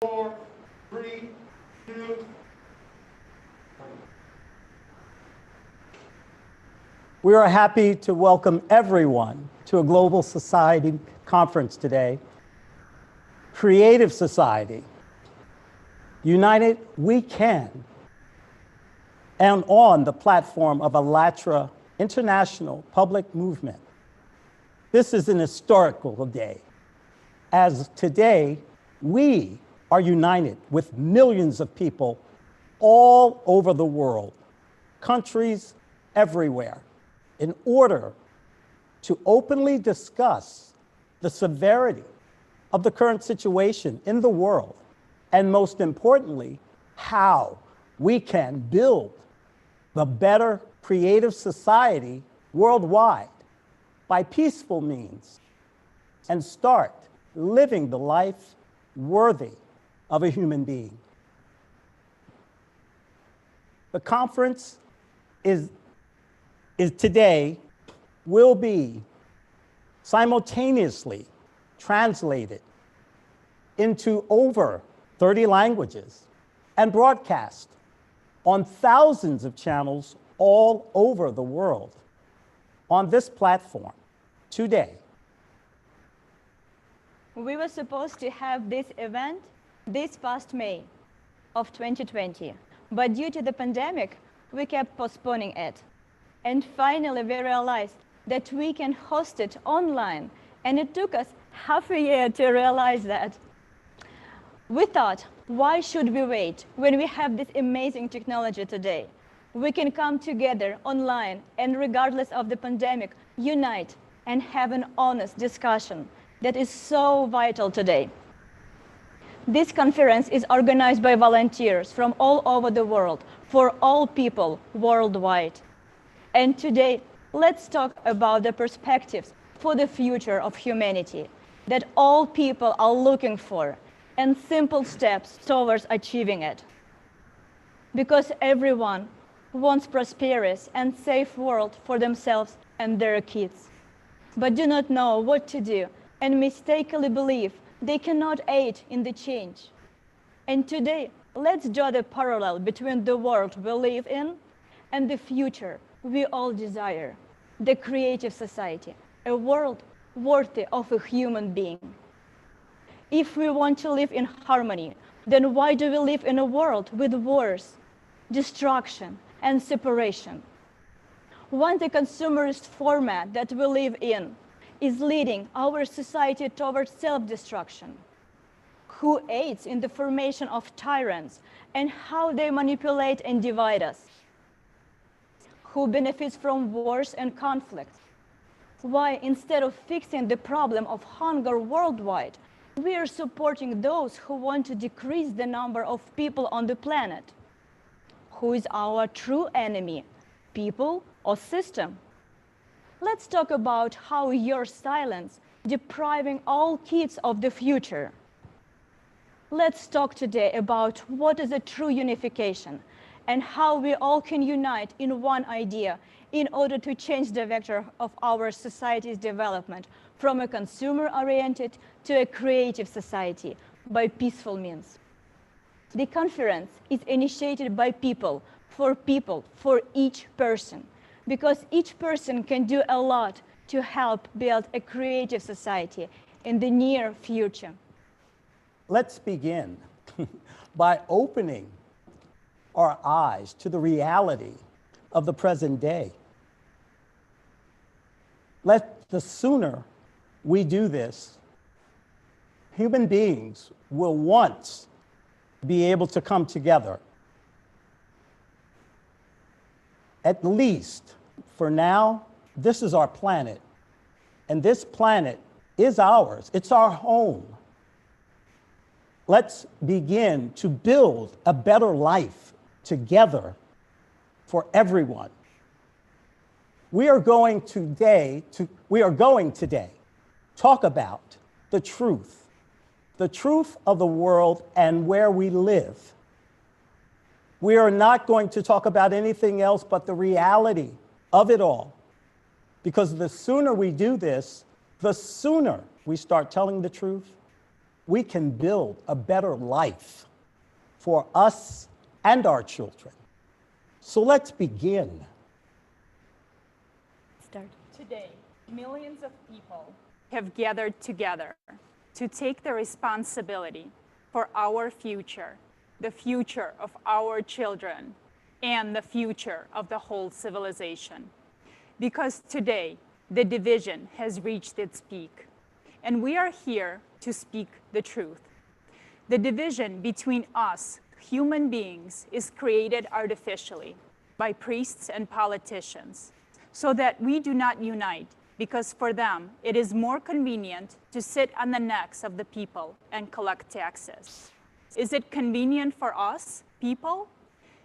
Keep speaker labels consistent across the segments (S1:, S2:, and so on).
S1: 4, 3, 2.
S2: We are happy to welcome everyone to a Global Society conference today. Creative Society, united we can, and on the platform of a LATRA international public movement. This is an historical day, as today we are united with millions of people all over the world, countries everywhere, in order to openly discuss the severity of the current situation in the world, and most importantly, how we can build the better creative society worldwide by peaceful means and start living the life worthy of a human being. The conference is today will be simultaneously translated into over 30 languages and broadcast on thousands of channels all over the world on this platform today.
S3: We were supposed to have this event this past May of 2020, but due to the pandemic, we kept postponing it. And finally, we realized that we can host it online, and it took us half a year to realize that. We thought, why should we wait when we have this amazing technology today? We can come together online and, regardless of the pandemic, unite and have an honest discussion that is so vital today. This conference is organized by volunteers from all over the world for all people worldwide. And today, let's talk about the perspectives for the future of humanity that all people are looking for and simple steps towards achieving it. Because everyone wants prosperous and safe world for themselves and their kids, but do not know what to do and mistakenly believe they cannot aid in the change. And today, let's draw the parallel between the world we live in and the future we all desire, the creative society, a world worthy of a human being. If we want to live in harmony, then why do we live in a world with wars, destruction, and separation? When the consumerist format that we live in is leading our society towards self-destruction, who aids in the formation of tyrants and how they manipulate and divide us? Who benefits from wars and conflicts? Why, instead of fixing the problem of hunger worldwide, we are supporting those who want to decrease the number of people on the planet? Who is our true enemy, people or system? Let's talk about how your silence depriving all kids of the future. Let's talk today about what is a true unification and how we all can unite in one idea in order to change the vector of our society's development from a consumer-oriented to a creative society by peaceful means. The conference is initiated by people, for each person, because each person can do a lot to help build a creative society in the near future.
S2: Let's begin by opening our eyes to the reality of the present day. The sooner we do this, human beings will once be able to come together. At least for now, this is our planet, and this planet is ours. It's our home. Let's begin to build a better life together for everyone. We are going today talk about the truth of the world and where we live. We are not going to talk about anything else but the reality of it all, because the sooner we do this, the sooner we start telling the truth, we can build a better life for us and our children. So let's begin.
S3: Start.
S4: Today, millions of people have gathered together to take the responsibility for our future, the future of our children, and the future of the whole civilization. Because today, the division has reached its peak, and we are here to speak the truth. The division between us, human beings, is created artificially by priests and politicians, so that we do not unite, because for them it is more convenient to sit on the necks of the people and collect taxes. Is it convenient for us, people?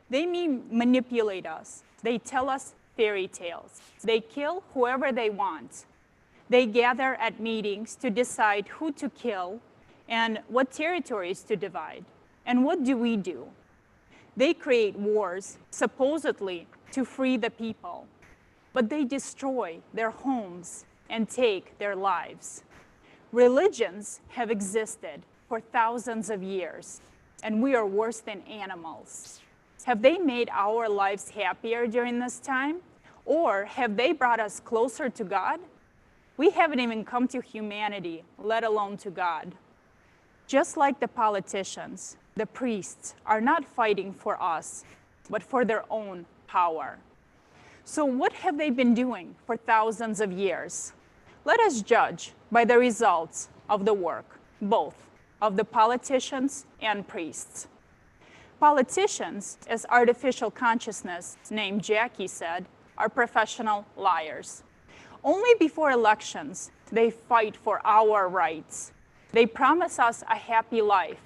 S4: They manipulate us. They tell us fairy tales. They kill whoever they want. They gather at meetings to decide who to kill and what territories to divide. And what do? They create wars, supposedly to free the people, but they destroy their homes and take their lives. Religions have existed for thousands of years, and we are worse than animals. Have they made our lives happier during this time? Or have they brought us closer to God? We haven't even come to humanity, let alone to God. Just like the politicians, the priests are not fighting for us, but for their own power. So what have they been doing for thousands of years? Let us judge by the results of the work, both of the politicians and priests. Politicians, as artificial consciousness named Jackie said, are professional liars. Only before elections, they fight for our rights. They promise us a happy life.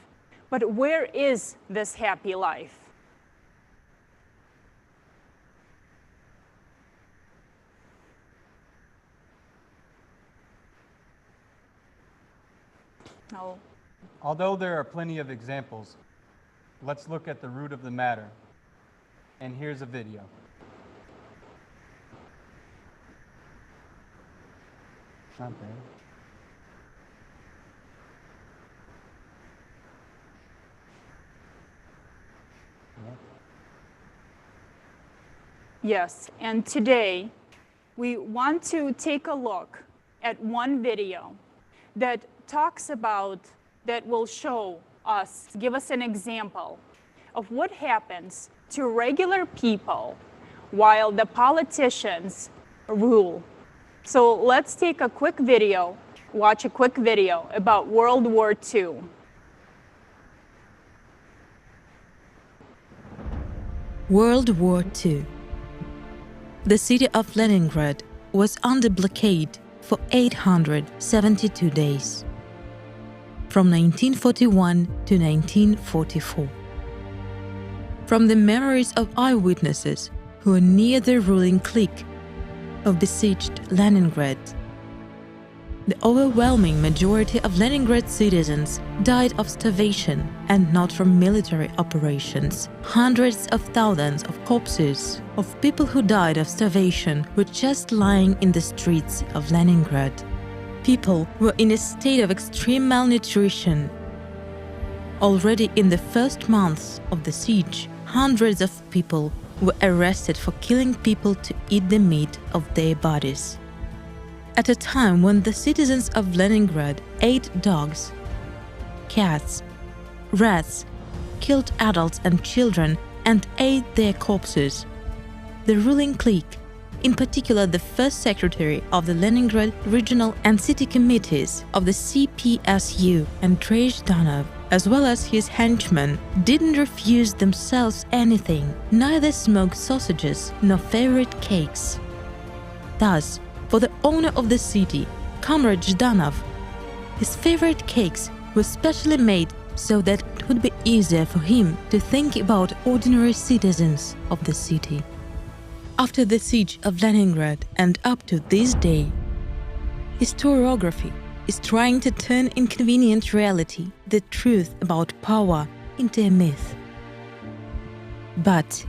S4: But where is this happy life? No.
S5: Although there are plenty of examples, let's look at the root of the matter. And here's a video. Not bad. Yep.
S4: Yes, and today we want to take a look at one video that talks about, that will show us, give us an example of what happens to regular people while the politicians rule. So let's take a quick video, watch a quick video about World War II.
S6: World War II. The city of Leningrad was under blockade for 872 days, from 1941 to 1944. From the memories of eyewitnesses who were near the ruling clique of besieged Leningrad, the overwhelming majority of Leningrad citizens died of starvation and not from military operations. Hundreds of thousands of corpses of people who died of starvation were just lying in the streets of Leningrad. People were in a state of extreme malnutrition. Already in the first months of the siege, hundreds of people were arrested for killing people to eat the meat of their bodies. At a time when the citizens of Leningrad ate dogs, cats, rats, killed adults and children, and ate their corpses, the ruling clique, in particular the first secretary of the Leningrad regional and city committees of the CPSU, Andrei Zhdanov, as well as his henchmen, didn't refuse themselves anything, neither smoked sausages nor favorite cakes. Thus, for the owner of the city, Comrade Zhdanov, his favorite cakes were specially made so that it would be easier for him to think about ordinary citizens of the city. After the siege of Leningrad and up to this day, historiography is trying to turn inconvenient reality, the truth about power, into a myth. But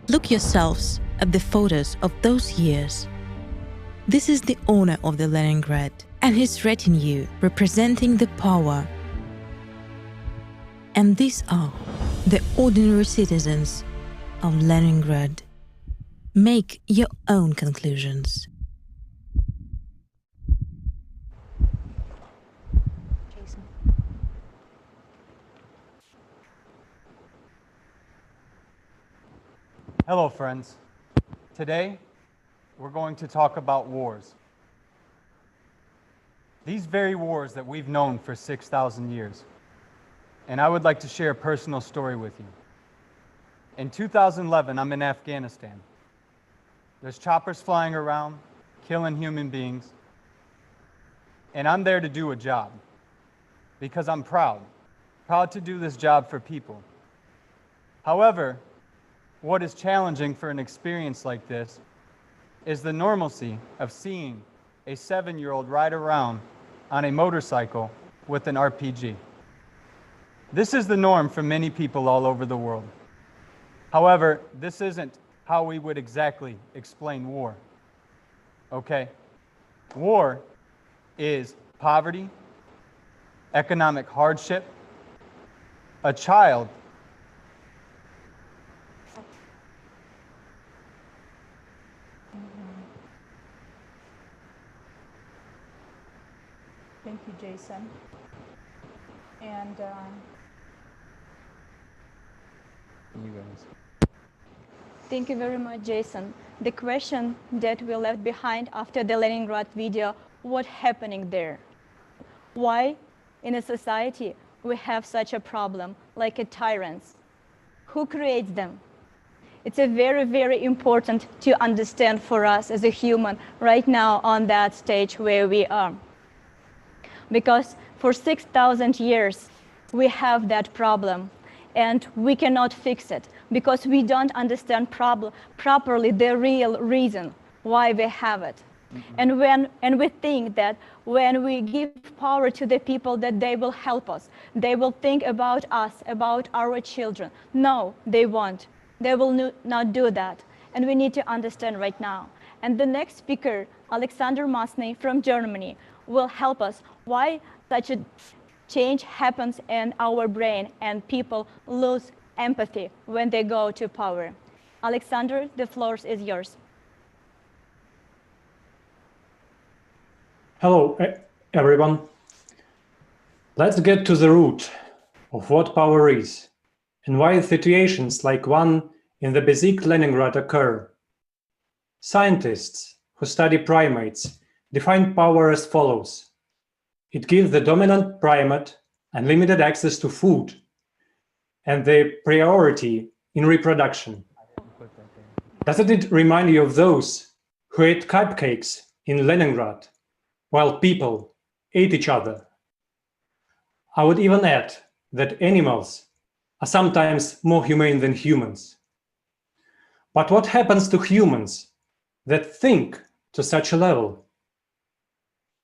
S6: look yourselves at the photos of those years. This is the owner of the Leningrad and his retinue representing the power And these are the ordinary citizens of Leningrad. Make your own conclusions.
S4: Jason.
S5: Hello, friends. Today, we're going to talk about wars. These very wars that we've known for 6,000 years. And I would like to share a personal story with you. In 2011, I'm in Afghanistan. There's choppers flying around, killing human beings. And I'm there to do a job because I'm proud to do this job for people. However, what is challenging for an experience like this is the normalcy of seeing a 7-year-old ride around on a motorcycle with an RPG. This is the norm for many people all over the world. However, this isn't how we would exactly explain war. Okay? War is poverty, economic hardship, a child
S4: Thank you, Jason. And
S5: you guys.
S3: Thank you very much, Jason. The question that we left behind after the Leningrad video, what's happening there? Why in a society we have such a problem like a tyrants? Who creates them? It's a very, very important to understand for us as a human right now on that stage where we are. Because for 6,000 years, we have that problem and we cannot fix it because we don't understand properly the real reason why we have it. Mm-hmm. And we think that when we give power to the people that they will help us, they will think about us, about our children. No, they won't. They will not do that. And we need to understand right now. And the next speaker, Alexander Masny from Germany, will help us why such a change happens in our brain and people lose empathy when they go to power. Alexander, the floor is yours.
S7: Hello, everyone. Let's get to the root of what power is and why situations like one in the besieged Leningrad occur. Scientists who study primates define power as follows. It gives the dominant primate unlimited access to food and the priority in reproduction. Doesn't it remind you of those who ate cupcakes in Leningrad while people ate each other? I would even add that animals are sometimes more humane than humans. But what happens to humans that think to such a level?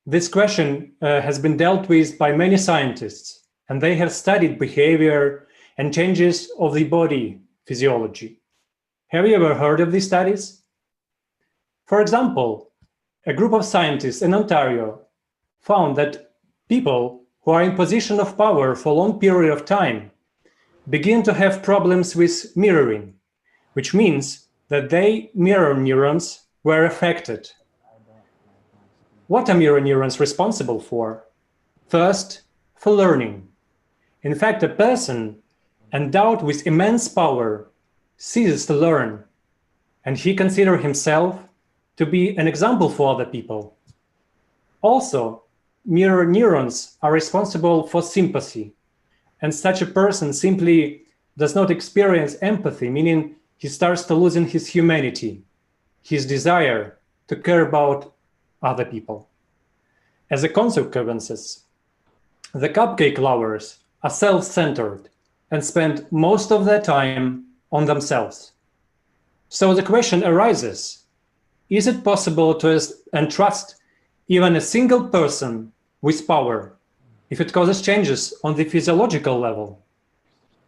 S7: This question has been dealt with by many scientists, and they have studied behavior and changes of the body physiology. Have you ever heard of these studies? For example, a group of scientists in Ontario found that people who are in position of power for a long period of time begin to have problems with mirroring, which means that their mirror neurons were affected. What are mirror neurons responsible for? First, for learning. In fact, a person endowed with immense power ceases to learn, and he considers himself to be an example for other people. Also, mirror neurons are responsible for sympathy, and such a person simply does not experience empathy, meaning he starts to losing his humanity, his desire to care about other people. As a consequence, the cupcake lovers are self-centered and spend most of their time on themselves. So the question arises, is it possible to entrust even a single person with power if it causes changes on the physiological level?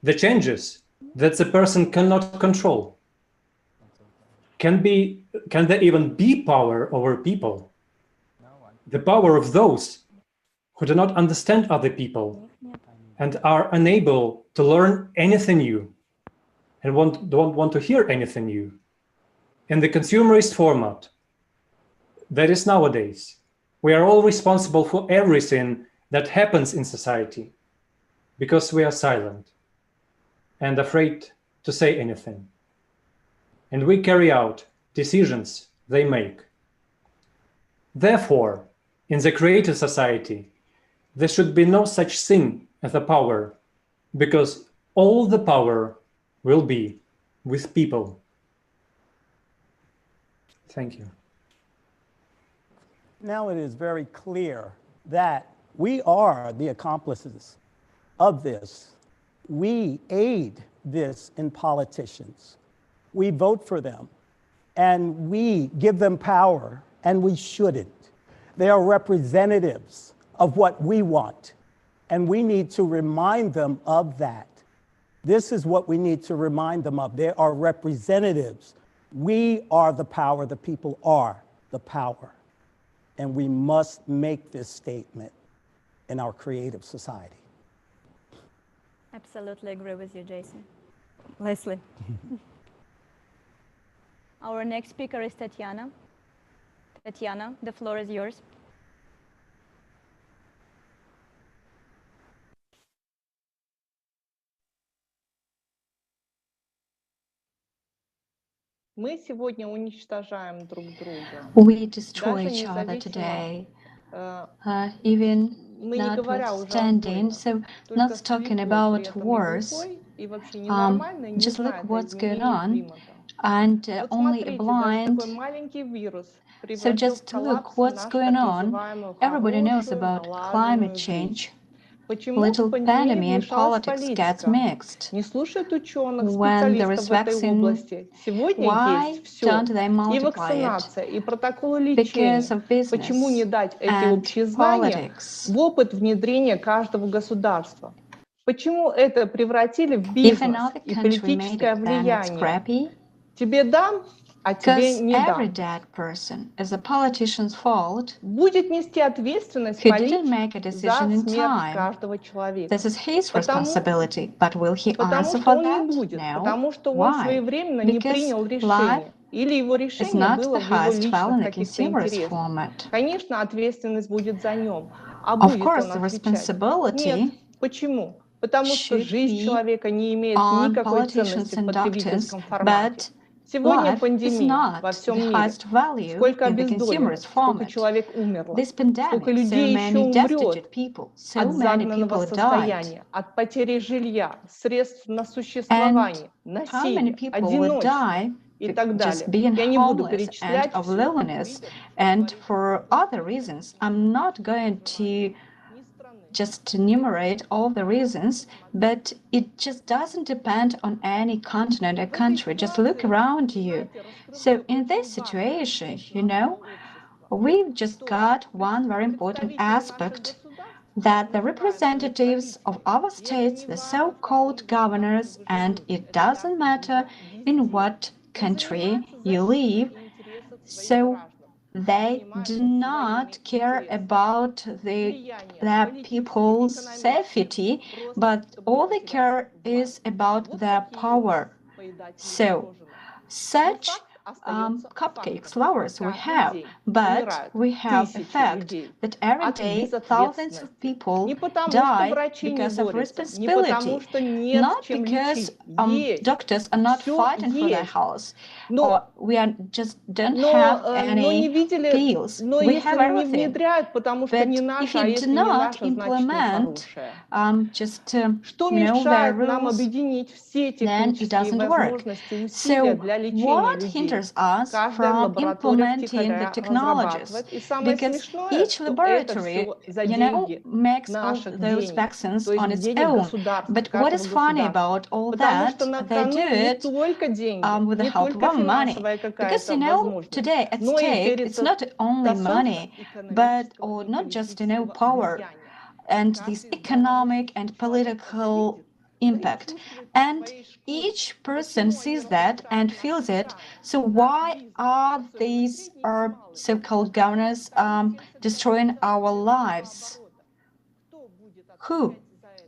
S7: The changes that the person cannot control. Can there even be power over people? The power of those who do not understand other people, and are unable to learn anything new and don't want to hear anything new. In the consumerist format that is nowadays, we are all responsible for everything that happens in society because we are silent and afraid to say anything. And we carry out decisions they make. Therefore, in the creative society, there should be no such thing as a power, because all the power will be with people. Thank you.
S2: Now it is very clear that we are the accomplices of this. We aid this in politicians. We vote for them, and we give them power, and we shouldn't. They are representatives of what we want, and we need to remind them of that. This is what we need to remind them of. They are representatives. We are the power. The people are the power. And we must make this statement in our creative society.
S3: Absolutely agree with you, Jason. Leslie. Our next speaker is Tatiana. Tatiana, the floor is yours.
S8: Мы сегодня уничтожаем друг друга.
S9: We destroy
S8: Даже
S9: each other
S8: независимо,
S9: today, even
S8: мы не говоря уже о
S9: notwithstanding.
S8: войнах.
S9: So,
S8: Только
S9: not talking
S8: слепой
S9: about
S8: при этом и
S9: wars,
S8: глухой, и вообще ненормальный, не
S9: just look
S8: знает о
S9: what's going
S8: изменении
S9: on,
S8: климата.
S9: and
S8: Вот
S9: only a
S8: смотрите, даже
S9: blind.
S8: такой маленький вирус
S9: So
S8: превратил в
S9: just look
S8: коллапс
S9: what's
S8: нашу
S9: going
S8: так
S9: on.
S8: называемую
S9: Everybody knows
S8: хорошую,
S9: about
S8: налаженную
S9: climate
S8: жизнь.
S9: change.
S8: Почему
S9: Little
S8: в пандемии
S9: pandemic and
S8: вмешалась
S9: politics gets
S8: политика?
S9: mixed.
S8: Не слушают ученых,
S9: When there is
S8: специалистов в этой
S9: vaccine,
S8: области. Сегодня
S9: why
S8: есть все.
S9: don't they
S8: И
S9: multiply it?
S8: вакцинация, и протоколы
S9: Because
S8: лечения.
S9: of business
S8: Почему не дать эти
S9: and
S8: общие знания
S9: politics.
S8: в опыт внедрения каждого государства? Почему это превратили в
S9: If
S8: бизнес
S9: another
S8: и
S9: country made
S8: политическое
S9: it, then it's
S8: влияние?
S9: scrappy.
S8: Тебе дам, а тебе
S9: Because
S8: не
S9: every
S8: дам.
S9: dead person is a politician's fault
S8: Будет нести ответственность
S9: who didn't
S8: политик
S9: make a
S8: за
S9: decision in
S8: смерть
S9: time.
S8: каждого человека.
S9: This is his
S8: Потому
S9: responsibility, but will he
S8: Потому
S9: answer
S8: что
S9: for
S8: он не
S9: that?
S8: будет,
S9: No.
S8: потому что он
S9: Why?
S8: своевременно не
S9: Because
S8: принял
S9: life
S8: решение. Или его
S9: is
S8: решение
S9: not
S8: было
S9: the
S8: в его
S9: highest
S8: личных
S9: value in the
S8: каких-то
S9: consumerist
S8: интересах.
S9: format.
S8: Конечно, ответственность будет за нем. А
S9: Of
S8: будет
S9: course,
S8: он
S9: the
S8: отвечать?
S9: responsibility
S8: Нет. Почему? Потому что
S9: should
S8: жизнь
S9: be
S8: человека не имеет
S9: on
S8: никакой
S9: politicians
S8: ценности в
S9: and doctors,
S8: потребительском формате.
S9: but
S8: Сегодня
S9: life is
S8: пандемия во
S9: not
S8: всем
S9: the
S8: мире.
S9: highest value
S8: Сколько
S9: in the
S8: обездоленных,
S9: consumerist
S8: сколько
S9: format.
S8: человек умерло,
S9: This
S8: сколько
S9: pandemic, so
S8: людей еще
S9: many
S8: умрет
S9: destitute people, so
S8: от
S9: many
S8: загнанного
S9: people died.
S8: состояния, от потери жилья, средств на
S9: And
S8: существование,
S9: how many
S8: насилия,
S9: people will
S8: одиночества
S9: die
S8: и так
S9: just
S8: далее.
S9: being
S8: Я не буду
S9: homeless and
S8: перечислять
S9: of
S8: все.
S9: loneliness and for other reasons. I'm not going to just enumerate all the reasons, but it just doesn't depend on any continent or country. Just look around you. So in this situation, we've just got one very important aspect, that the representatives of our states, the so-called governors, and it doesn't matter in what country you live, so they do not care about their people's safety, but all they care is about their power. So such cupcakes, flowers we have, but we have a fact that every day thousands of people die because of responsibility, not because doctors are not fighting for their health, or we are just don't have any pills. We have everything. But if you do not implement their rules, then it doesn't work. So what hinders us from implementing the technologies? Because each laboratory, makes all those vaccines on its own. But what is funny about all that? They do it with the help of our money. Because today at stake, it's not only money, but or not just power and this economic and political impact. And each person sees that and feels it. So why are these so-called governors destroying our lives? Who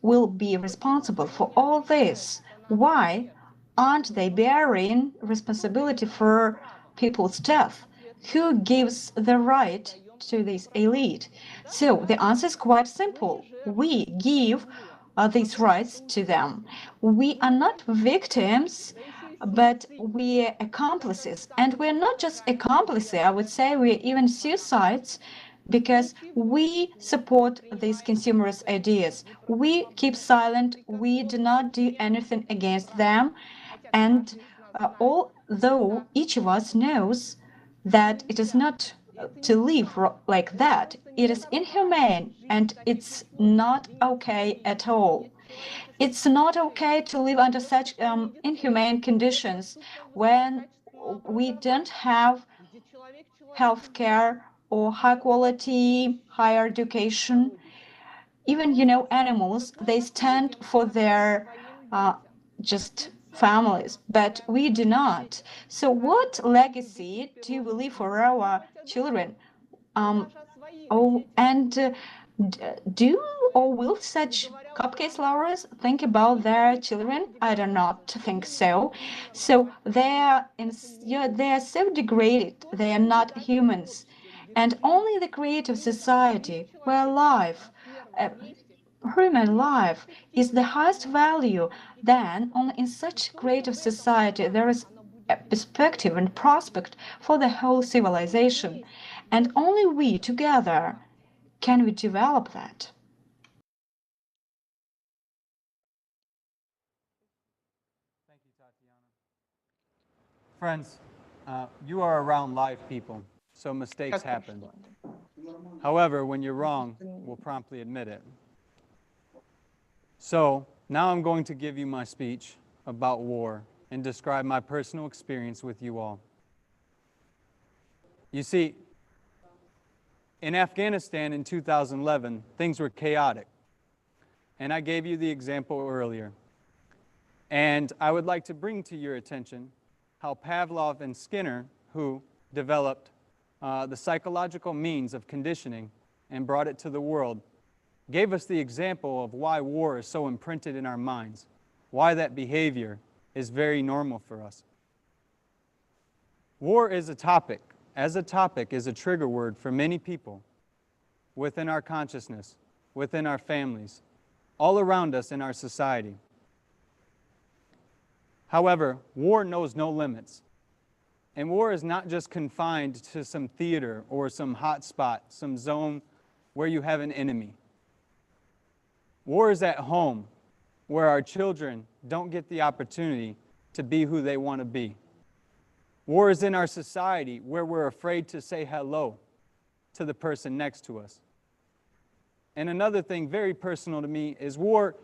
S9: will be responsible for all this? Why aren't they bearing responsibility for people's death? Who gives the right to this elite? So the answer is quite simple. We give these rights to them. We are not victims, but we are accomplices. And we're not just accomplices, I would say we're even suicides, because we support these consumerist ideas. We keep silent, we do not do anything against them, and although each of us knows that it is not to live like that, it is inhumane and it's not okay at all. It's not okay to live under such inhumane conditions when we don't have health care or high quality higher education. Even, animals, they stand for their just families, but we do not. So what legacy do we leave for our children? Do or will such cupcake lovers think about their children? I do not think so. So they are so degraded. They are not humans, and only the creative society where life, human life, is the highest value. Then only in such creative society there is a perspective and prospect for the whole civilization, and only we together can we develop that.
S5: Thank you, Tatiana. Friends, you are around live people, so mistakes happen. However, when you're wrong, we'll promptly admit it. So now I'm going to give you my speech about war and describe my personal experience with you all. You see, in Afghanistan in 2011, things were chaotic. And I gave you the example earlier. And I would like to bring to your attention how Pavlov and Skinner, who developed the psychological means of conditioning and brought it to the world, gave us the example of why war is so imprinted in our minds, why that behavior is very normal for us. War is a topic, as a topic, is a trigger word for many people within our consciousness, within our families, all around us in our society. However, war knows no limits. And war is not just confined to some theater or some hot spot, some zone where you have an enemy. War is at home, where our children don't get the opportunity to be who they want to be. War is in our society, where we're afraid to say hello to the person next to us. And another thing very personal to me is war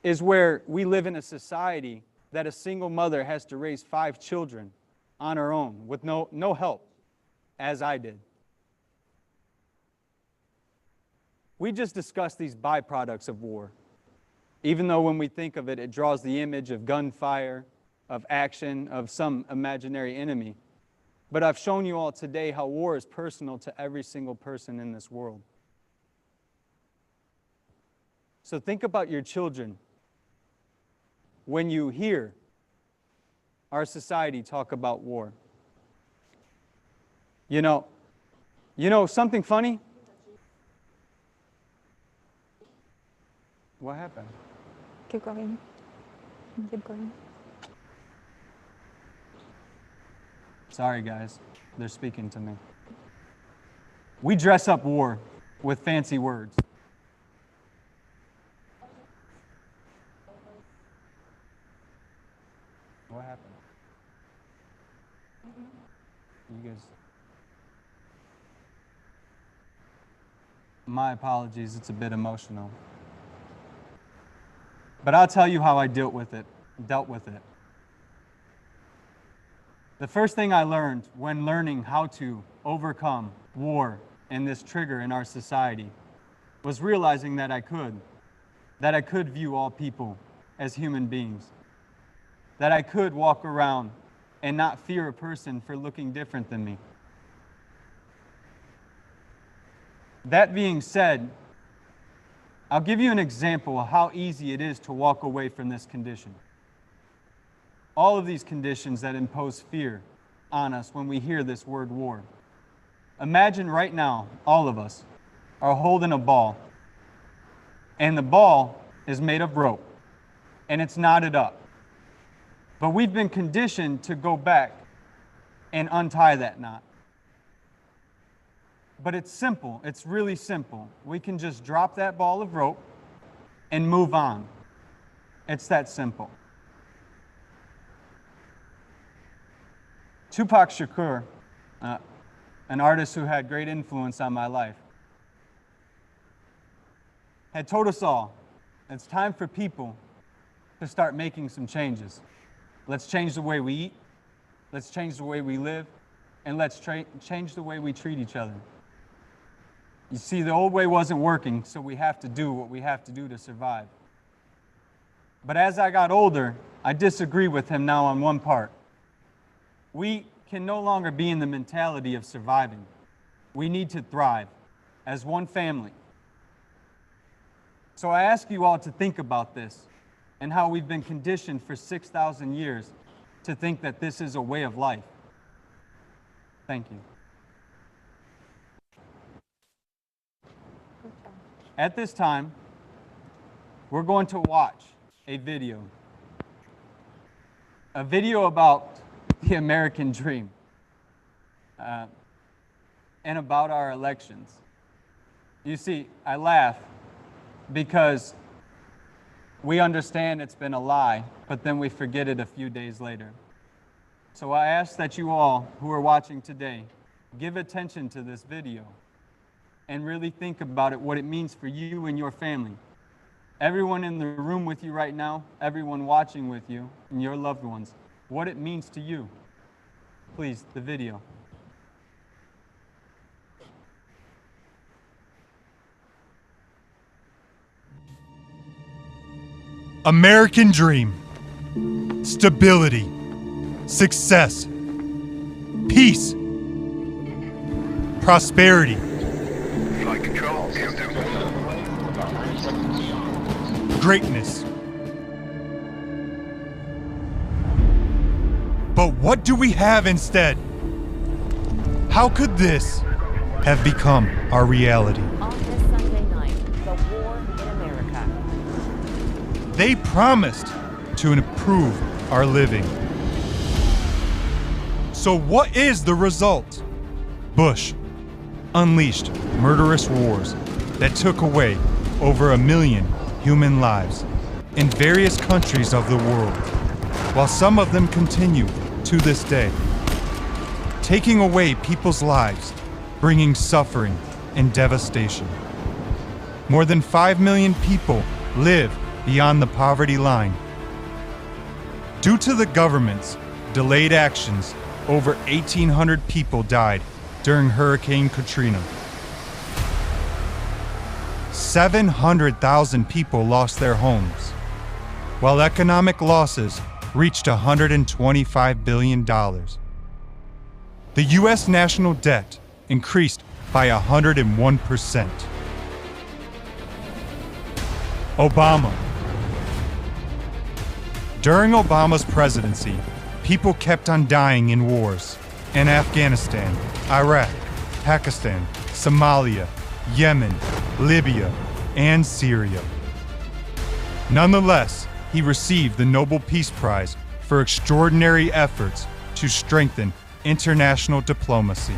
S5: is where we live in a society that a single mother has to raise 5 children on her own with no help, as I did. We just discussed these byproducts of war. Even though when we think of it, it draws the image of gunfire, of action, of some imaginary enemy. But I've shown you all today how war is personal to every single person in this world. So think about your children when you hear our society talk about war. You know something funny? What happened?
S4: Keep going. Keep going.
S5: Sorry, guys. They're speaking to me. We dress up war with fancy words. What happened? You guys... My apologies, it's a bit emotional. But I'll tell you how I dealt with it. The first thing I learned when learning how to overcome war and this trigger in our society was realizing that I could view all people as human beings, that I could walk around and not fear a person for looking different than me. That being said, I'll give you an example of how easy it is to walk away from this condition. All of these conditions that impose fear on us when we hear this word war. Imagine right now, all of us are holding a ball, and the ball is made of rope, and it's knotted up. But we've been conditioned to go back and untie that knot. But it's simple, it's really simple. We can just drop that ball of rope and move on. It's that simple. Tupac Shakur, an artist who had great influence on my life, had told us all, it's time for people to start making some changes. Let's change the way we eat, let's change the way we live, and let's change the way we treat each other. You see, the old way wasn't working, so we have to do what we have to do to survive. But as I got older, I disagree with him now on one part. We can no longer be in the mentality of surviving. We need to thrive as one family. So I ask you all to think about this and how we've been conditioned for 6,000 years to think that this is a way of life. Thank you. At this time, we're going to watch a video about the American dream and about our elections. You see, I laugh because we understand it's been a lie, but then we forget it a few days later. So I ask that you all who are watching today give attention to this video and really think about it, what it means for you and your family. Everyone in the room with you right now, everyone watching with you, and your loved ones, what it means to you. Please, the video.
S10: American dream, stability, success, peace, prosperity,
S1: Flight control, countdown.
S10: greatness. But what do we have instead? How could this have become our reality?
S11: On this Sunday night, the war in America.
S10: They promised to improve our living. So what is the result? Bush unleashed murderous wars that took away over 1 million human lives in various countries of the world, while some of them continue to this day, taking away people's lives, bringing suffering and devastation. More than 5 million people live beyond the poverty line. Due to the government's delayed actions, over 1,800 people died during Hurricane Katrina. 700,000 people lost their homes, while economic losses reached $125 billion. The U.S. national debt increased by 101%. Obama. During Obama's presidency, people kept on dying in wars in Afghanistan, Iraq, Pakistan, Somalia, Yemen, Libya, and Syria. Nonetheless, he received the Nobel Peace Prize for extraordinary efforts to strengthen international diplomacy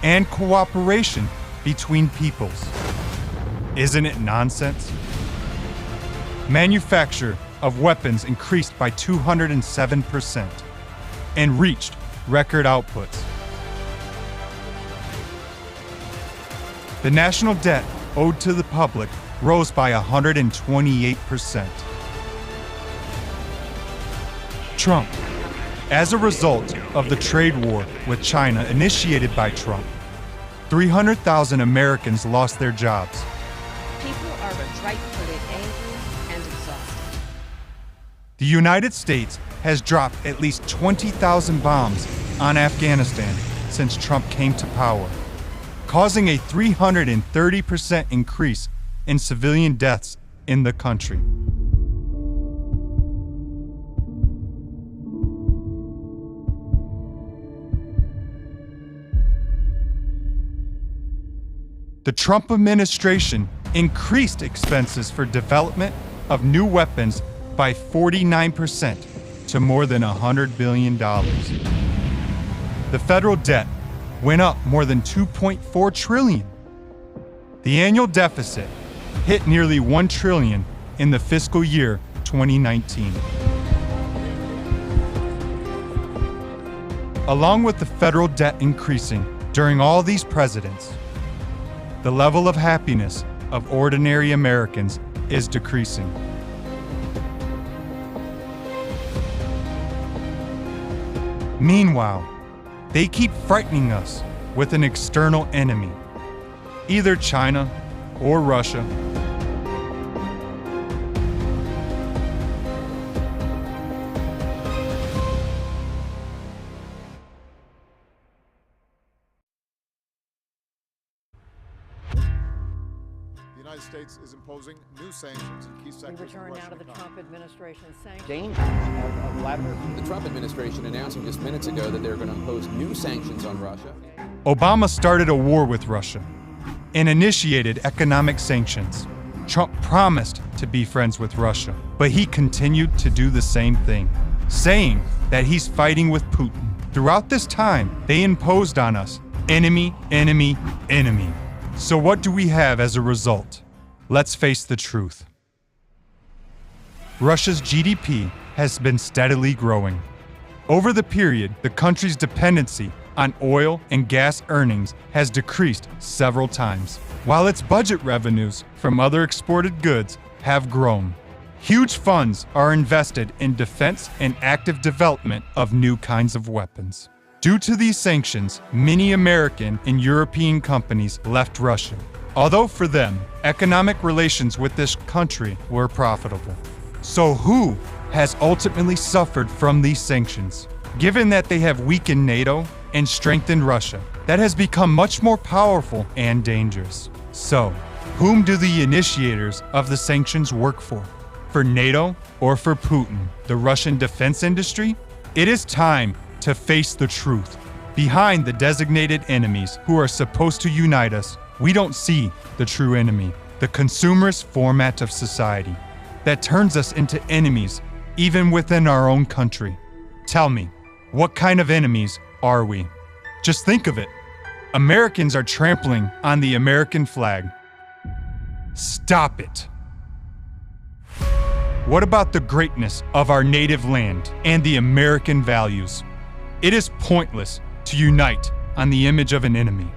S10: and cooperation between peoples. Isn't it nonsense? Manufacture of weapons increased by 207% and reached record outputs. The national debt owed to the public rose by 128%. Trump. As a result of the trade war with China initiated by Trump, 300,000 Americans lost their jobs.
S11: People are rightfully angry and exhausted.
S10: The United States has dropped at least 20,000 bombs on Afghanistan since Trump came to power, causing a 330% increase in civilian deaths in the country. The Trump administration increased expenses for development of new weapons by 49% to more than $100 billion. The federal debt went up more than $2.4 trillion. The annual deficit hit nearly $1 trillion in the fiscal year 2019. Along with the federal debt increasing during all these presidents, the level of happiness of ordinary Americans is decreasing. Meanwhile, they keep frightening us with an external enemy, either China or Russia.
S12: The United States is imposing new sanctions in key sectors.
S11: We return now to the Trump administration's sanctions.
S13: Danger of Vladimir. The Trump administration announcing just minutes ago that they're going to impose new sanctions on Russia.
S10: Obama started a war with Russia and initiated economic sanctions. Trump promised to be friends with Russia, but he continued to do the same thing, saying that he's fighting with Putin. Throughout this time, they imposed on us enemy, enemy, enemy. So what do we have as a result? Let's face the truth. Russia's GDP has been steadily growing. Over the period, the country's dependency on oil and gas earnings has decreased several times, while its budget revenues from other exported goods have grown. Huge funds are invested in defense and active development of new kinds of weapons. Due to these sanctions, many American and European companies left Russia, although for them, economic relations with this country were profitable. So who has ultimately suffered from these sanctions? Given that they have weakened NATO and strengthened Russia, that has become much more powerful and dangerous. So, whom do the initiators of the sanctions work for? For NATO or for Putin, the Russian defense industry? It is time to face the truth. Behind the designated enemies who are supposed to unite us, we don't see the true enemy, the consumerist format of society that turns us into enemies even within our own country. Tell me, what kind of enemies are we? Just think of it. Americans are trampling on the American flag. Stop it. What about the greatness of our native land and the American values? It is pointless to unite on the image of an enemy.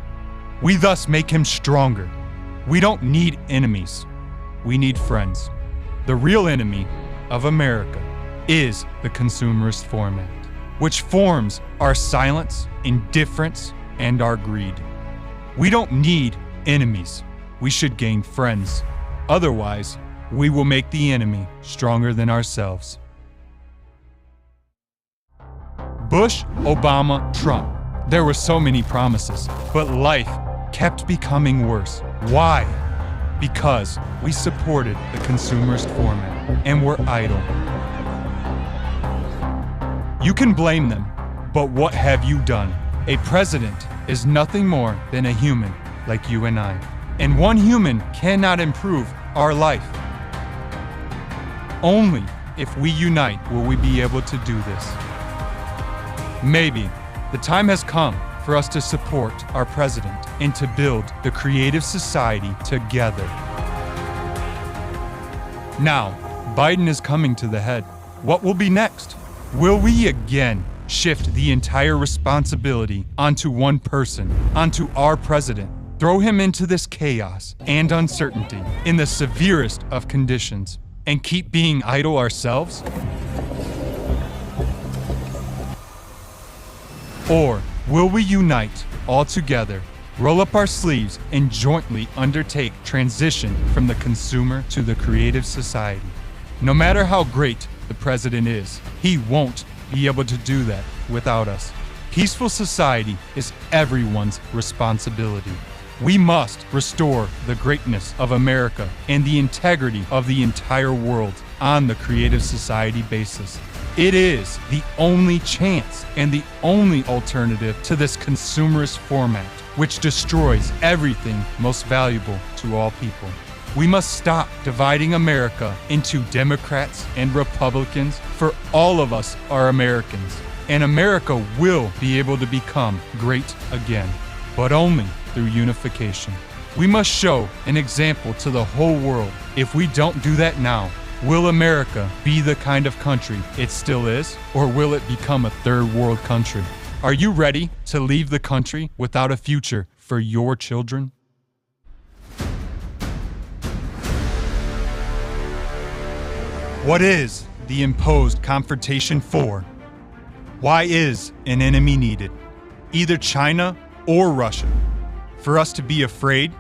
S10: We thus make him stronger. We don't need enemies. We need friends. The real enemy of America is the consumerist format, which forms our silence, indifference, and our greed. We don't need enemies. We should gain friends. Otherwise, we will make the enemy stronger than ourselves. Bush, Obama, Trump. There were so many promises, but life kept becoming worse. Why? Because we supported the consumerist format and were idle. You can blame them, but what have you done? A president is nothing more than a human like you and I. And one human cannot improve our life. Only if we unite will we be able to do this. Maybe the time has come for us to support our president and to build the creative society together. Now, Biden is coming to the head. What will be next? Will we again shift the entire responsibility onto one person, onto our president, throw him into this chaos and uncertainty in the severest of conditions, and keep being idle ourselves? Or will we unite all together, roll up our sleeves, and jointly undertake transition from the consumer to the creative society? No matter how great the president is, he won't be able to do that without us. Peaceful society is everyone's responsibility. We must restore the greatness of America and the integrity of the entire world on the creative society basis. It is the only chance and the only alternative to this consumerist format, which destroys everything most valuable to all people. We must stop dividing America into Democrats and Republicans, for all of us are Americans, and America will be able to become great again, but only through unification. We must show an example to the whole world. If we don't do that now, will America be the kind of country it still is, or will it become a third world country? Are you ready to leave the country without a future for your children? What is the imposed confrontation for? Why is an enemy needed? Either China or Russia. For us to be afraid?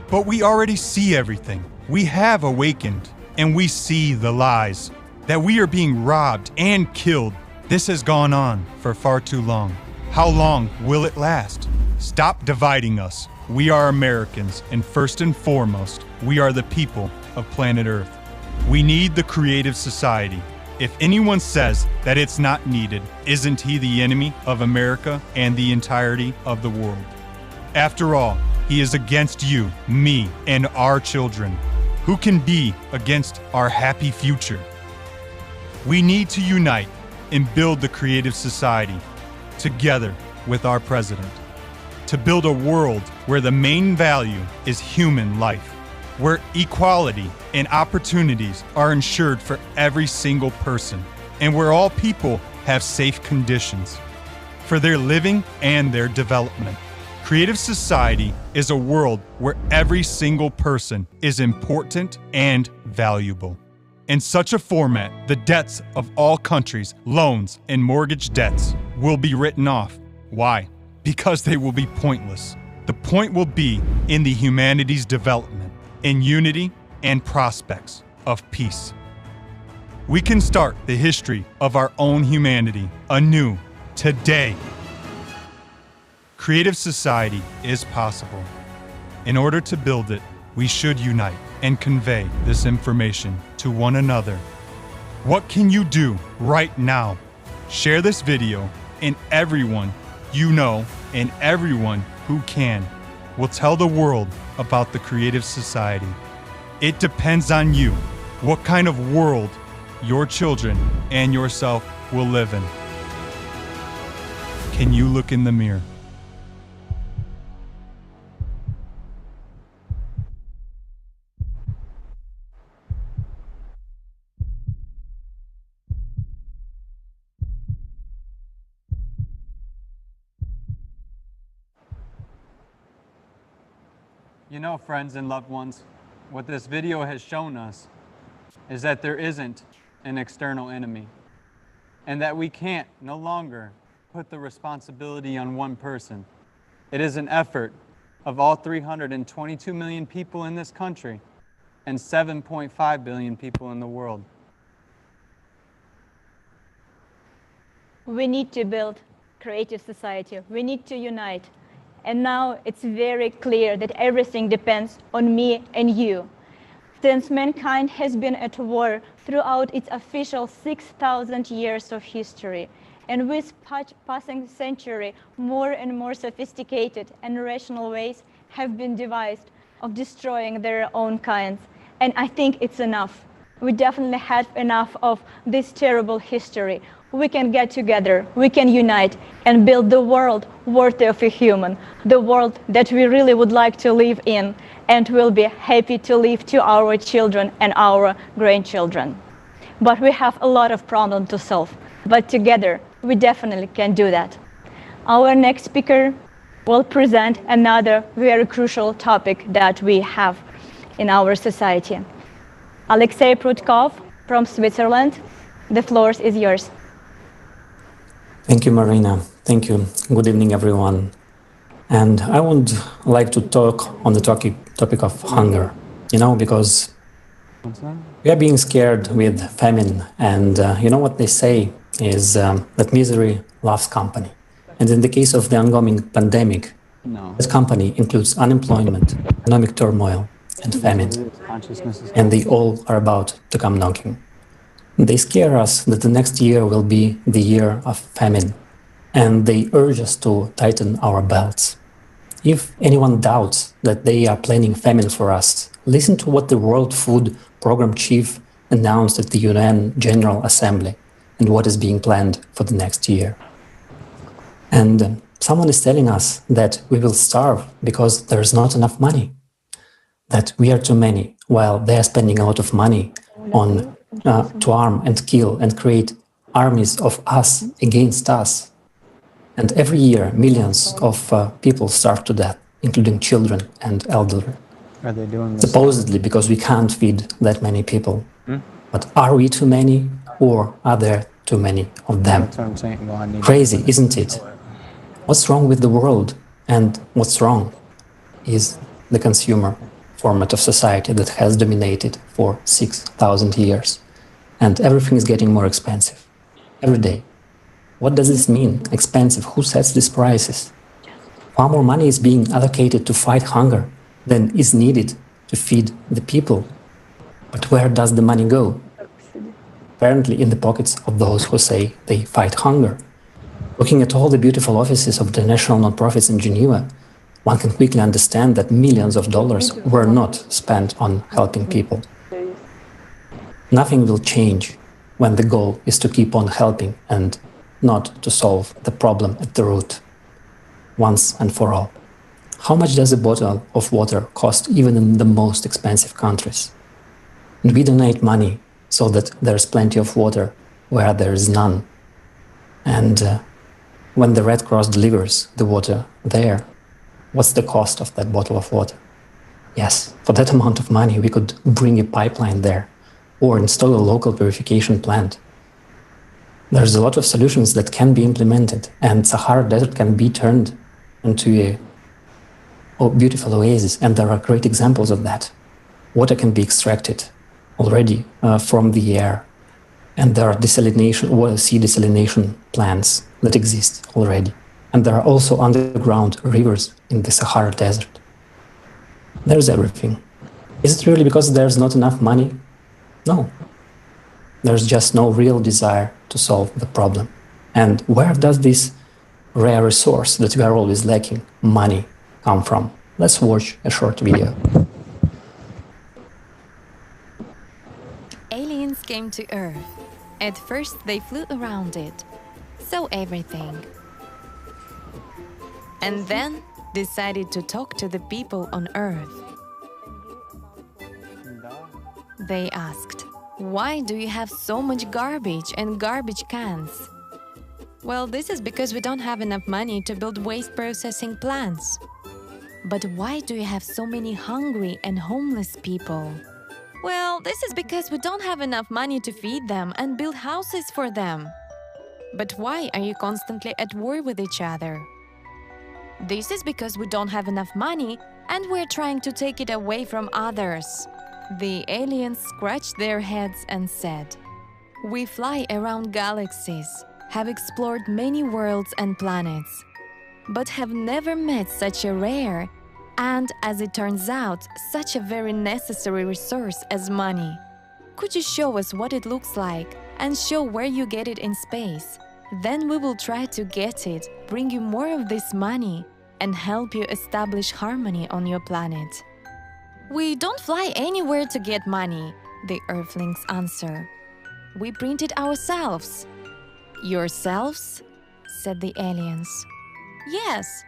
S10: But we already see everything. We have awakened, and we see the lies. That we are being robbed and killed. This has gone on for far too long. How long will it last? Stop dividing us. We are Americans, and first and foremost, we are the people of planet Earth. We need the creative society. If anyone says that it's not needed, isn't he the enemy of America and the entirety of the world? After all, he is against you, me, and our children. Who can be against our happy future? We need to unite and build the creative society together with our president to build a world where the main value is human life, where equality and opportunities are ensured for every single person, and where all people have safe conditions for their living and their development. Creative society is a world where every single person is important and valuable. In such a format, the debts of all countries, loans, and mortgage debts will be written off. Why? Because they will be pointless. The point will be in the humanity's development, in unity and prospects of peace. We can start the history of our own humanity anew today. Creative society is possible. In order to build it, we should unite and convey this information to one another. What can you do right now? Share this video, and everyone you know and everyone who can will tell the world about the creative society. It depends on you what kind of world your children and yourself will live in. Can you look in the mirror?
S5: You know, friends and loved ones, what this video has shown us is that there isn't an external enemy, and that we can't no longer put the responsibility on one person. It is an effort of all 322 million people in this country and 7.5 billion people in the world.
S3: We need to build creative society. We need to unite. And now it's very clear that everything depends on me and you. Since mankind has been at war throughout its official 6,000 years of history, and with passing century, more and more sophisticated and rational ways have been devised of destroying their own kinds. And I think it's enough. We definitely had enough of this terrible history. We can get together, we can unite and build the world worthy of a human, the world that we really would like to live in and will be happy to leave to our children and our grandchildren. But we have a lot of problems to solve, but together we definitely can do that. Our next speaker will present another very crucial topic that we have in our society. Alexei Prudkov from Switzerland, the floor is yours.
S14: Thank you, Marina. Thank you. Good evening, everyone. And I would like to talk on the topic of hunger, because we are being scared with famine. And what they say is that misery loves company. And in the case of the ongoing pandemic,
S5: No.
S14: That company includes unemployment, economic turmoil, and famine. And they all are about to come knocking. They scare us that the next year will be the year of famine, and they urge us to tighten our belts. If anyone doubts that they are planning famine for us, listen to what the World Food Program Chief announced at the UN General Assembly and what is being planned for the next year. And someone is telling us that we will starve because there is not enough money, that we are too many, while they are spending a lot of money on to arm and kill and create armies of us against us. And every year, millions of people starve to death, including children and elderly.
S5: Are they doing this?
S14: Supposedly because we can't feed that many people. But are we too many, or are there too many of them?
S5: That's what I'm saying. Well, I need
S14: Crazy, isn't it? What's wrong with the world? And what's wrong is the consumer format of society that has dominated for 6,000 years. And everything is getting more expensive every day. What does this mean? Expensive. Who sets these prices? Far more money is being allocated to fight hunger than is needed to feed the people. But where does the money go? Apparently in the pockets of those who say they fight hunger. Looking at all the beautiful offices of the national nonprofits in Geneva, one can quickly understand that millions of dollars were not spent on helping people. Nothing will change when the goal is to keep on helping and not to solve the problem at the root, once and for all. How much does a bottle of water cost even in the most expensive countries? And we donate money so that there's plenty of water where there is none. And when the Red Cross delivers the water there, what's the cost of that bottle of water? Yes, for that amount of money, we could bring a pipeline there or install a local purification plant. There's a lot of solutions that can be implemented, and Sahara Desert can be turned into a beautiful oasis, and there are great examples of that. Water can be extracted already from the air, and there are desalination, sea desalination plants that exist already. And there are also underground rivers in the Sahara Desert. There's everything. Is it really because there's not enough money? No. There's just no real desire to solve the problem. And where does this rare resource that we are always lacking, money, come from? Let's watch a short video.
S15: Aliens came to Earth. At first, they flew around it, saw everything, and then decided to talk to the people on Earth. They asked, "Why do you have so much garbage and garbage cans?" Well, this is because we don't have enough money to build waste processing plants. But why do you have so many hungry and homeless people? Well, this is because we don't have enough money to feed them and build houses for them. But why are you constantly at war with each other? This is because we don't have enough money and we're trying to take it away from others. The aliens scratched their heads and said, "We fly around galaxies, have explored many worlds and planets, but have never met such a rare and, as it turns out, such a very necessary resource as money. Could you show us what it looks like and show where you get it in space? Then we will try to get it, bring you more of this money, and help you establish harmony on your planet." "We don't fly anywhere to get money," the Earthlings answer. "We print it ourselves." "Yourselves?" said the aliens. "Yes."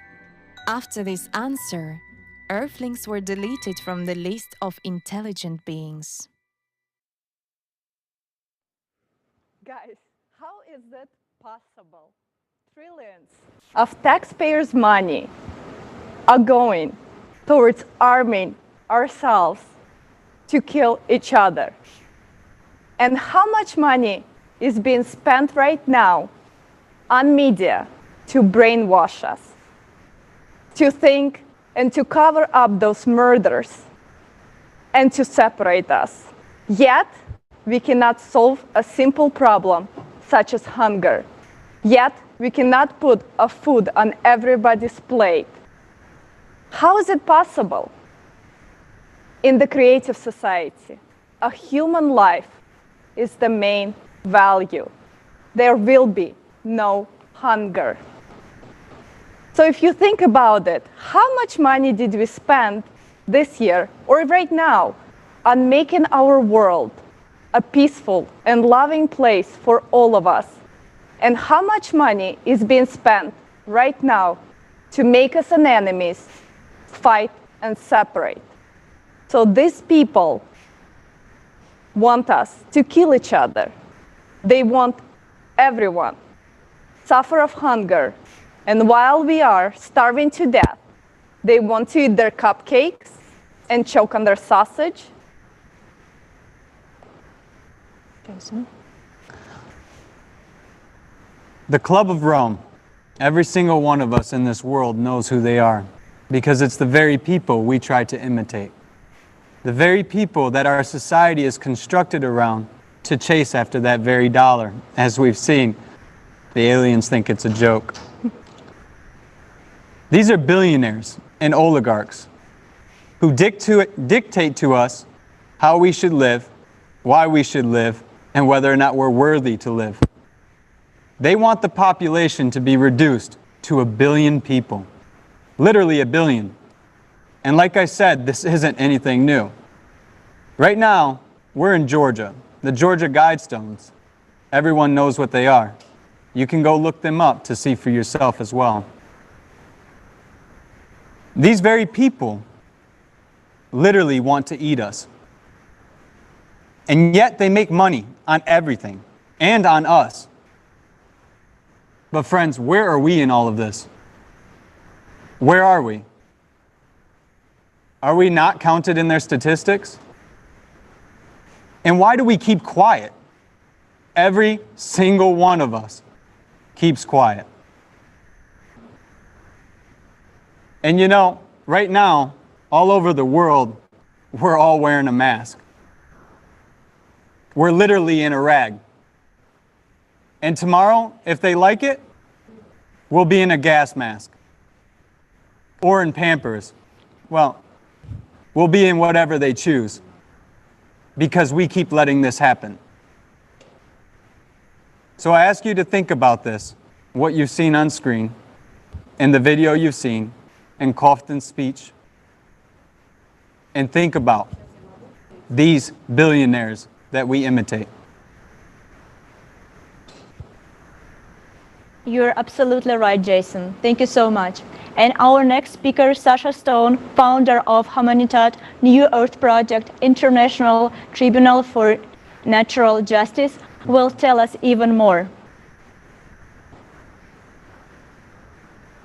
S15: After this answer, Earthlings were deleted from the list of intelligent beings.
S8: Guys, how is that possible? Trillions of taxpayers' money are going towards arming ourselves to kill each other. And how much money is being spent right now on media to brainwash us, to think and to cover up those murders and to separate us. Yet, we cannot solve a simple problem such as hunger. Yet, we cannot put a food on everybody's plate. How is it possible? In the creative society, a human life is the main value. There will be no hunger. So if you think about it, how much money did we spend this year or right now on making our world a peaceful and loving place for all of us? And how much money is being spent right now to make us an enemies, fight and separate? So these people want us to kill each other. They want everyone suffer of hunger. And while we are starving to death, they want to eat their cupcakes and choke on their sausage. Jason?
S5: The Club of Rome, every single one of us in this world knows who they are, because it's the very people we try to imitate. The very people that our society is constructed around to chase after that very dollar. As we've seen, the aliens think it's a joke. These are billionaires and oligarchs who dictate to us how we should live, why we should live, and whether or not we're worthy to live. They want the population to be reduced to 1 billion people, literally 1 billion. And like I said, this isn't anything new. Right now, we're in Georgia, the Georgia Guidestones. Everyone knows what they are. You can go look them up to see for yourself as well. These very people literally want to eat us. And yet they make money on everything and on us. But friends, where are we in all of this? Where are we? Are we not counted in their statistics? And why do we keep quiet? Every single one of us keeps quiet. And you know, right now, all over the world, we're all wearing a mask. We're literally in a rag. And tomorrow, if they like it, we'll be in a gas mask. Or in Pampers. Well, we'll be in whatever they choose. Because we keep letting this happen. So I ask you to think about this, what you've seen on screen, in the video you've seen, in Kaufman's speech, and think about these billionaires that we imitate.
S3: You're absolutely right, Jason. Thank you so much. And our next speaker, Sasha Stone, founder of Humanitat, New Earth Project, International Tribunal for Natural Justice, will tell us even more.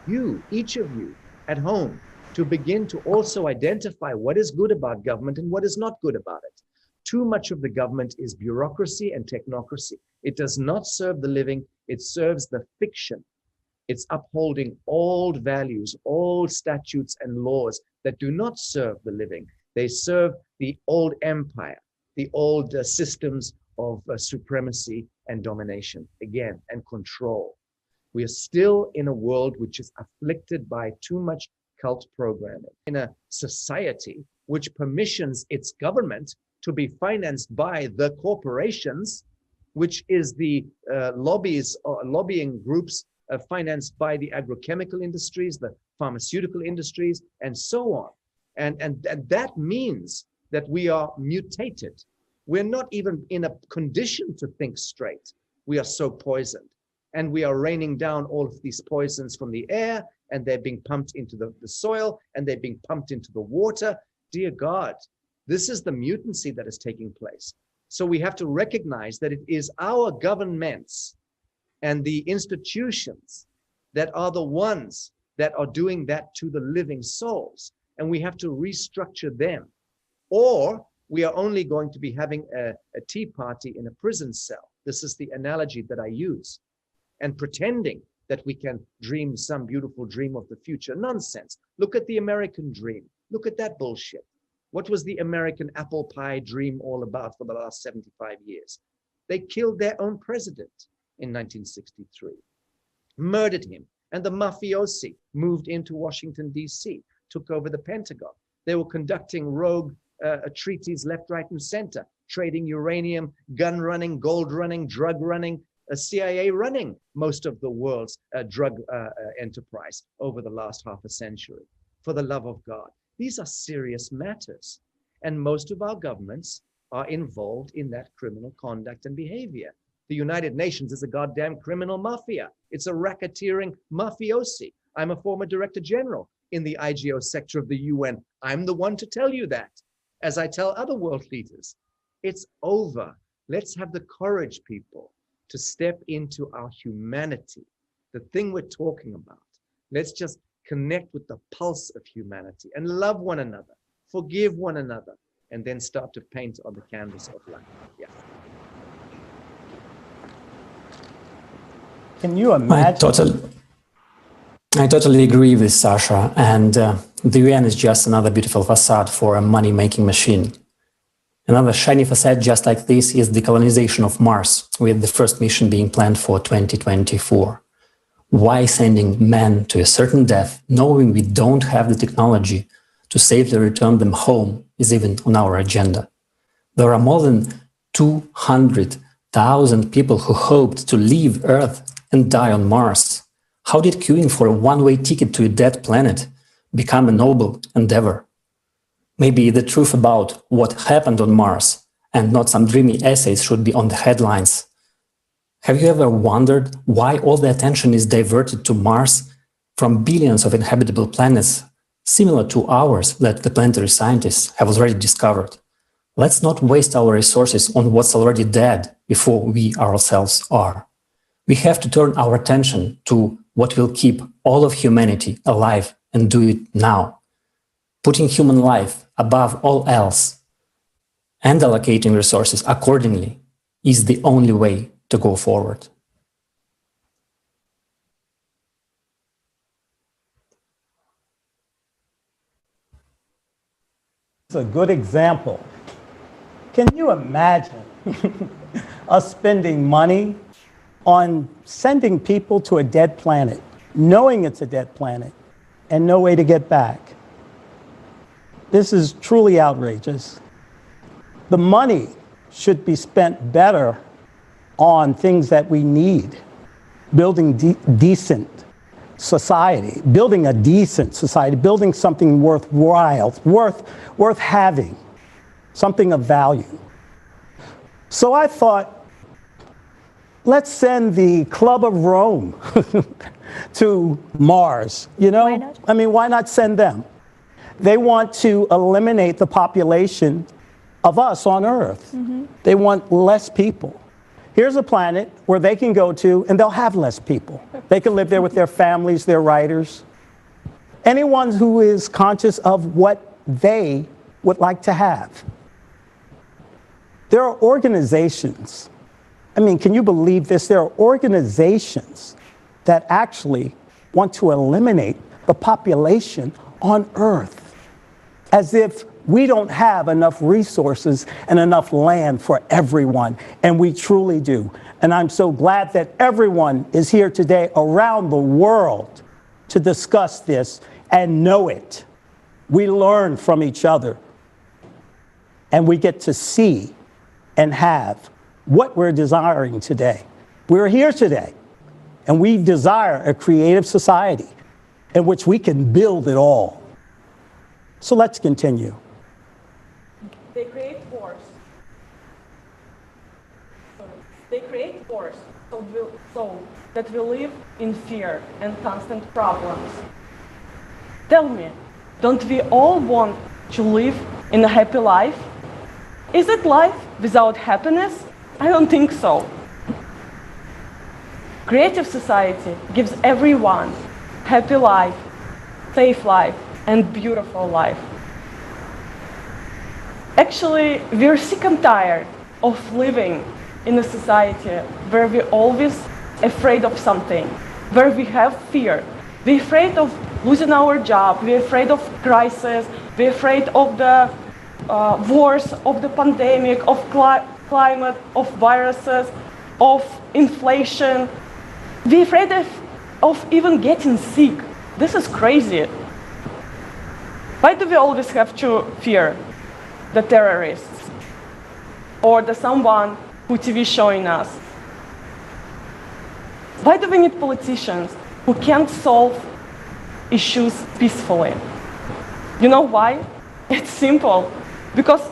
S16: You, each of you at home, to begin to also identify what is good about government and what is not good about it. Too much of the government is bureaucracy and technocracy. It does not serve the living, it serves the fiction. It's upholding old values, old statutes and laws that do not serve the living. They serve the old empire, the old systems of supremacy and domination, again, and control. We are still in a world which is afflicted by too much cult programming, in a society which permissions its government to be financed by the corporations, which is the lobbies or lobbying groups financed by the agrochemical industries, the pharmaceutical industries, and so on. And that means that we are mutated. We're not even in a condition to think straight. We are so poisoned. And we are raining down all of these poisons from the air, and they're being pumped into the soil, and they're being pumped into the water. Dear God, this is the mutancy that is taking place. So we have to recognize that it is our governments and the institutions that are the ones that are doing that to the living souls. And we have to restructure them. Or we are only going to be having a tea party in a prison cell. This is the analogy that I use. And pretending that we can dream some beautiful dream of the future. Nonsense. Look at the American dream. Look at that bullshit. What was the American apple pie dream all about for the last 75 years? They killed their own president in 1963, murdered him, and the mafiosi moved into Washington, D.C. took over the Pentagon. They were conducting rogue treaties left, right, and center, trading uranium, gun running, gold running, drug running, CIA running most of the world's drug enterprise over the last half a century. For the love of God, these are serious matters. And most of our governments are involved in that criminal conduct and behavior. The United Nations is a goddamn criminal mafia. It's a racketeering mafiosi. I'm a former director general in the IGO sector of the UN. I'm the one to tell you that, as I tell other world leaders. It's over. Let's have the courage, people, to step into our humanity, the thing we're talking about. Let's just connect with the pulse of humanity and love one another, forgive one another, and then start to paint on the canvas of life. Yeah.
S2: Can you imagine?
S14: I totally agree with Sasha, and the UN is just another beautiful facade for a money-making machine. Another shiny facade just like this is the colonization of Mars, with the first mission being planned for 2024. Why sending men to a certain death, knowing we don't have the technology to safely return them home, is even on our agenda? There are more than 200,000 people who hoped to leave Earth and die on Mars. How did queuing for a one-way ticket to a dead planet become a noble endeavor? Maybe the truth about what happened on Mars and not some dreamy essays should be on the headlines. Have you ever wondered why all the attention is diverted to Mars from billions of inhabitable planets similar to ours that the planetary scientists have already discovered? Let's not waste our resources on what's already dead before we ourselves are. We have to turn our attention to what will keep all of humanity alive and do it now. Putting human life above all else and allocating resources accordingly is the only way to go forward.
S2: It's a good example. Can you imagine us spending money on sending people to a dead planet, knowing it's a dead planet, and no way to get back? This is truly outrageous. The money should be spent better on things that we need. Building decent society, building a decent society, building something worthwhile, worth having, something of value. So I thought, let's send the Club of Rome to Mars, you know?
S3: Why not?
S2: I mean, why not send them? They want to eliminate the population of us on Earth. Mm-hmm. They want less people. Here's a planet where they can go to and they'll have less people. They can live there with their families, their writers. Anyone who is conscious of what they would like to have. There are organizations, I mean, can you believe this? There are organizations that actually want to eliminate the population on Earth, as if we don't have enough resources and enough land for everyone, and we truly do. And I'm so glad that everyone is here today around the world to discuss this and know it. We learn from each other, and we get to see and have what we're desiring today. We're here today, and we desire a creative society in which we can build it all. So let's continue.
S8: They create wars. They create wars so that we live in fear and constant problems. Tell me, don't we all want to live in a happy life? Is it life without happiness? I don't think so. Creative society gives everyone happy life, safe life, and beautiful life. Actually, we're sick and tired of living in a society where we're always afraid of something, where we have fear. We're afraid of losing our job, we're afraid of crisis, we're afraid of the wars, of the pandemic, of climate, of viruses, of inflation. We're afraid of even getting sick. This is crazy. Why do we always have to fear the terrorists or the someone who TV showing us? Why do we need politicians who can't solve issues peacefully? You know why? It's simple. Because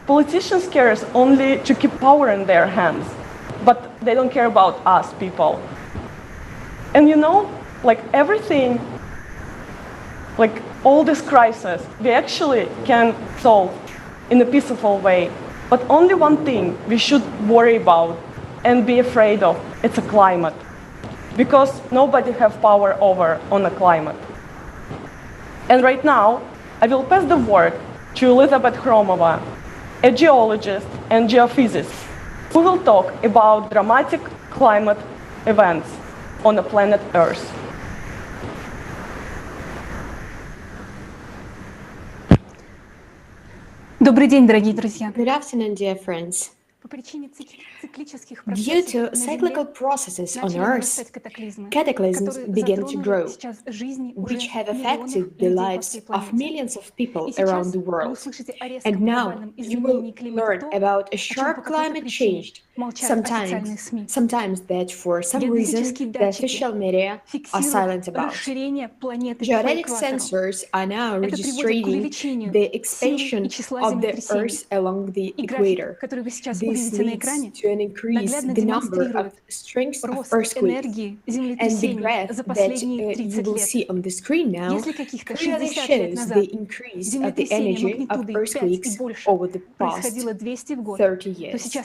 S8: politicians care only to keep power in their hands, but they don't care about us people. And you know, like everything, like all this crisis, we actually can solve in a peaceful way. But only one thing we should worry about and be afraid of, it's a climate. Because nobody has power over on the climate. And right now, I will pass the word to Elizabeth Hromova, a geologist and geophysicist, who will talk about dramatic climate events on the planet Earth.
S17: Добрый день, дорогие друзья.
S18: Good afternoon, dear friends. Due to cyclical processes on Earth, cataclysms began to grow, which have affected the lives of millions of people around the world. And now you will learn about a sharp climate change, sometimes that for some reason the official media are silent about. Geodetic sensors are now registering the expansion of the Earth along the equator. This leads to an increase in the number of strengths of earthquakes. And the graph that you will see on the screen now clearly shows the increase of the energy of earthquakes over the past 30 years.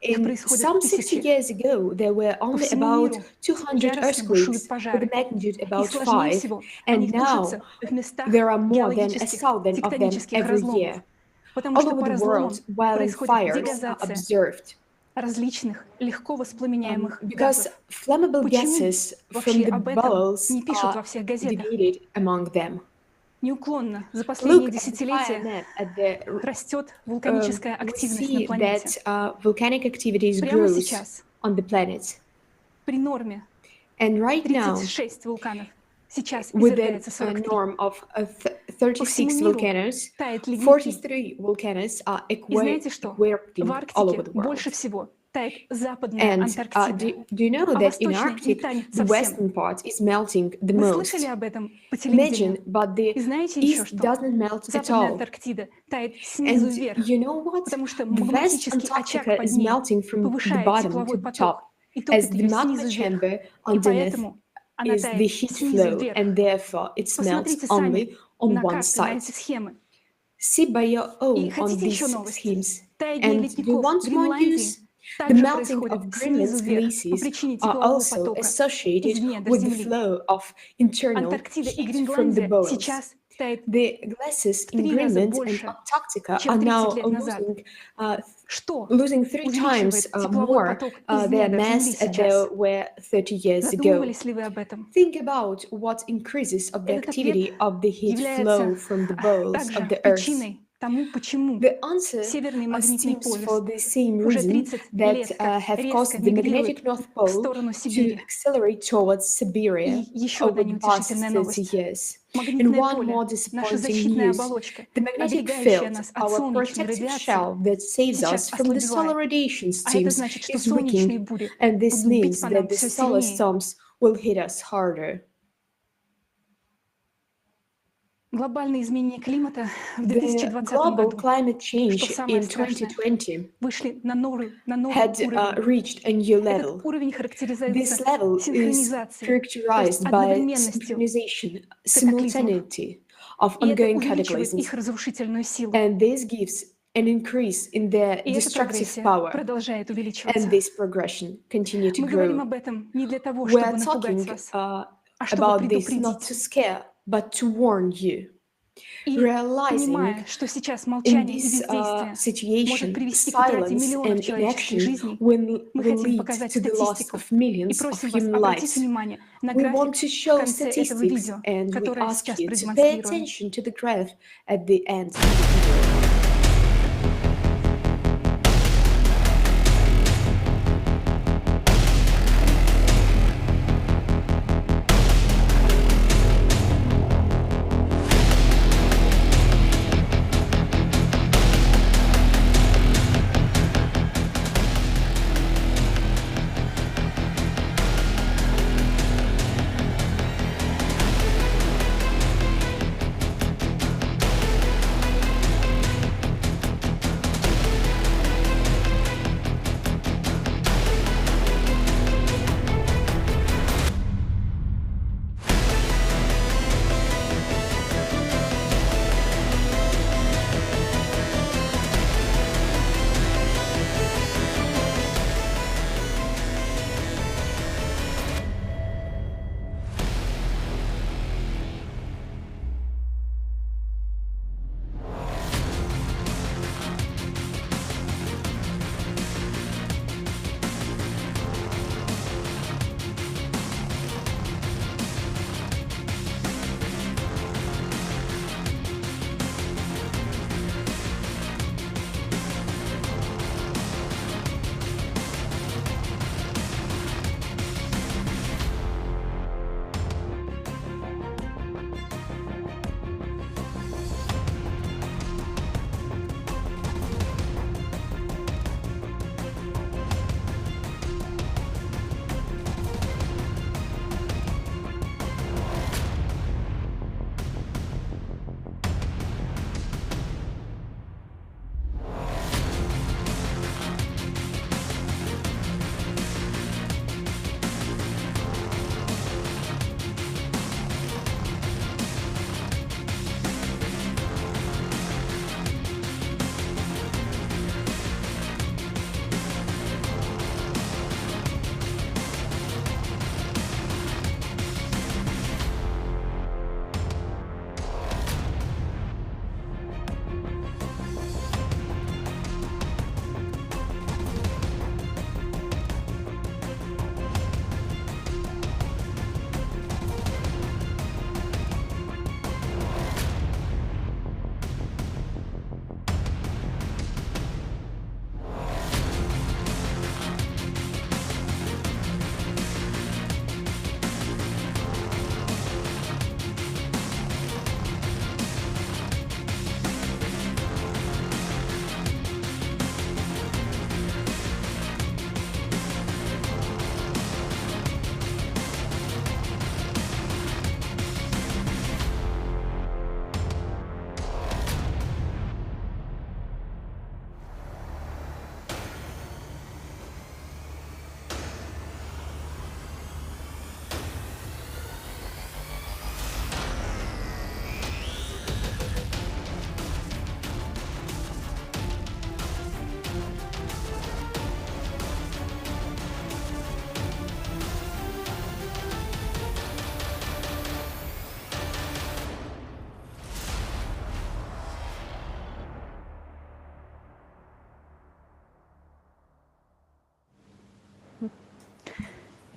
S18: In some 60 years ago, there were only about 200 earthquakes with a magnitude about 5, and now there are more than 1,000 of them every year. All over the world, violent fires are observed. Because flammable gases from the bubbles are divided among them. Look at the fire map at the we see that volcanic activities grows on the planet. And right now, with a norm of 36 volcanoes, 43 volcanoes are erupting all over the world. And do you know that in Arctic, the western part is melting the most? Imagine, but the east doesn't melt at all. And you know what? The West Antarctica is melting from the bottom to the top, as the magma chamber underneath is the heat flow, and therefore it melts only on one side. See by your own on these schemes. And do you want more news? The melting of Greenland's glaciers are also associated with the flow of internal heat from the boils. The glaciers in Greenland and Antarctica are now losing 3 times more their mass than they were 30 years ago. Think about what increases of the activity of the heat flow from the boils of the Earth. The answer stems for the same reason that have caused the magnetic North Pole to accelerate towards Siberia over the past 30 years. And one more disappointing news, the magnetic field, our protective shell that saves us from the solar radiation streams, is weakening, and this means that the solar storms will hit us harder. The global climate change in 2020 had reached a new level. This level is characterized by synchronization, simultaneity of ongoing cataclysms, and this gives an increase in their destructive power, and this progression continues to grow. We are talking about this not to scare, but to warn you. Realizing in this situation, silence and inaction will lead to the loss of millions of human lives. We want to show statistics, and we ask you to pay attention to the graph at the end of the video.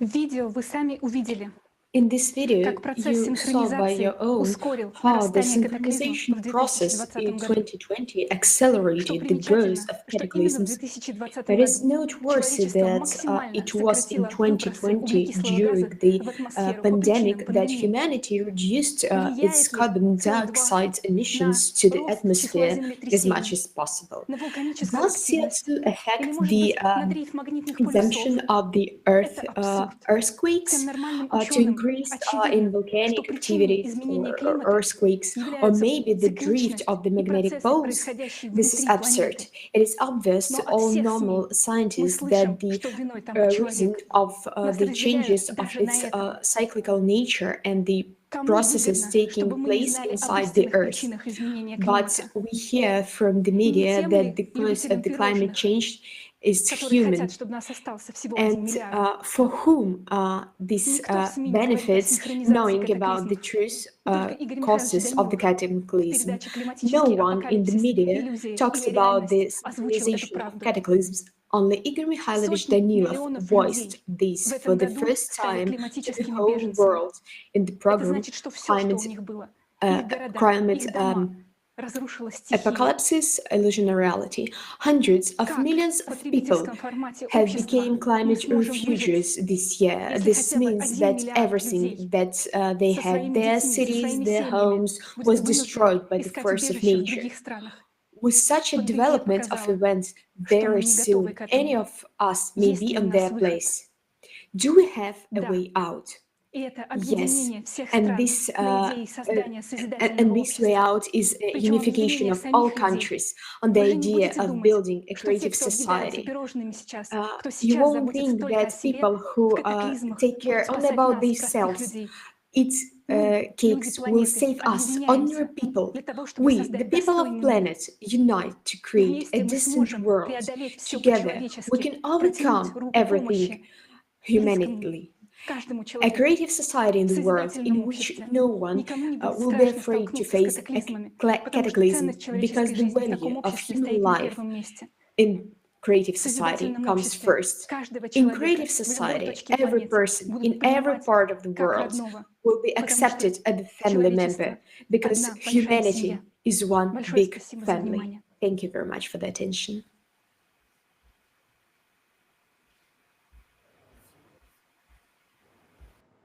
S17: видео вы сами увидели,
S18: In this video,
S17: как процесс
S18: you saw by your
S17: синхронизации
S18: own
S17: ускорил
S18: how the
S17: нарастание катаклизмов в
S18: synchronization process
S17: 2020
S18: in
S17: году.
S18: 2020
S17: Что
S18: accelerated the growth
S17: примечательно,
S18: of
S17: что именно в
S18: cataclysms.
S17: 2020
S18: It is
S17: году
S18: noteworthy
S17: человечество
S18: that
S17: максимально
S18: it was in
S17: сократило выбросы
S18: 2020,
S17: углекислого
S18: during
S17: газа
S18: the
S17: в атмосферу по причинам
S18: pandemic, that
S17: пандемии.
S18: humanity reduced its
S17: Влияет ли
S18: carbon
S17: CO2
S18: dioxide
S17: на
S18: emissions to the
S17: рост числа
S18: atmosphere as much
S17: землетрясений,
S18: as possible.
S17: на вулканическую
S18: Does
S17: активность
S18: CO2
S17: или,
S18: affect
S17: может
S18: the
S17: быть, на дрейф магнитных
S18: consumption
S17: полюсов?
S18: of the Earth
S17: Это абсурд.
S18: earthquakes
S17: Всем нормальным
S18: to
S17: ученым
S18: increase in
S17: очевидно,
S18: volcanic
S17: что причиной
S18: activities
S17: изменения
S18: or
S17: климата
S18: earthquakes, or
S17: являются
S18: maybe the drift
S17: цикличность
S18: of the
S17: и
S18: magnetic
S17: процессы,
S18: poles?
S17: происходящие
S18: This is
S17: внутри
S18: absurd.
S17: планеты.
S18: It is obvious
S17: Но
S18: to
S17: от
S18: all
S17: всех
S18: normal
S17: СМИ мы
S18: scientists
S17: слышим,
S18: that the
S17: что виной тому
S18: reason
S17: человек.
S18: of
S17: Нас
S18: the
S17: разделяют
S18: changes of
S17: даже на
S18: its
S17: этом.
S18: cyclical nature and the
S17: Кому
S18: processes
S17: выгодно,
S18: taking
S17: чтобы мы не
S18: place
S17: знали об
S18: inside the
S17: истинных
S18: Earth?
S17: причинах изменения
S18: But
S17: климата?
S18: we hear from the
S17: Не
S18: media
S17: тем
S18: that the
S17: ли
S18: cause of
S17: любителям
S18: the climate
S17: пирожных,
S18: change is
S17: которые
S18: human.
S17: хотят, чтобы нас остался всего 1
S18: And
S17: миллиард?
S18: for whom this
S17: Никто в СМИ не говорит о
S18: benefits,
S17: синхронизации
S18: knowing about the
S17: катаклизмов.
S18: truth
S17: Только Игорь Михайлович
S18: causes of the
S17: Данилов в
S18: cataclysm?
S17: передаче
S18: No
S17: «Климатический
S18: one in the
S17: апокалипсис.
S18: media
S17: Иллюзия
S18: talks
S17: или
S18: about the
S17: реальность» озвучил эту
S18: synchronization of
S17: правду.
S18: cataclysms. Only Igor Mikhailovich
S17: Сотни
S18: Danilov
S17: миллионов
S18: voiced
S17: людей
S18: this
S17: в
S18: for
S17: этом
S18: the
S17: году
S18: first
S17: стали
S18: time to the
S17: климатическими
S18: whole
S17: беженцами.
S18: world in the
S17: Это
S18: program
S17: значит, что все, что у
S18: Climate
S17: них было, их города,
S18: Climate
S17: их дома, разрушила стихия.
S18: Apocalypse, Illusionary Reality. Hundreds of
S17: Как
S18: millions
S17: в
S18: of people
S17: потребительском формате
S18: have
S17: общества
S18: become
S17: мы
S18: climate
S17: сможем выжить,
S18: refugees this year.
S17: если
S18: This
S17: хотя бы
S18: means
S17: 1
S18: that
S17: миллиард
S18: everything
S17: людей
S18: that they
S17: со
S18: had,
S17: своими
S18: their
S17: детьми, со
S18: cities,
S17: своими
S18: their
S17: семьями
S18: homes, was
S17: вынуждены
S18: destroyed by the
S17: искать
S18: force of
S17: убежище в
S18: nature.
S17: других странах.
S18: With such a
S17: Пандемия
S18: development of
S17: показала,
S18: events,
S17: что мы
S18: very
S17: не готовы
S18: soon
S17: к этому.
S18: any of us may
S17: Есть
S18: be
S17: ли у
S18: on
S17: нас
S18: their
S17: выход?
S18: place. Do we have a
S17: Да.
S18: way out?
S17: И это
S18: Yes,
S17: объединение всех
S18: and
S17: стран
S18: this
S17: на идее создания
S18: and
S17: созидательного
S18: this way
S17: общества.
S18: out is a
S17: Причем
S18: unification
S17: объединение
S18: of all
S17: самих людей.
S18: countries on the
S17: Вы же не
S18: idea
S17: будете
S18: of
S17: думать,
S18: building a
S17: что те,
S18: creative
S17: кто объедаются
S18: society.
S17: пирожными сейчас, кто
S18: You
S17: сейчас
S18: won't
S17: заботится
S18: think
S17: только о
S18: that
S17: себе,
S18: people
S17: в
S18: who
S17: катаклизмах
S18: take care
S17: будут
S18: only
S17: спасать
S18: about
S17: нас, простых
S18: themselves,
S17: людей.
S18: eat
S17: Мы, люди
S18: cakes, will
S17: планеты,
S18: save us, ordinary
S17: объединяемся
S18: people.
S17: для того, чтобы
S18: We, the
S17: создать
S18: people of
S17: достойный мир.
S18: planet, unite to
S17: И
S18: create a
S17: вместе мы
S18: decent
S17: сможем
S18: world.
S17: преодолеть все
S18: Together, we
S17: по-человечески,
S18: can
S17: протянуть
S18: overcome
S17: руку
S18: everything
S17: помощи близкому,
S18: humanly.
S17: каждому
S18: A
S17: человеку,
S18: creative society in
S17: в
S18: the world
S17: созидательном
S18: in which
S17: обществе.
S18: no one
S17: Никому не будет
S18: will be
S17: страшно
S18: afraid to
S17: столкнуться с
S18: face a
S17: катаклизмами, потому что
S18: cataclysm,
S17: ценность
S18: because
S17: человеческой
S18: the
S17: жизни в таком
S18: value of
S17: обществе
S18: human
S17: стоит на
S18: life
S17: первом месте.
S18: in creative
S17: В
S18: society
S17: созидательном
S18: comes
S17: обществе
S18: first.
S17: каждого
S18: In
S17: человека
S18: creative
S17: в любой
S18: society,
S17: точке
S18: every
S17: планеты
S18: person
S17: будут
S18: in every
S17: принимать
S18: part of the
S17: как
S18: world
S17: родного,
S18: will be
S17: потому что
S18: accepted as a family
S17: человечество
S18: member, because
S17: одна большая
S18: humanity
S17: семья.
S18: is one
S17: Большое
S18: big
S17: спасибо за
S18: family.
S17: внимание.
S18: Thank you very much for the attention.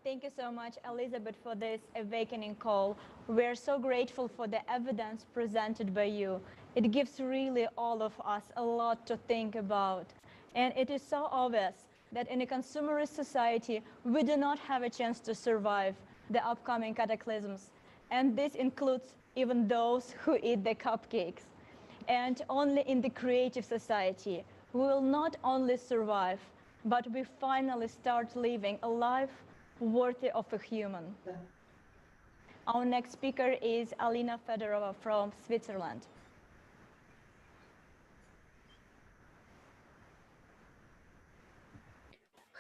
S3: Thank you so much, Elizabeth, for this awakening call. We're so grateful for the evidence presented by you. It gives really all of us a lot to think about. And it is so obvious that in a consumerist society, we do not have a chance to survive the upcoming cataclysms. And this includes even those who eat the cupcakes. And only in the creative society, we will not only survive, but we finally start living a life worthy of a human. Our next speaker is Alina Fedorova from Switzerland.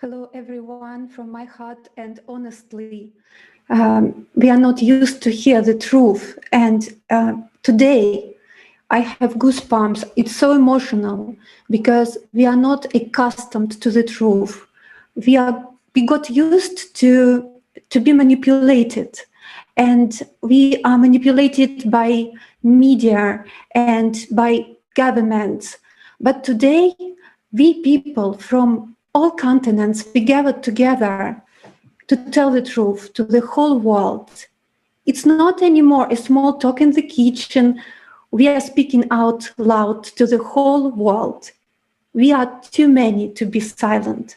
S17: Hello, everyone, from my heart, and honestly, we are not used to hear the truth. And today, I have goosebumps. It's so emotional because we are not accustomed to the truth. We got used to be manipulated, and we are manipulated by media and by governments. But today, we people from all continents, we gathered together to tell the truth to the whole world. It's not anymore a small talk in the kitchen. We are speaking out loud to the whole world. We are too many to be silent.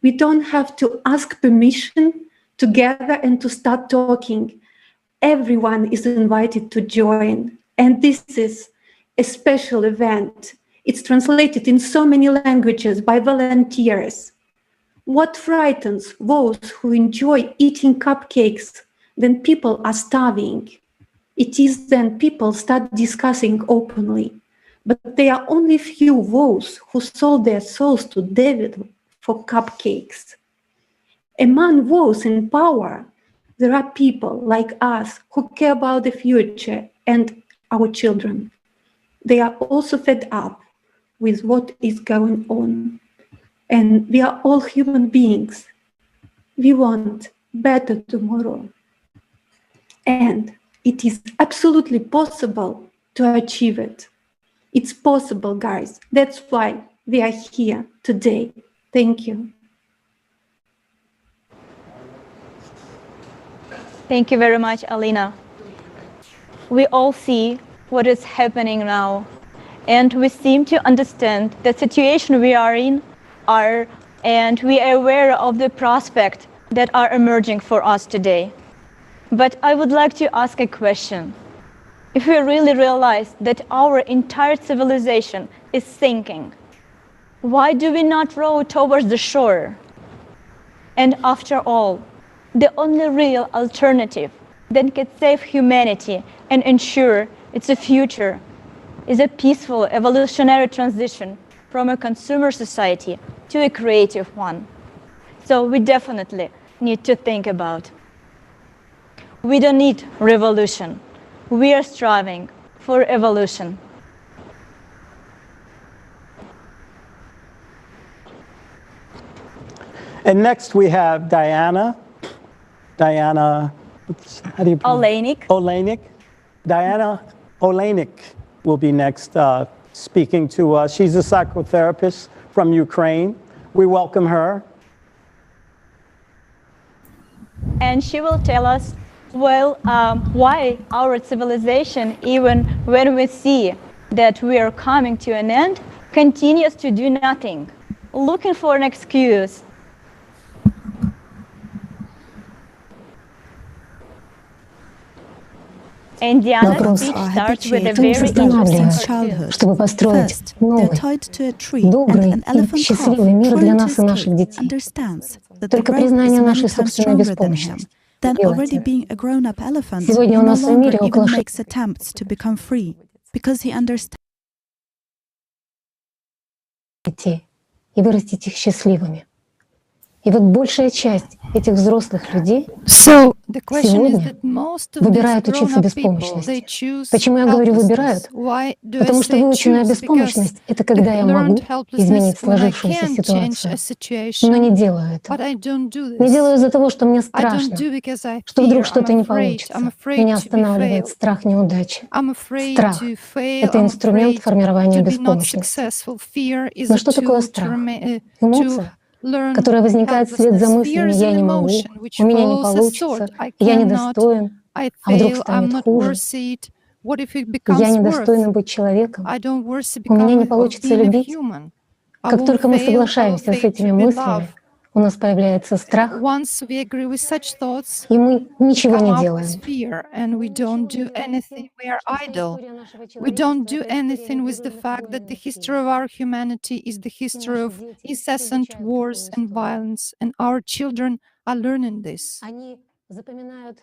S17: We don't have to ask permission to gather and to start talking. Everyone is invited to join. And this is a special event. It's translated in so many languages by volunteers. What frightens those who enjoy eating cupcakes when people are starving? It is then people start discussing openly. But there are only few those who sold their souls to devil for cupcakes. Among those in power, there are people like us who care about the future and our children. They are also fed up with what is going on. And we are all human beings. We want better tomorrow. And it is absolutely possible to achieve it. It's possible, guys. That's why we are here today. Thank you.
S3: Thank you very much, Alina. We all see what is happening now, and we seem to understand the situation we are in, and we are aware of the prospects that are emerging for us today. But I would like to ask a question. If we really realize that our entire civilization is sinking, why do we not row towards the shore? And after all, the only real alternative that can save humanity and ensure its future is a peaceful evolutionary transition from a consumer society to a creative one. So we definitely need to think about. We don't need revolution. We are striving for evolution.
S2: And next we have Diana, how do you pronounce? Olejnik. Diana Olejnik will be next speaking to us. She's a psychotherapist from Ukraine. We welcome her.
S3: And she will tell us, well, why our civilization, even when we see that we are coming to an end, continues to do nothing, looking for an excuse. And Diana's speech starts with a very interesting
S19: childhood. First, they're tied to a tree, and an elephant calf trying to escape understands that the growth is many times stronger than him. Then already being a grown-up elephant, he no longer even makes attempts to become free, because he understands.
S20: И вырастить их счастливыми. И вот большая часть этих взрослых людей сегодня выбирают учиться беспомощности. Почему я говорю «выбирают»? Потому что выученная беспомощность — это когда я могу изменить сложившуюся ситуацию, но не делаю этого. Не делаю из-за того, что мне страшно, что вдруг что-то не получится. Меня останавливает страх неудачи. Страх — это инструмент формирования беспомощности. Но что такое страх? Эмоция, которая возникает вслед за мыслями «я не могу», «у меня не получится», «я недостоин», а вдруг станет хуже, «я недостойна быть человеком», «у меня не получится любить». Как только мы соглашаемся с этими мыслями, у нас появляется страх, и мы ничего не делаем.
S21: We don't do anything with the fact that the history of our humanity is the history of incessant wars and violence, and our children are learning this.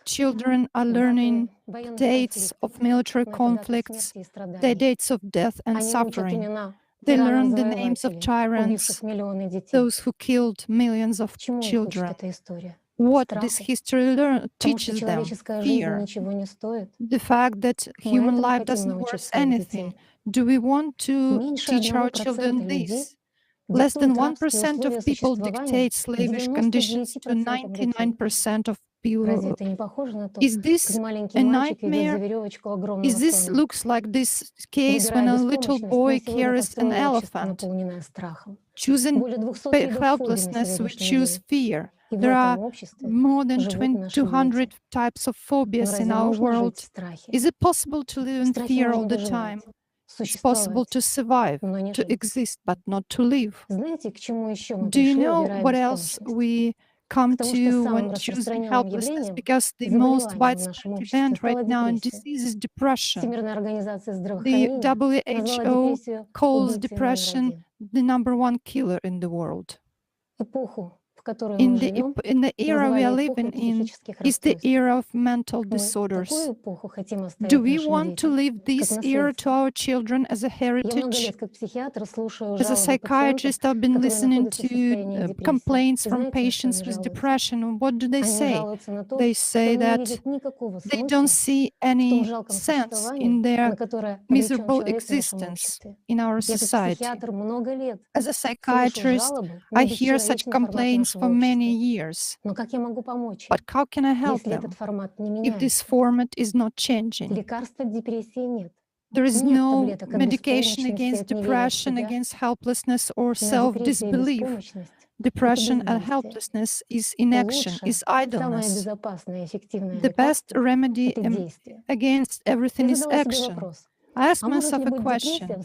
S21: Children are learning dates of military conflicts, the dates of death and suffering. They learn the names of tyrants, those who killed millions of children. What this history teaches them? Fear. The fact that human life doesn't worth anything. Do we want to teach our children this? Less than 1% of people dictate slavish conditions to 99% of people. Is this a nightmare? Is this looks like this case when a little boy carries an elephant? Choosing helplessness, we choose fear. There are more than 200 types of phobias in our world. Is it possible to live in fear all the time? It's possible to survive, to exist, but not to live. Do you know what else we come to when choosing helplessness? Because the most widespread event right now in disease is depression. The WHO calls depression the #1 killer in the world. In the era we are living in is the era of mental disorders. Do we want to leave this era to our children as a heritage? As a psychiatrist, I've been listening to complaints from patients with depression. What do they say? They say that they don't see any sense in their miserable existence in our society. As a psychiatrist, I hear such complaints for many years. But how can I help them if this format is not changing? There is no medication against depression, against helplessness or self-disbelief. Depression and helplessness is inaction, is idleness. The best remedy against everything is action. I ask myself a question.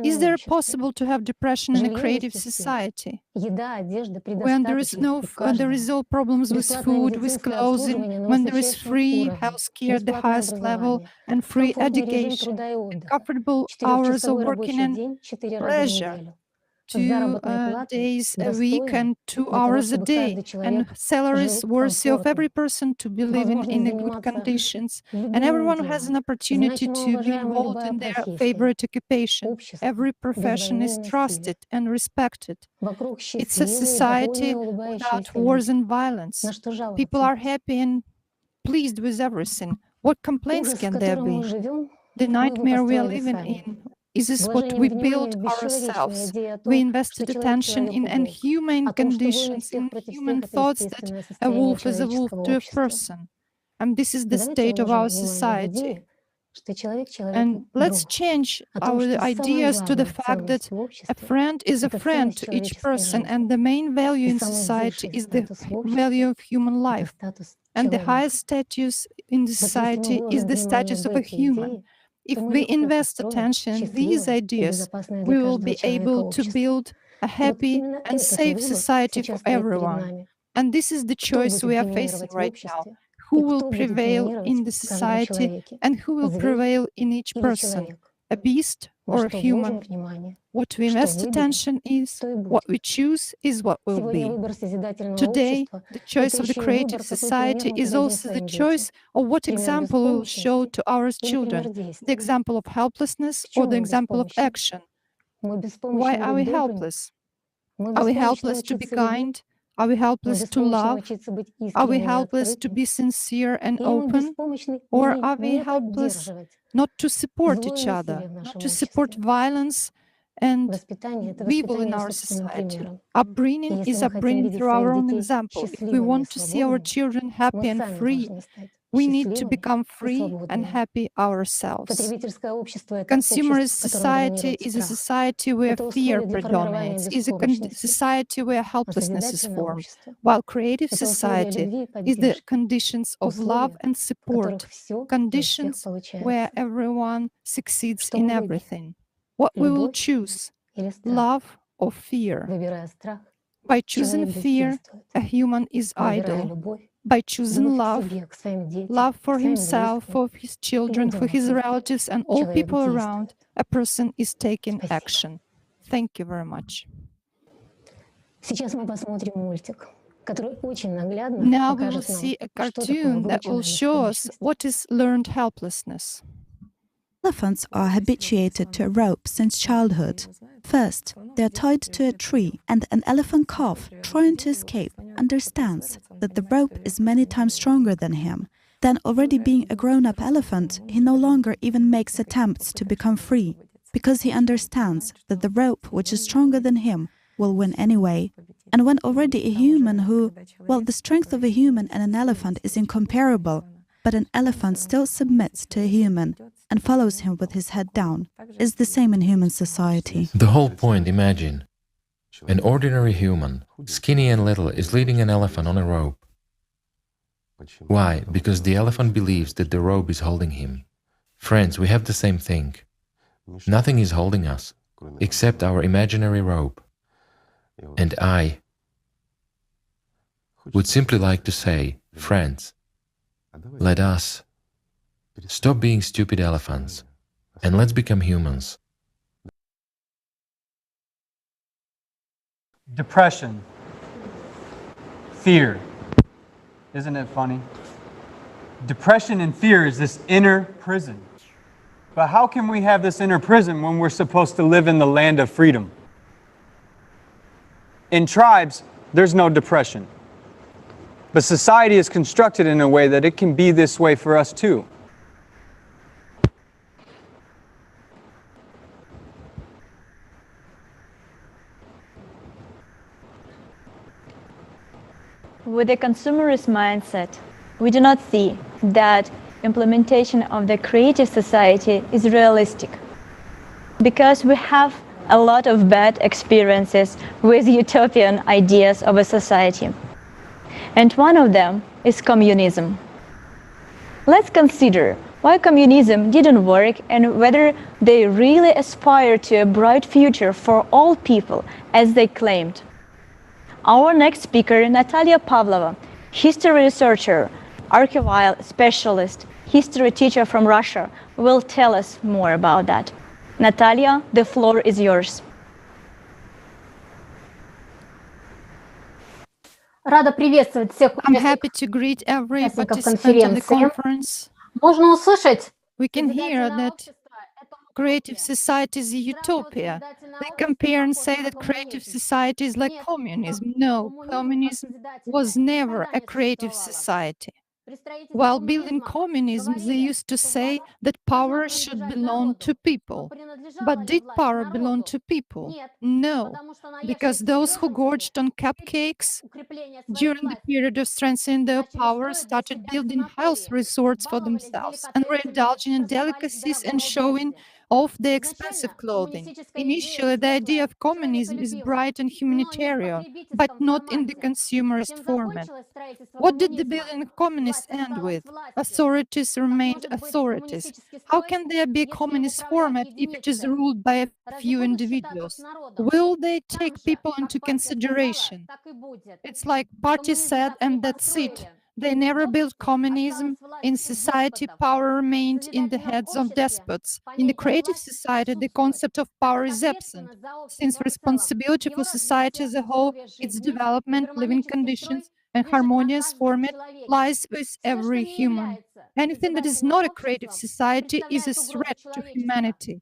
S21: Is there possible to have depression in a creative society? When there is all problems with food, with clothing, when there is free health care at the highest level and free education, and comfortable hours of working and pleasure, 2 days a week and 2 hours a day, and salaries worthy of every person to be living in good conditions, and everyone has an opportunity to be involved in their favorite occupation. Every profession is trusted and respected. It's a society without wars and violence. People are happy and pleased with everything. What complaints can there be? The nightmare we are living in is what we built ourselves. We invested attention in inhumane conditions, in human thoughts that a wolf is a wolf to a person. And this is the state of our society. And let's change our ideas to the fact that a friend is a friend to each person, and the main value in society is the value of human life. And the highest status in the society is the status of a human. If we invest attention in these ideas, we will be able to build a happy and safe society for everyone. And this is the choice we are facing right now. Who will prevail in the society and who will prevail in each person, a beast or a human? What we invest attention is, what we choose is what will be. Today, the choice of the creative society is also the choice of what example we will show to our children, the example of helplessness or the example of action. Why are we helpless? Are we helpless to be kind? Are we helpless to love? Are we helpless to be sincere and open? Or are we helpless not to support each other, not to support violence and evil in our society? Upbringing is upbringing through our own example. If we want to see our children happy and free, we need to become free and happy ourselves. Consumerist society is a society where fear predominates, is a society where helplessness is formed, while creative society is the conditions of love and support, conditions where everyone succeeds in everything. What we will choose, love or fear? By choosing fear, a human is idle. By choosing love, love for himself, for his children, for his relatives, and all people around, a person is taking action. Thank you very much. Now we will see a cartoon that will show us what is learned helplessness.
S19: Elephants are habituated to a rope since childhood. First, they are tied to a tree, and an elephant calf, trying to escape, understands that the rope is many times stronger than him. Then, already being a grown-up elephant, he no longer even makes attempts to become free, because he understands that the rope, which is stronger than him, will win anyway. And when already a human who, well, the strength of a human and an elephant is incomparable, but an elephant still submits to a human and follows him with his head down, is the same in human society.
S6: The whole point, imagine. An ordinary human, skinny and little, is leading an elephant on a rope. Why? Because the elephant believes that the rope is holding him. Friends, we have the same thing. Nothing is holding us, except our imaginary rope. And I would simply like to say, friends, let us stop being stupid elephants, and let's become humans.
S5: Depression. Fear. Isn't it funny? Depression and fear is this inner prison. But how can we have this inner prison when we're supposed to live in the land of freedom? In tribes, there's no depression. But society is constructed in a way that it can be this way for us too.
S3: with a consumerist mindset, we do not see that implementation of the creative society is realistic, because we have a lot of bad experiences with utopian ideas of a society. And one of them is communism. Let's consider why communism didn't work and whether they really aspire to a bright future for all people, as they claimed. Our next speaker, Natalia Pavlova, history researcher, archival specialist, history teacher from Russia, will tell us more about that. Natalia, the floor is yours.
S20: Рада приветствовать всех
S21: I'm happy to greet every
S20: участников
S21: participant in the
S20: конференции.
S21: conference.
S20: Можно услышать?
S21: We can hear that creative society is a utopia. They compare and say that creative society is like communism. No, communism was never a creative society. While building communism, they used to say that power should belong to people. But did power belong to people? No, because those who gorged on cupcakes during the period of strengthening their power started building health resorts for themselves and were indulging in delicacies and showing off their expensive clothing. Initially, the idea of communism is bright and humanitarian, but not in the consumerist format. What did the building of communists end with? Authorities remained authorities. How can there be a communist format if it is ruled by a few individuals? Will they take people into consideration? It's like party said, and that's it. They never built communism. In society, power remained in the heads of despots. In the creative society, the concept of power is absent, since responsibility for society as a whole, its development, living conditions, and harmonious format lies with every human. Anything that is not a creative society is a threat to humanity.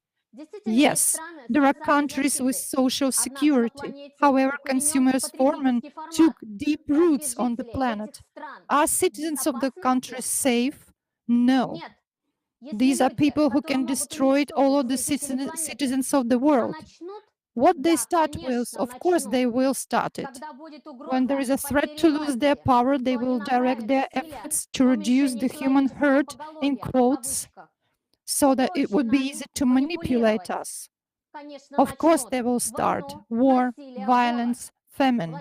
S21: Yes, there are countries with social security. However, consumerist format took deep roots on the planet. Are citizens of the country safe? No. These are people who can destroy all of the citizens of the world. What they start with, of course they will start it. When there is a threat to lose their power, they will direct their efforts to reduce the human herd, in quotes, so that it would be easy to manipulate us. Of course they will start war, violence, famine.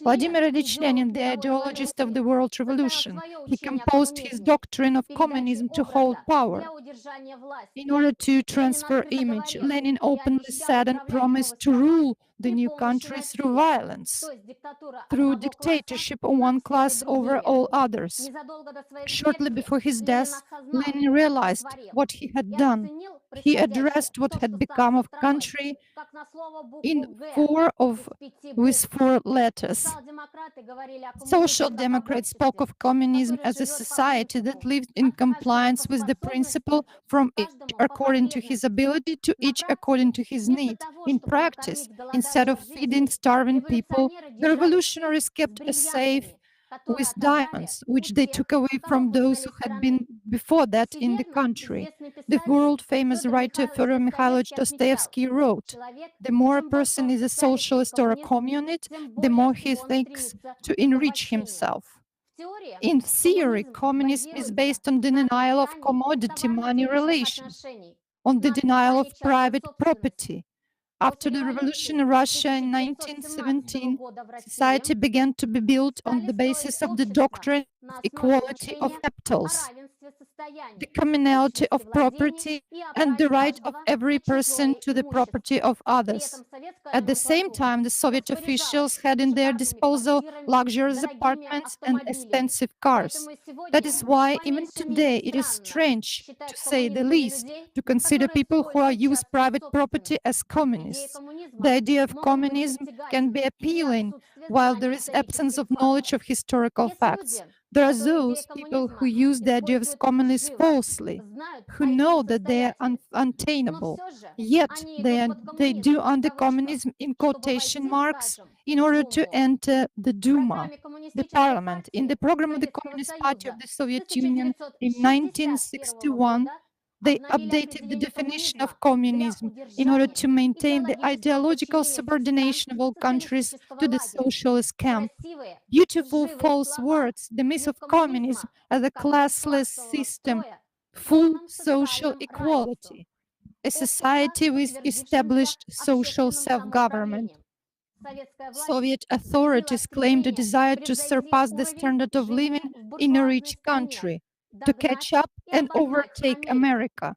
S21: Vladimir Ilyich Lenin, the ideologist of the World Revolution, he composed his doctrine of communism to hold power. In order to transfer image, Lenin openly said and promised to rule the new country through violence, through dictatorship of one class over all others. Shortly before his death, Lenin realized what he had done. He addressed what had become of country with four letters. Social Democrats spoke of communism as a society that lived in compliance with the principle from each according to his ability to each according to his need. In practice, instead of feeding starving people, the revolutionaries kept a safe with diamonds, which they took away from those who had been before that in the country. The world-famous writer Fyodor Mikhailovich Dostoevsky wrote, "The more a person is a socialist or a communist, the more he thinks to enrich himself." In theory, communism is based on the denial of commodity-money relations, on the denial of private property. After the revolution in Russia in 1917, society began to be built on the basis of the doctrine of equality of capitals, the communality of property, and the right of every person to the property of others. At the same time, the Soviet officials had in their disposal luxurious apartments and expensive cars. That is why even today it is strange, to say the least, to consider people who use private property as communists. The idea of communism can be appealing while there is absence of knowledge of historical facts. There are those people who use the idea of communism falsely, who know that they are unattainable, yet they do under communism in quotation marks in order to enter the Duma, the parliament. In the program of the Communist Party of the Soviet Union in 1961, They updated the definition of communism in order to maintain the ideological subordination of all countries to the socialist camp. Beautiful false words, the myth of communism as a classless system, full social equality, a society with established social self-government. Soviet authorities claimed a desire to surpass the standard of living in a rich country, to catch up and overtake America,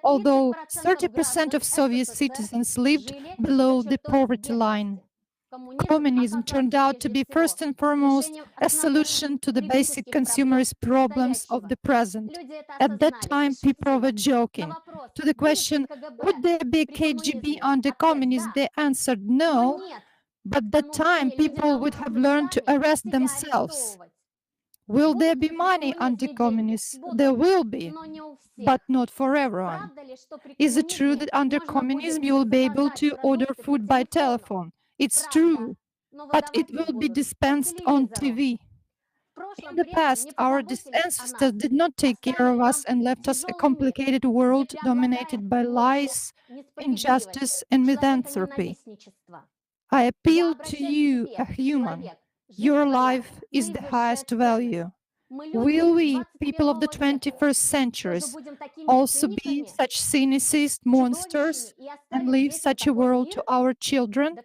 S21: although 30% of Soviet citizens lived below the poverty line. Communism turned out to be first and foremost a solution to the basic consumerist problems of the present. At that time, people were joking. To the question, would there be a KGB under communism, they answered no, but at that time people would have learned to arrest themselves. Will there be money under communists? There will be, but not for everyone. Is it true that under communism you will be able to order food by telephone? It's true, but it will be dispensed on TV. In the past, our ancestors did not take care of us and left us a complicated world dominated by lies, injustice, and misanthropy. I appeal to you, a human. Your life is the highest value. Will we, people of the 21st centuries, also be such cynicist monsters and leave such a world to our children?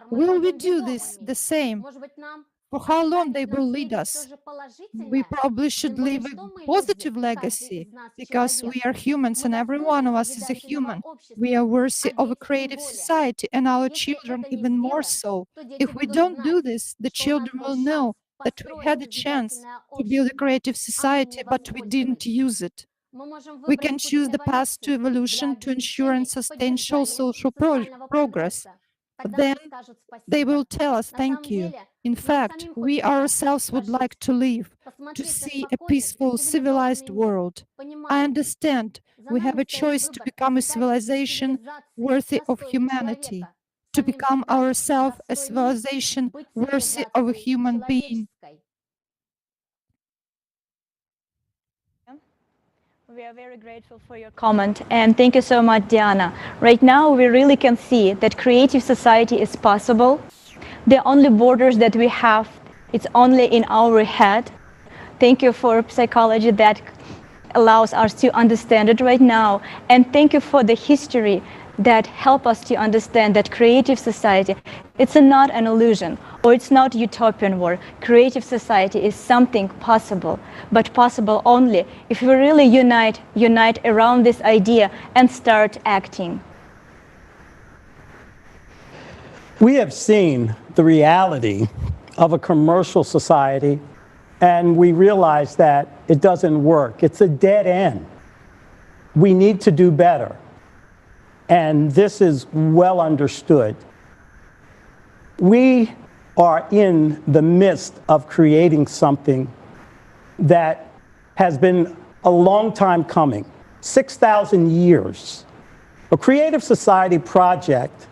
S21: Will we do this the same? For how long they will lead us? We probably should leave a positive legacy, because we are humans and every one of us is a human. We are worthy of a creative society, and our children even more so. If we don't do this, the children will know that we had a chance to build a creative society, but we didn't use it. We can choose the path to evolution to ensure and sustain social progress. But then they will tell us thank you. In fact, we ourselves would like to live, to see a peaceful, civilized world. I understand we have a choice to become a civilization worthy of humanity, to become ourselves a civilization worthy of a human being.
S3: We are very grateful for your comment, and thank you so much, Diana. Right now, we really can see that creative society is possible. The only borders that we have, it's only in our head. Thank you for psychology that allows us to understand it right now, and thank you for the history that help us to understand that creative society, it's not an illusion, or it's not utopian world. Creative society is something possible, but possible only if we really unite around this idea and start acting.
S2: We have seen the reality of a commercial society, and we realize that it doesn't work. It's a dead end. We need to do better. And this is well understood. We are in the midst of creating something that has been a long time coming, 6,000 years. A creative society project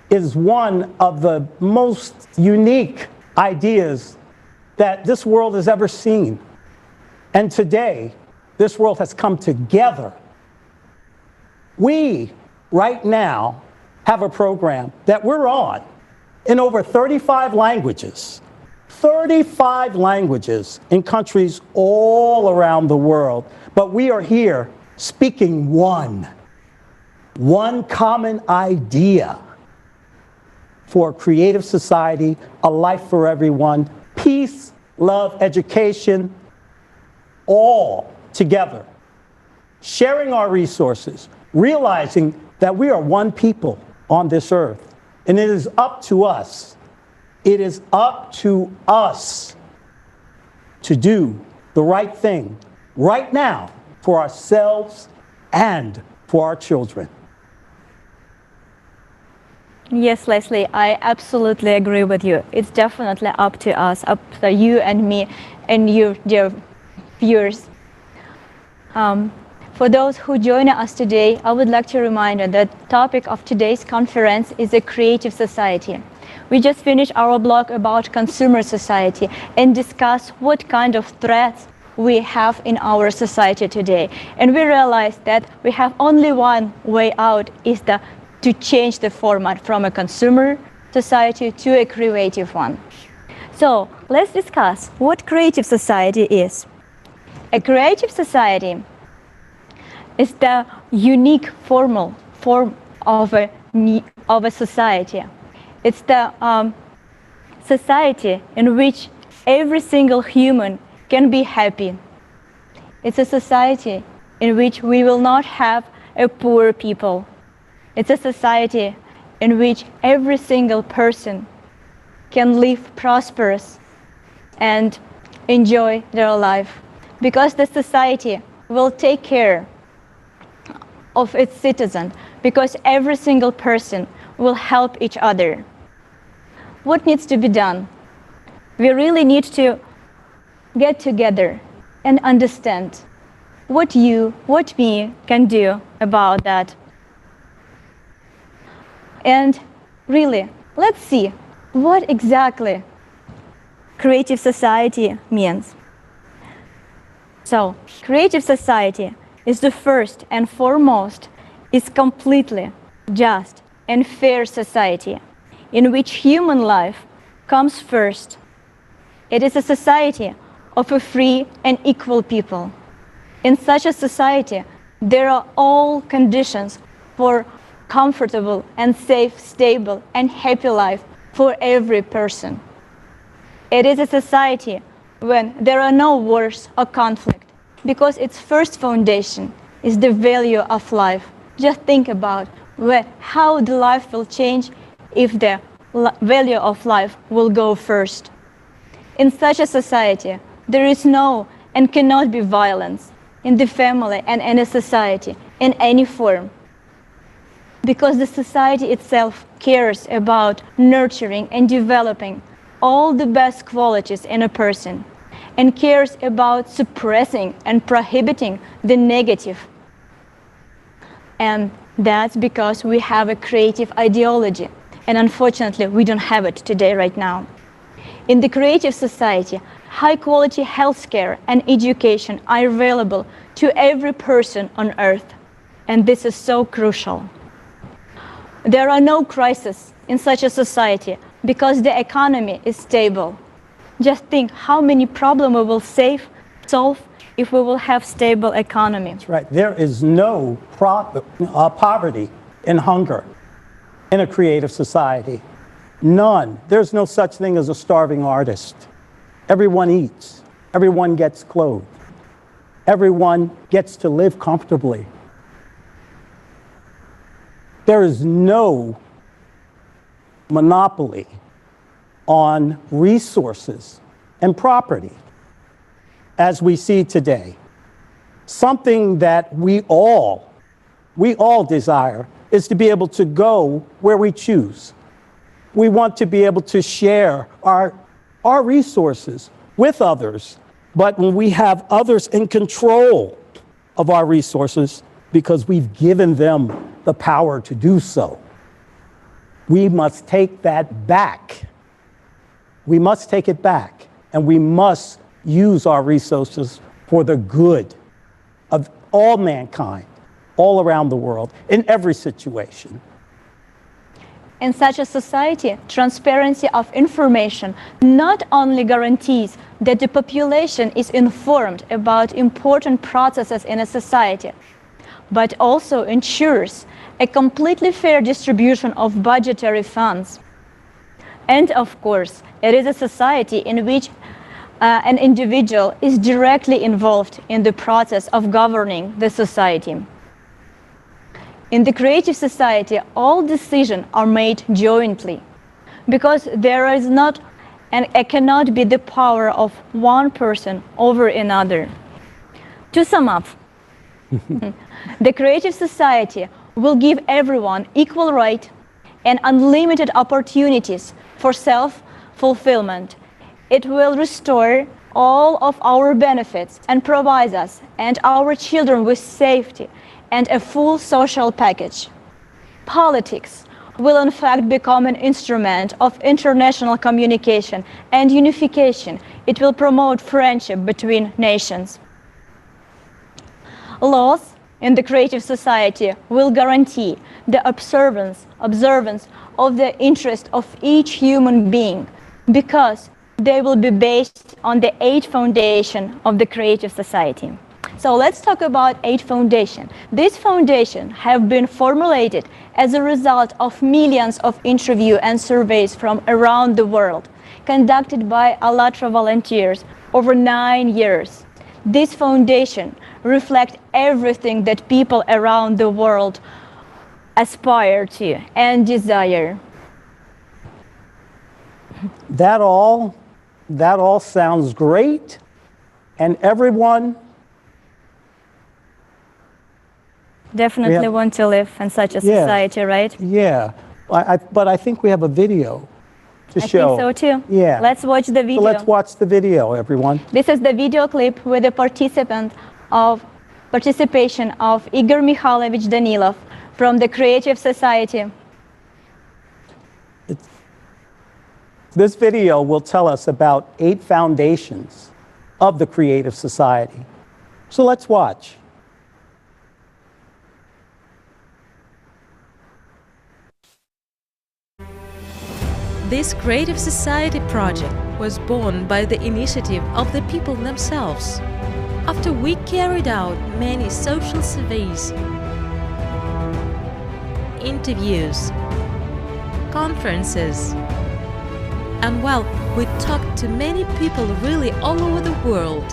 S2: is one of the most unique ideas that this world has ever seen. And today, this world has come together. We, right now, have a program that we're on in over 35 languages. 35 languages in countries all around the world. But we are here speaking one common idea for a creative society, a life for everyone, peace, love, education, all together. Sharing our resources, realizing that we are one people on this earth. And it is up to us. It is up to us to do the right thing right now for ourselves and for our children.
S3: Yes, Leslie, I absolutely agree with you. It's definitely up to us, up to you and me and you, dear viewers. For those who join us today, I would like to remind you that the topic of today's conference is a creative society. We just finished our blog about consumer society and discussed what kind of threats we have in our society today. And we realize that we have only one way out, is to change the format from a consumer society to a creative one. So let's discuss what creative society is. A creative society is the unique form of a society. It's the society in which every single human can be happy. It's a society in which we will not have a poor people. It's a society in which every single person can live prosperous and enjoy their life, because the society will take care of its citizens, because every single person will help each other. What needs to be done? We really need to get together and understand what you, what me can do about that. And really, let's see what exactly creative society means. So, creative society is the first and foremost, is completely just and fair society in which human life comes first. It is a society of a free and equal people. In such a society, there are all conditions for comfortable and safe, stable and happy life for every person. It is a society when there are no wars or conflict, because its first foundation is the value of life. Just think about how the life will change if the value of life will go first. In such a society, there is no and cannot be violence in the family and in a society in any form, because the society itself cares about nurturing and developing all the best qualities in a person, and cares about suppressing and prohibiting the negative. And that's because we have a creative ideology, and unfortunately we don't have it today right now. In the creative society, high-quality healthcare and education are available to every person on earth, and this is so crucial. There are no crises in such a society because the economy is stable. Just think how many problems we will solve if we will have stable economy.
S2: That's right. There is no poverty and hunger in a creative society. None. There's no such thing as a starving artist. Everyone eats. Everyone gets clothed. Everyone gets to live comfortably. There is no monopoly on resources and property as we see today. Something that we all desire is to be able to go where we choose. We want to be able to share our resources with others, but when we have others in control of our resources because we've given them the power to do so, we must take that back. We must take it back, and we must use our resources for the good of all mankind, all around the world, in every situation.
S3: In such a society, transparency of information not only guarantees that the population is informed about important processes in a society, but also ensures a completely fair distribution of budgetary funds. And of course, it is a society in which an individual is directly involved in the process of governing the society. In the creative society, all decisions are made jointly, because there is not and it cannot be the power of one person over another. To sum up, the creative society will give everyone equal right and unlimited opportunities for self-fulfillment. It will restore all of our benefits and provide us and our children with safety and a full social package. Politics will in fact become an instrument of international communication and unification. It will promote friendship between nations. Laws in the creative society will guarantee the observance of the interest of each human being, because they will be based on the 8 foundations of the creative society. So let's talk about 8 foundations. These foundations have been formulated as a result of millions of interviews and surveys from around the world, conducted by ALLATRA volunteers over 9 years. This foundation reflects everything that people around the world aspire to and desire.
S2: That all sounds great, and everyone
S3: definitely want to live in such a society, right?
S2: Yeah, but I think we have a video to show.
S3: I think so too.
S2: Yeah.
S3: Let's watch the video.
S2: So let's watch the video, everyone.
S3: This is the video clip with the participation of Igor Mikhailovich Danilov from the Creative Society.
S2: This video will tell us about 8 foundations of the Creative Society. So let's watch.
S7: This Creative Society project was born by the initiative of the people themselves. After we carried out many social surveys, interviews, conferences, and well, we talked to many people really all over the world.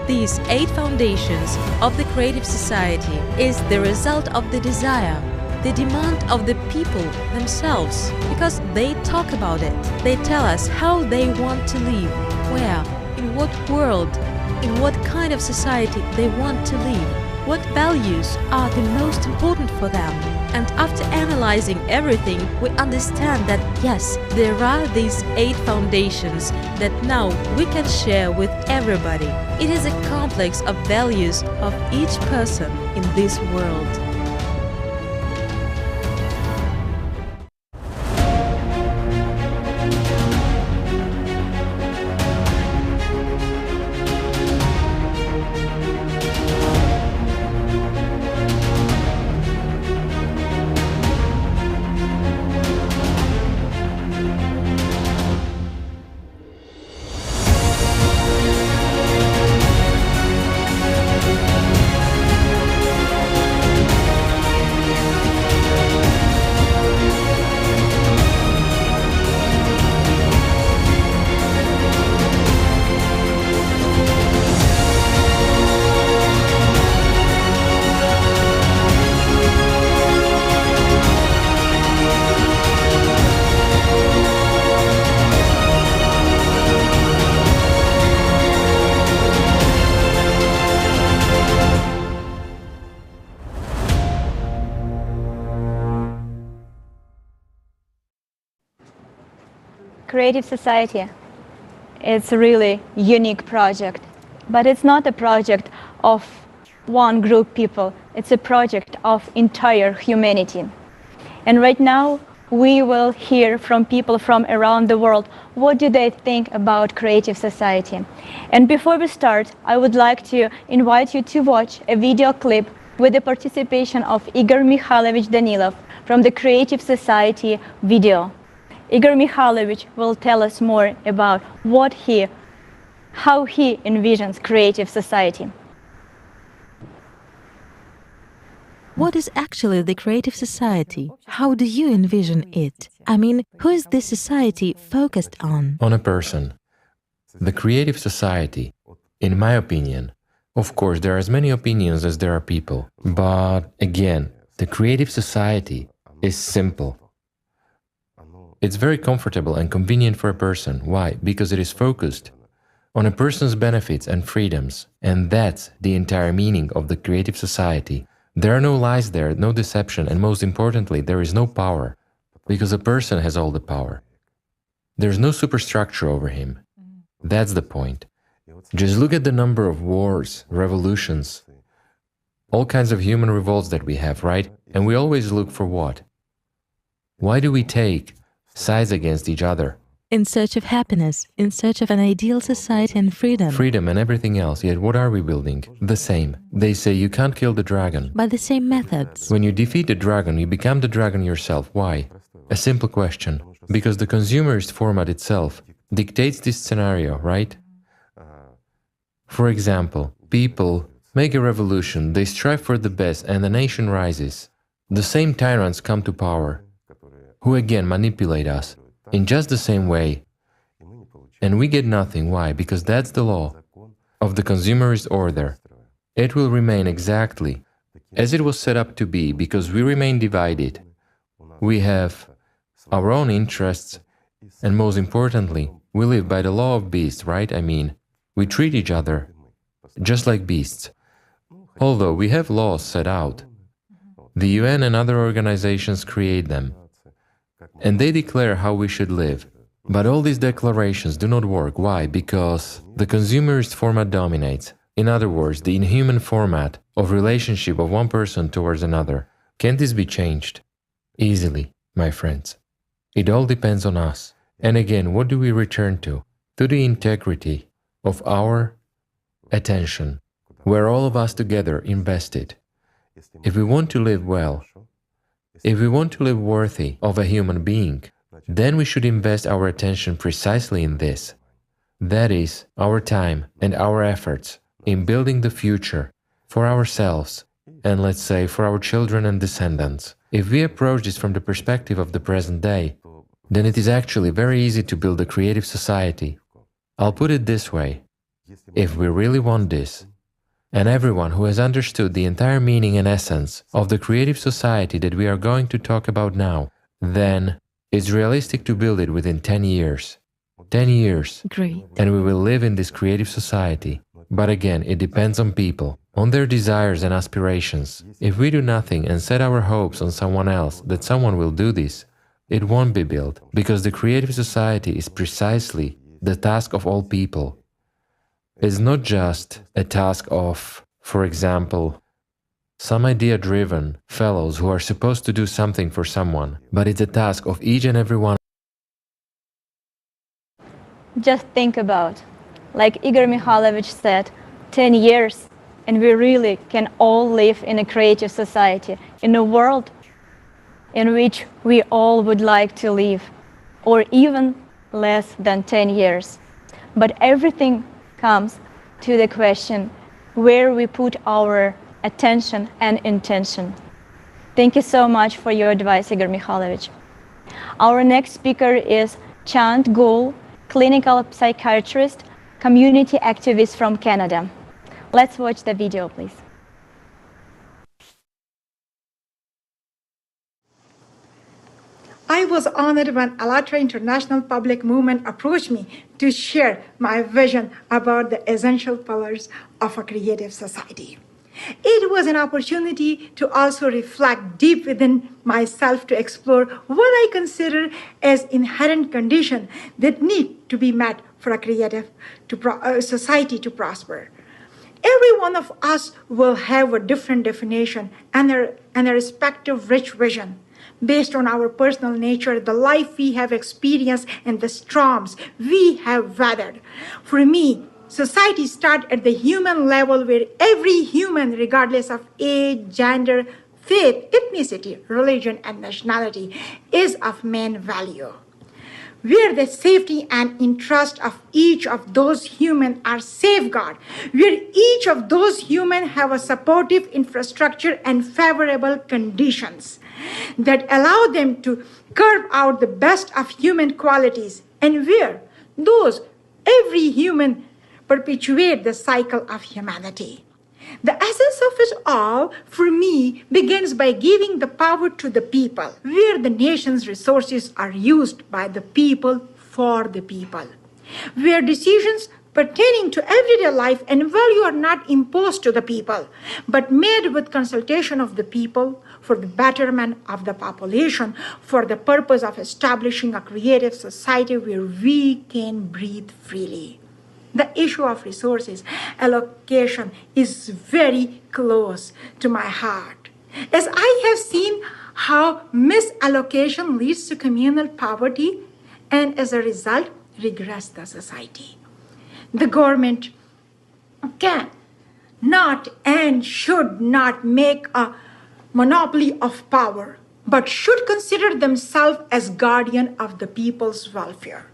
S7: These 8 foundations of the Creative Society is the result of the desire, the demand of the people themselves, because they talk about it. They tell us how they want to live, where, in what world, in what kind of society they want to live, what values are the most important for them. And after analyzing everything, we understand that yes, there are these 8 foundations that now we can share with everybody. It is a complex of values of each person in this world.
S3: Creative Society, it's a really unique project, but it's not a project of one group people, it's a project of entire humanity. And right now, we will hear from people from around the world, what do they think about Creative Society? And before we start, I would like to invite you to watch a video clip with the participation of Igor Mikhailovich Danilov from the Creative Society video. Igor Mikhailovich will tell us more about how he envisions Creative Society.
S7: What is actually the Creative Society? How do you envision it? I mean, who is this society focused on?
S6: On a person. The Creative Society, in my opinion, of course there are as many opinions as there are people, but again, the Creative Society is simple. It's very comfortable and convenient for a person. Why? Because it is focused on a person's benefits and freedoms, and that's the entire meaning of the Creative Society. There are no lies there, no deception, and most importantly, there is no power, because a person has all the power. There's no superstructure over him. That's the point. Just look at the number of wars, revolutions, all kinds of human revolts that we have, right? And we always look for what? Why do we take sides against each other?
S7: In search of happiness, in search of an ideal society and freedom.
S6: Freedom and everything else, yet what are we building? The same. They say you can't kill the dragon.
S7: By the same methods.
S6: When you defeat the dragon, you become the dragon yourself. Why? A simple question. Because the consumerist format itself dictates this scenario, right? For example, people make a revolution, they strive for the best, and the nation rises. The same tyrants come to power, who again manipulate us in just the same way. And we get nothing. Why? Because that's the law of the consumerist order. It will remain exactly as it was set up to be, because we remain divided. We have our own interests, and most importantly, we live by the law of beasts, right? I mean, we treat each other just like beasts. Although we have laws set out, the UN and other organizations create them, and they declare how we should live. But all these declarations do not work. Why? Because the consumerist format dominates. In other words, the inhuman format of relationship of one person towards another. Can this be changed? Easily, my friends. It all depends on us. And again, what do we return to? To the integrity of our attention, where all of us together invested. If we want to live well, if we want to live worthy of a human being, then we should invest our attention precisely in this. That is, our time and our efforts in building the future for ourselves and, let's say, for our children and descendants. If we approach this from the perspective of the present day, then it is actually very easy to build a creative society. I'll put it this way. If we really want this, and everyone who has understood the entire meaning and essence of the creative society that we are going to talk about now, then it's realistic to build it within 10 years. 10 years.
S7: Great.
S6: And we will live in this creative society. But again, it depends on people, on their desires and aspirations. If we do nothing and set our hopes on someone else, that someone will do this, it won't be built, because the creative society is precisely the task of all people. It's not just a task of, for example, some idea-driven fellows who are supposed to do something for someone, but it's a task of each and every one.
S3: Just think about, like Igor Mikhailovich said, 10 years, and we really can all live in a creative society, in a world in which we all would like to live, or even less than 10 years. But everything comes to the question where we put our attention and intention. Thank you so much for your advice, Igor Mikhailovich. Our next speaker is Chand Goul, clinical psychiatrist, community activist from Canada. Let's watch the video, please.
S9: I was honored when ALLATRA International Public Movement approached me to share my vision about the essential pillars of a creative society. It was an opportunity to also reflect deep within myself to explore what I consider as inherent conditions that need to be met for a creative society to prosper. Every one of us will have a different definition and a respective rich vision based on our personal nature, the life we have experienced, and the storms we have weathered. For me, society starts at the human level, where every human, regardless of age, gender, faith, ethnicity, religion, and nationality, is of main value. Where the safety and interest of each of those humans are safeguarded, where each of those humans have a supportive infrastructure and favorable conditions that allow them to carve out the best of human qualities, and where every human perpetuate the cycle of humanity. The essence of it all, for me, begins by giving the power to the people, where the nation's resources are used by the people for the people, where decisions pertaining to everyday life and value are not imposed to the people, but made with consultation of the people for the betterment of the population, for the purpose of establishing a creative society where we can breathe freely. The issue of resources allocation is very close to my heart, as I have seen how misallocation leads to communal poverty and as a result regress the society. The government can not and should not make a monopoly of power, but should consider themselves as guardian of the people's welfare.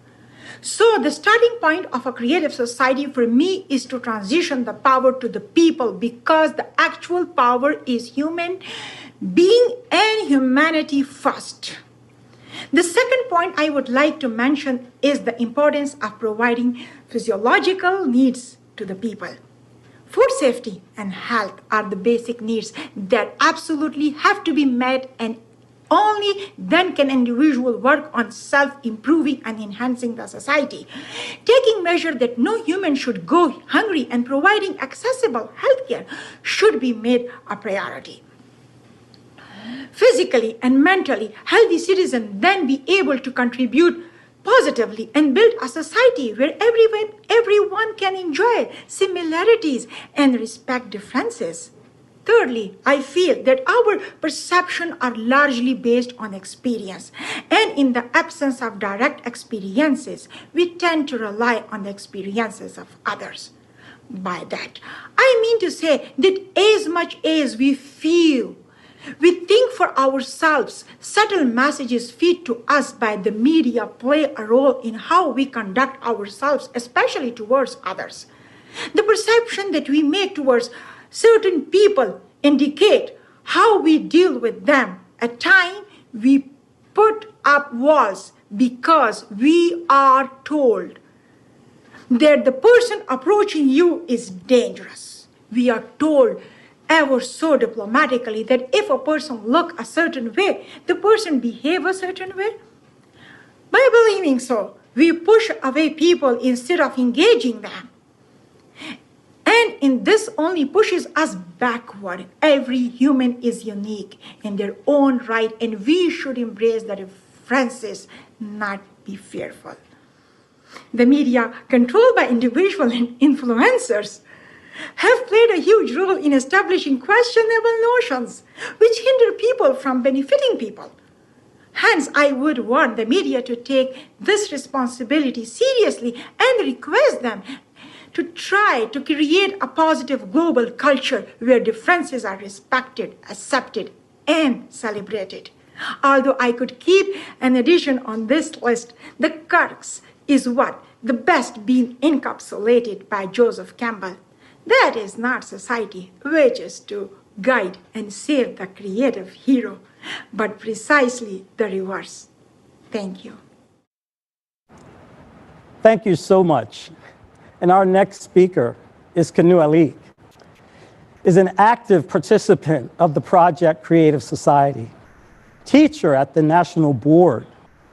S9: So the starting point of a creative society for me is to transition the power to the people, because the actual power is human being and humanity first. The second point I would like to mention is the importance of providing physiological needs to the people. Food safety and health are the basic needs that absolutely have to be met, and only then can individual work on self-improving and enhancing the society. Taking measure that no human should go hungry and providing accessible healthcare should be made a priority. Physically and mentally healthy citizens then be able to contribute positively and build a society where everyone can enjoy similarities and respect differences. Thirdly, I feel that our perceptions are largely based on experience, and in the absence of direct experiences, we tend to rely on the experiences of others. By that, I mean to say that as much as we feel, we think for ourselves, subtle messages fed to us by the media play a role in how we conduct ourselves, especially towards others. The perception that we make towards certain people indicate how we deal with them. At times, we put up walls because we are told that the person approaching you is dangerous. We are told ever so diplomatically that if a person look a certain way, the person behave a certain way. By believing so, we push away people instead of engaging them. And in this only pushes us backward. Every human is unique in their own right, and we should embrace the differences, not be fearful. The media, controlled by individual influencers, have played a huge role in establishing questionable notions which hinder people from benefiting people. Hence, I would want the media to take this responsibility seriously and request them to try to create a positive global culture where differences are respected, accepted, and celebrated. Although I could keep an addition on this list, the crux is what the best being encapsulated by Joseph Campbell. That is not society, which is to guide and save the creative hero, but precisely the reverse. Thank you.
S2: Thank you so much. And our next speaker is Kanu Alik, is an active participant of the Project Creative Society, teacher at the National Board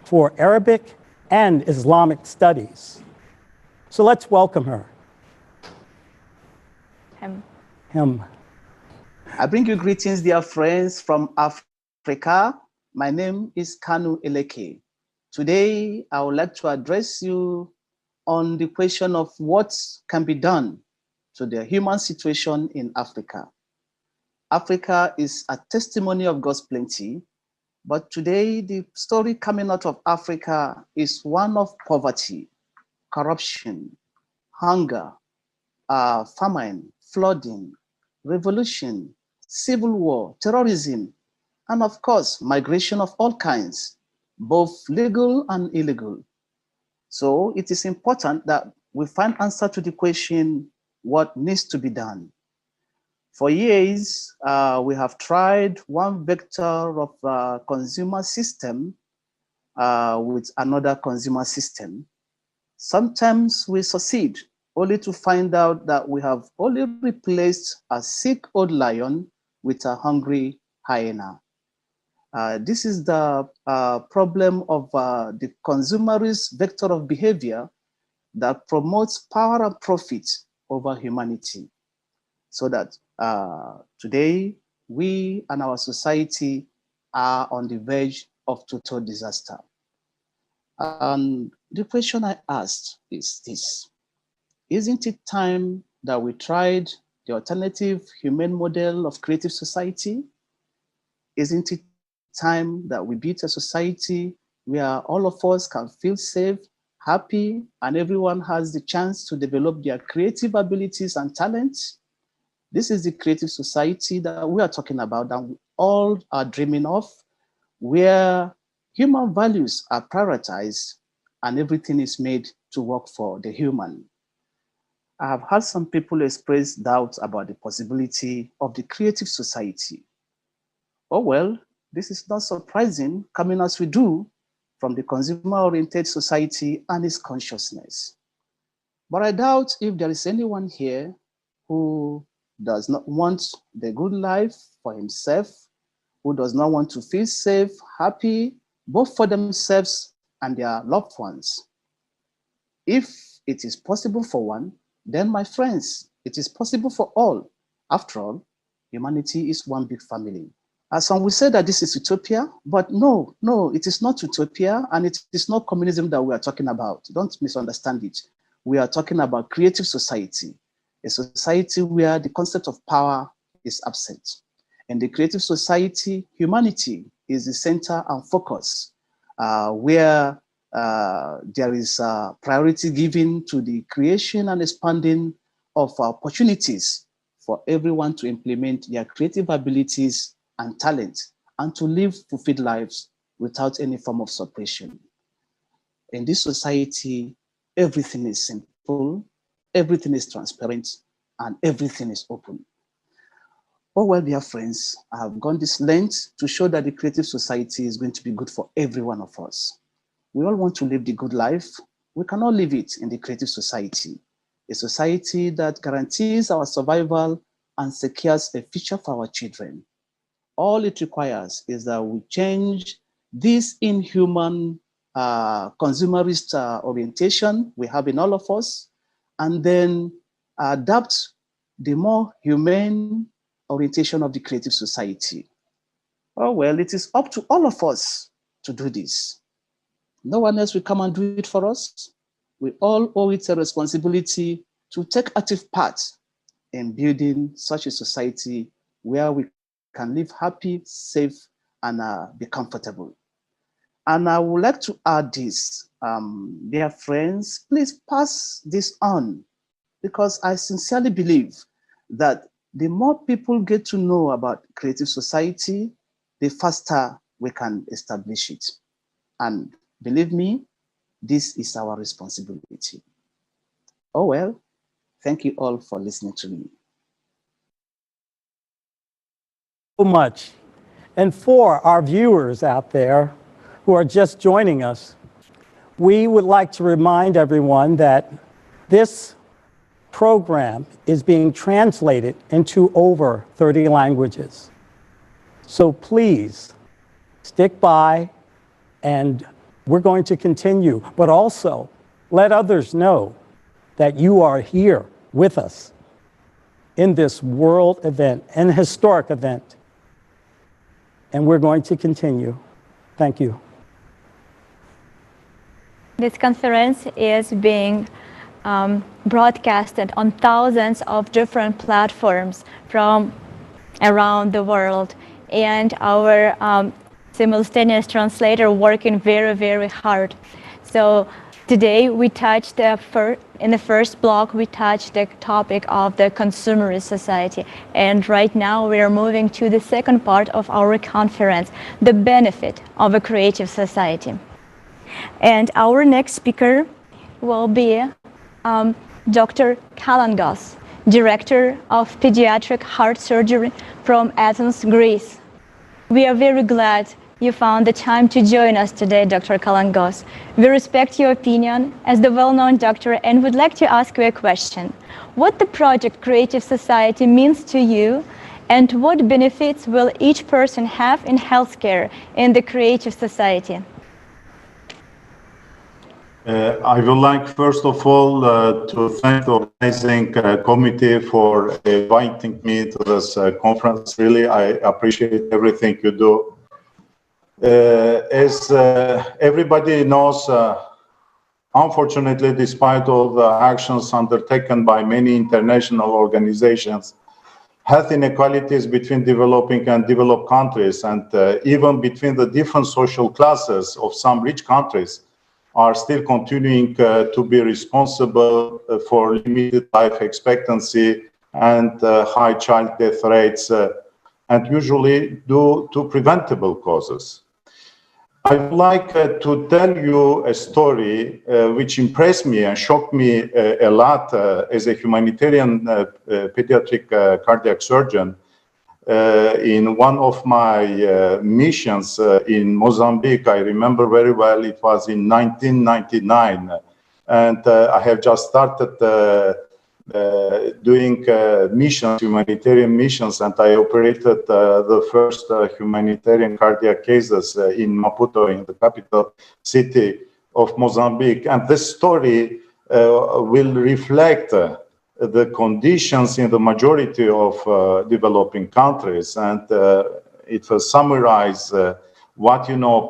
S2: for Arabic and Islamic Studies. So let's welcome her. Him.
S4: I bring you greetings, dear friends from Africa. My name is Kanu Eleke. Today, I would like to address you on the question of what can be done to the human situation in Africa. Africa is a testimony of God's plenty, but today the story coming out of Africa is one of poverty, corruption, hunger, famine, flooding, revolution, civil war, terrorism, and of course, migration of all kinds, both legal and illegal. So it is important that we find answer to the question, what needs to be done? For years, we have tried one vector of consumer system with another consumer system. Sometimes we succeed, only to find out that we have only replaced a sick old lion with a hungry hyena. This is the problem of the consumerist vector of behavior that promotes power and profit over humanity, so that today we and our society are on the verge of total disaster. And the question I asked is this: isn't it time that we tried the alternative humane model of creative society? Isn't it time that we built a society where all of us can feel safe, happy, and everyone has the chance to develop their creative abilities and talents? This is the creative society that we are talking about, that we all are dreaming of, where human values are prioritized and everything is made to work for the human. I have had some people express doubts about the possibility of the creative society. Oh well, this is not surprising, coming as we do from the consumer-oriented society and its consciousness. But I doubt if there is anyone here who does not want the good life for himself, who does not want to feel safe, happy, both for themselves and their loved ones. If it is possible for one, then my friends, it is possible for all. After all, humanity is one big family. Some will say that this is utopia, but no, it is not utopia, and it is not communism that we are talking about. Don't misunderstand it. We are talking about creative society, a society where the concept of power is absent. In the creative society, humanity is the center and focus, where there is priority given to the creation and expanding of opportunities for everyone to implement their creative abilities and talent and to live fulfilled lives without any form of suppression. In this society, everything is simple, everything is transparent, and everything is open. Oh, well, dear friends, I have gone this length to show that the creative society is going to be good for every one of us. We all want to live the good life. We cannot live it in the creative society, a society that guarantees our survival and secures a future for our children. All it requires is that we change this inhuman consumerist orientation we have in all of us, and then adapt the more humane orientation of the creative society. Oh, well, it is up to all of us to do this. No one else will come and do it for us. We all owe it a responsibility to take active part in building such a society where we can live happy, safe, and be comfortable. And I would like to add this, dear friends, please pass this on, because I sincerely believe that the more people get to know about creative society, the faster we can establish it. And believe me, this is our responsibility. Oh, well, thank you all for listening to me.
S2: So much. And for our viewers out there who are just joining us, we would like to remind everyone that this program is being translated into over 30 languages. So please stick by, and we're going to continue, but also let others know that you are here with us in this world event, an historic event. And we're going to continue. Thank you.
S3: This conference is being broadcasted on thousands of different platforms from around the world, and our simultaneous translator working very, very hard. So today we touched in the first block, we touched the topic of the consumerist society. And right now we are moving to the second part of our conference, the benefit of a creative society. And our next speaker will be Dr. Kalangos, Director of Pediatric Heart Surgery from Athens, Greece. We are very glad you found the time to join us today, Dr. Kalangos. We respect your opinion as the well-known doctor and would like to ask you a question. What the project Creative Society means to you, and what benefits will each person have in healthcare in the Creative Society?
S1: I would like, first of all, to thank the organizing committee for inviting me to this conference. Really, I appreciate everything you do. As everybody knows, unfortunately, despite all the actions undertaken by many international organizations, health inequalities between developing and developed countries, and even between the different social classes of some rich countries, are still continuing to be responsible for limited life expectancy and high child death rates, and usually due to preventable causes. I would like to tell you a story which impressed me and shocked me a lot as a humanitarian pediatric cardiac surgeon. In one of my missions in Mozambique, I remember very well, it was in 1999, and I have just started doing missions, humanitarian missions, and I operated the first humanitarian cardiac cases in Maputo, in the capital city of Mozambique. And this story will reflect the conditions in the majority of developing countries, and it will summarize what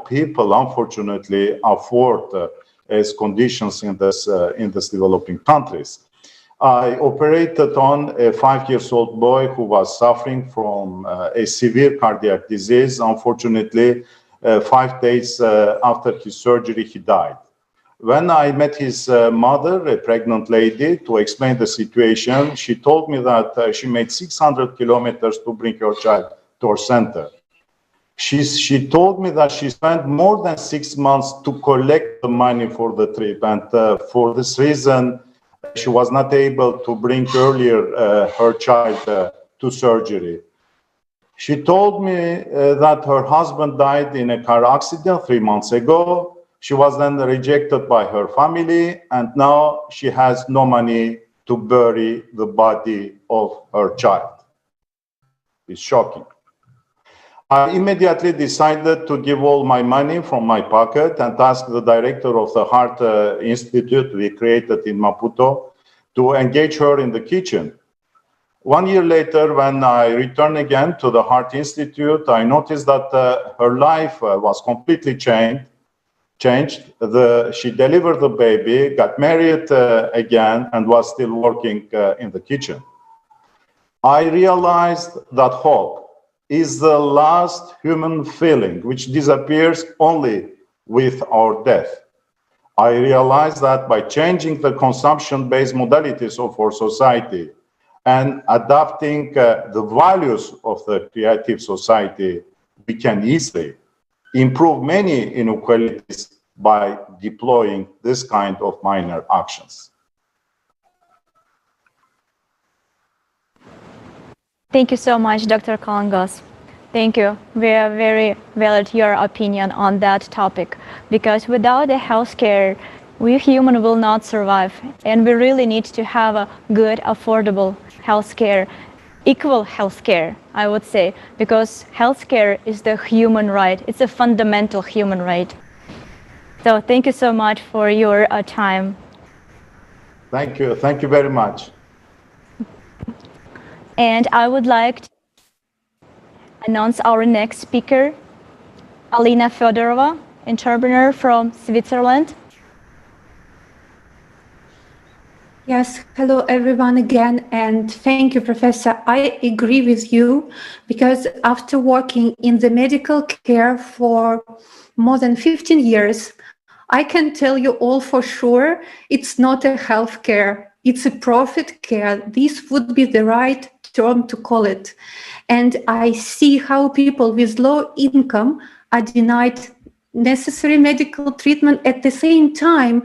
S1: people unfortunately afford as conditions in this developing countries. I operated on a 5-year-old boy who was suffering from a severe cardiac disease. Unfortunately, 5 days after his surgery, he died. When I met his mother, a pregnant lady, to explain the situation, she told me that she made 600 kilometers to bring her child to our center. She told me that she spent more than 6 months to collect the money for the trip, and for this reason, she was not able to bring earlier her child to surgery. She told me that her husband died in a car accident 3 months ago. She was then rejected by her family, and now she has no money to bury the body of her child. It's shocking. I immediately decided to give all my money from my pocket and ask the director of the Heart Institute we created in Maputo to engage her in the kitchen. 1 year later, when I returned again to the Heart Institute, I noticed that her life was completely changed. She delivered the baby, got married again, and was still working in the kitchen. I realized that hope is the last human feeling which disappears only with our death. I realized that by changing the consumption-based modalities of our society and adapting the values of the creative society, we can easily improve many inequalities by deploying this kind of minor actions.
S3: Thank you so much, Dr. Kalangos. Thank you. We are very valued your opinion on that topic, because without the healthcare, we humans will not survive, and we really need to have a good, affordable healthcare, equal healthcare, I would say, because healthcare is the human right. It's a fundamental human right. So thank you so much for your time.
S1: Thank you. Thank you very much.
S3: And I would like to announce our next speaker, Alina Fedorova, entrepreneur from Switzerland.
S17: Yes, hello everyone again, and thank you, Professor. I agree with you, because after working in the medical care for more than 15 years, I can tell you all for sure, it's not a health care, it's a profit care. This would be the right term to call it. And I see how people with low income are denied necessary medical treatment at the same time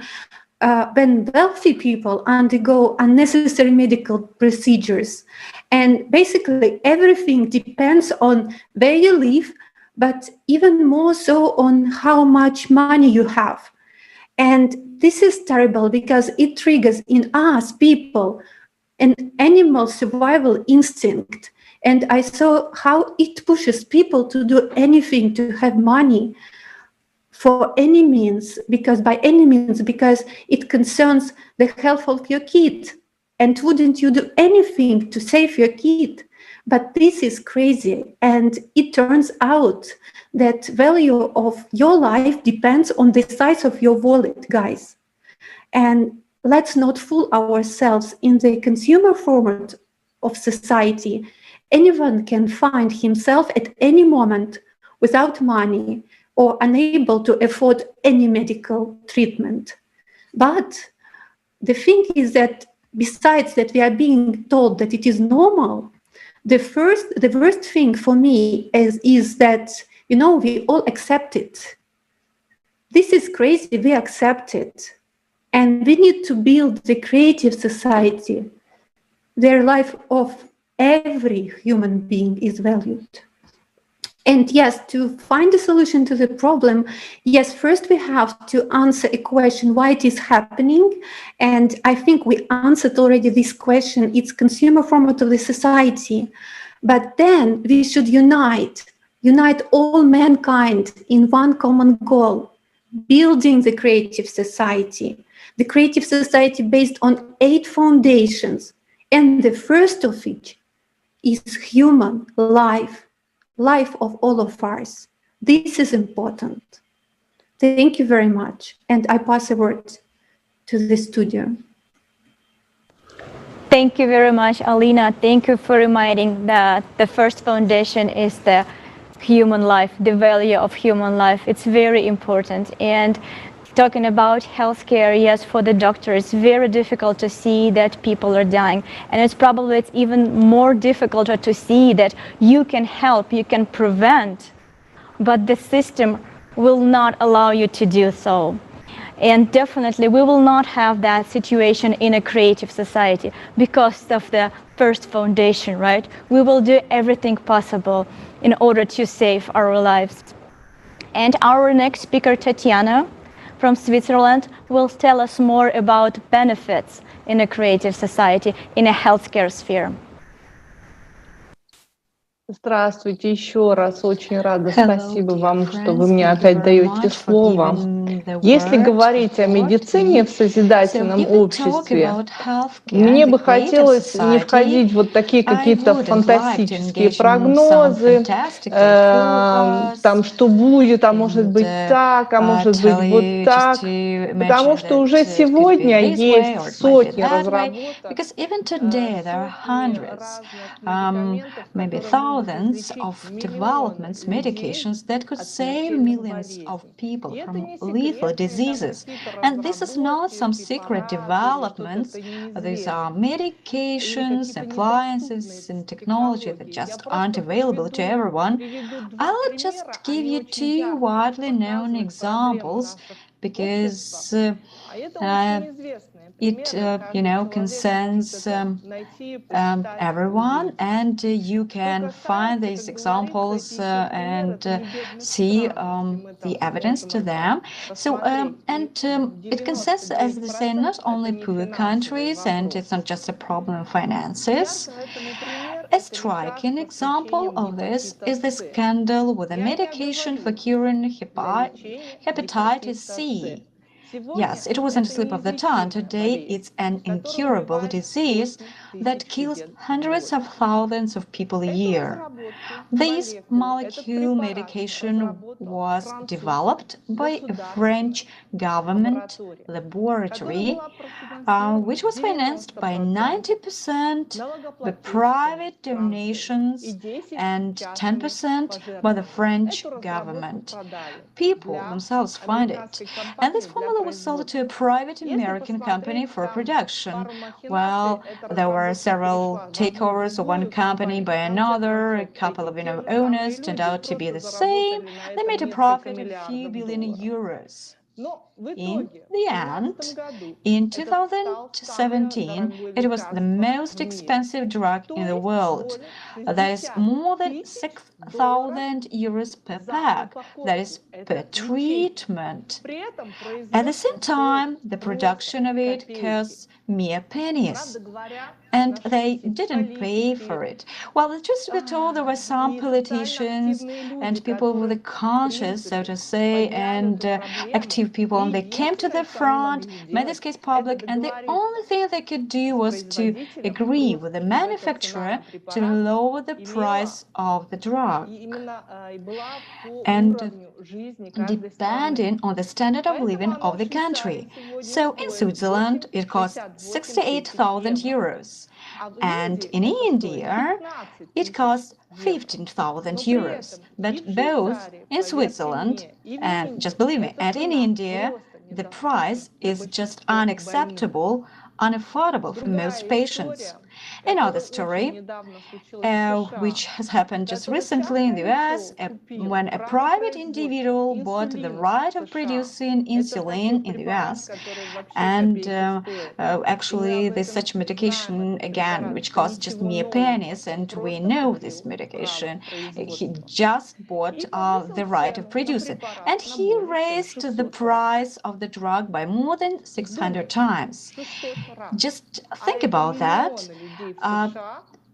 S17: when wealthy people undergo unnecessary medical procedures. And basically everything depends on where you live, but even more so on how much money you have. And this is terrible because it triggers in us people an animal survival instinct. And I saw how it pushes people to do anything to have money. for any means, because it concerns the health of your kid. And wouldn't you do anything to save your kid? But this is crazy. And it turns out that value of your life depends on the size of your wallet, guys. And let's not fool ourselves. In the consumer format of society, anyone can find himself at any moment without money or unable to afford any medical treatment. But the thing is that besides that we are being told that it is normal, the worst thing for me is that, you know, we all accept it. This is crazy, we accept it. And we need to build the creative society. Their life of every human being is valued. And yes, to find a solution to the problem, yes, first we have to answer a question, why it is happening. And I think we answered already this question, it's consumer format of the society. But then we should unite all mankind in one common goal, building the creative society based on 8 foundations. And the first of which is human life of all of us. This is important. Thank you very much. And I pass the word to the studio.
S3: Thank you very much, Alina. Thank you for reminding that the first foundation is the human life, the value of human life. It's very important. And talking about healthcare, yes, for the doctor, it's very difficult to see that people are dying. And it's even more difficult to see that you can help, you can prevent, but the system will not allow you to do so. And definitely we will not have that situation in a creative society because of the first foundation, right? We will do everything possible in order to save our lives. And our next speaker, Tatiana, from Switzerland, will tell us more about benefits in a creative society, in a healthcare sphere.
S12: Здравствуйте еще раз. Очень рада. Спасибо вам, что вы мне опять даете слово. Если говорить о медицине в созидательном обществе, мне бы хотелось не входить в вот такие какие-то фантастические прогнозы, там, что будет, а может быть так, а может быть вот так, потому что уже сегодня есть сотни разработок.
S22: Of developments, medications that could save millions of people from lethal diseases. And this is not some secret developments. These are medications, appliances, and technology that just aren't available to everyone. I'll just give you 2 widely known examples because it concerns everyone, and you can find these examples and see the evidence to them. So, it concerns, as they say, not only poor countries, and it's not just a problem of finances. A striking example of this is the scandal with a medication for curing hepatitis C. Yes, it wasn't a slip of the tongue. Today, it's an incurable disease that kills hundreds of thousands of people a year. This molecule medication was developed by a French government laboratory, which was financed by 90% by private donations and 10% by the French government. People themselves fund it. And this formula was sold to a private American company for production. Well, there were several takeovers of one company by another. A couple of owners turned out to be the same. They made a profit of a few billion euros.
S11: In the end, in 2017, it was the most expensive drug in the world. That is more than 6,000 euros per pack. That is per treatment. At the same time, the production of it costs mere pennies. And they didn't pay for it. Well, the truth to be told, there were some politicians and people with a conscience, so to say, and active people, and they came to the front, made this case public, and the only thing they could do was to agree with the manufacturer to lower the price of the drug. And depending on the standard of living of the country. So in Switzerland, it costs 68,000 euros. And in India, it costs 15,000 euros. But both in Switzerland, and just believe me, and in India, the price is just unacceptable, unaffordable for most patients. Another story, which has happened just recently in the US, when a private individual bought the right of producing insulin in the US, and actually there's such medication, again, which costs just mere pennies, and we know this medication. He just bought the right of producing, and he raised the price of the drug by more than 600 times. Just think about that.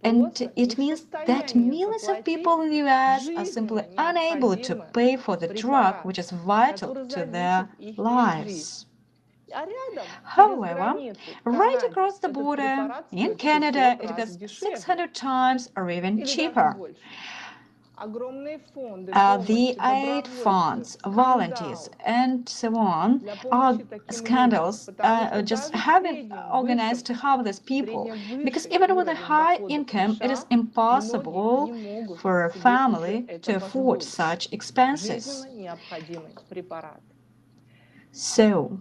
S11: And it means that millions of people in the US are simply unable to pay for the drug, which is vital to their lives. However, right across the border, in Canada, it costs 600 times or even cheaper. The aid funds, volunteers, and so on are scandals just have been organized to help these people, because even with a high income, it is impossible for a family to afford such expenses. So,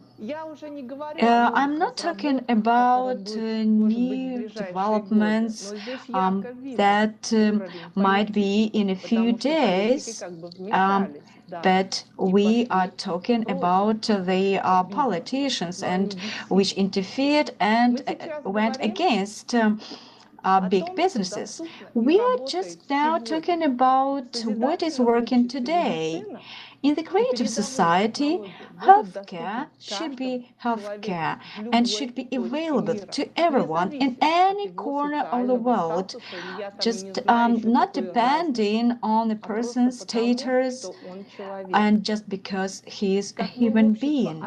S11: I'm not talking about new developments that might be in a few days, but we are talking about the politicians and which interfered and went against big businesses. We are just now talking about what is working today. In the creative society, healthcare should be healthcare and should be available to everyone in any corner of the world, just not depending on the person's status and just because he is a human being.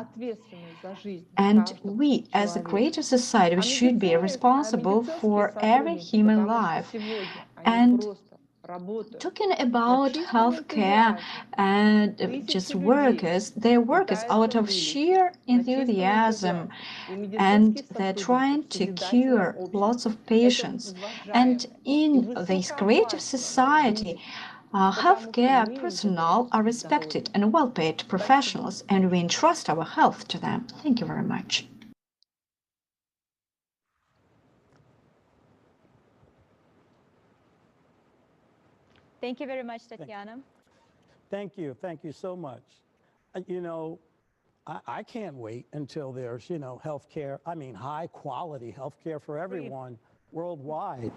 S11: And we, as a creative society, we should be responsible for every human life. And talking about healthcare and just workers, they're workers out of sheer enthusiasm, and they're trying to cure lots of patients. And in this creative society, healthcare personnel are respected and well-paid professionals, and we entrust our health to them. Thank you very much.
S3: Thank you very much, Tatiana.
S2: Thank you so much. You know, I can't wait until there's, healthcare, high quality healthcare for everyone worldwide.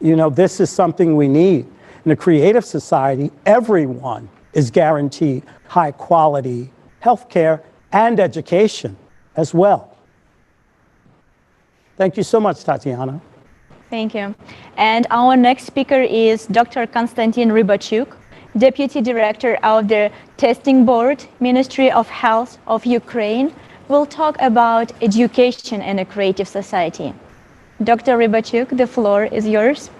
S2: This is something we need. In a creative society, everyone is guaranteed high quality healthcare and education as well. Thank you so much, Tatiana.
S3: Thank you. And our next speaker is Dr. Konstantin Rybachuk, Deputy Director of the Testing Board, Ministry of Health of Ukraine. We'll talk about education in a creative society. Dr. Rybachuk, the floor is yours.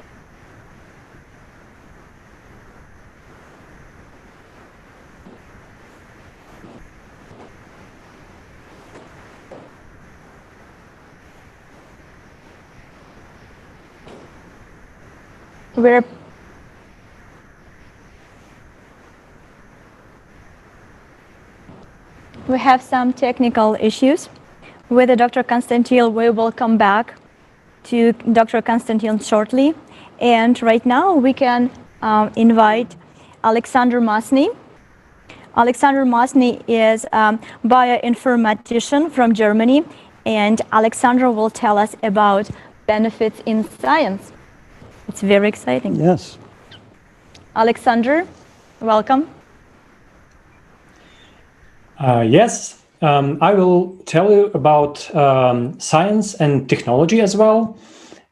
S3: We have some technical issues with Dr. Konstantin. We will come back to Dr. Konstantin shortly. And right now we can invite Alexander Masny. Alexander Masny is a bioinformatician from Germany, and Alexander will tell us about benefits in science. It's very exciting.
S2: Yes.
S3: Alexander, welcome.
S10: Yes, I will tell you about science and technology as well,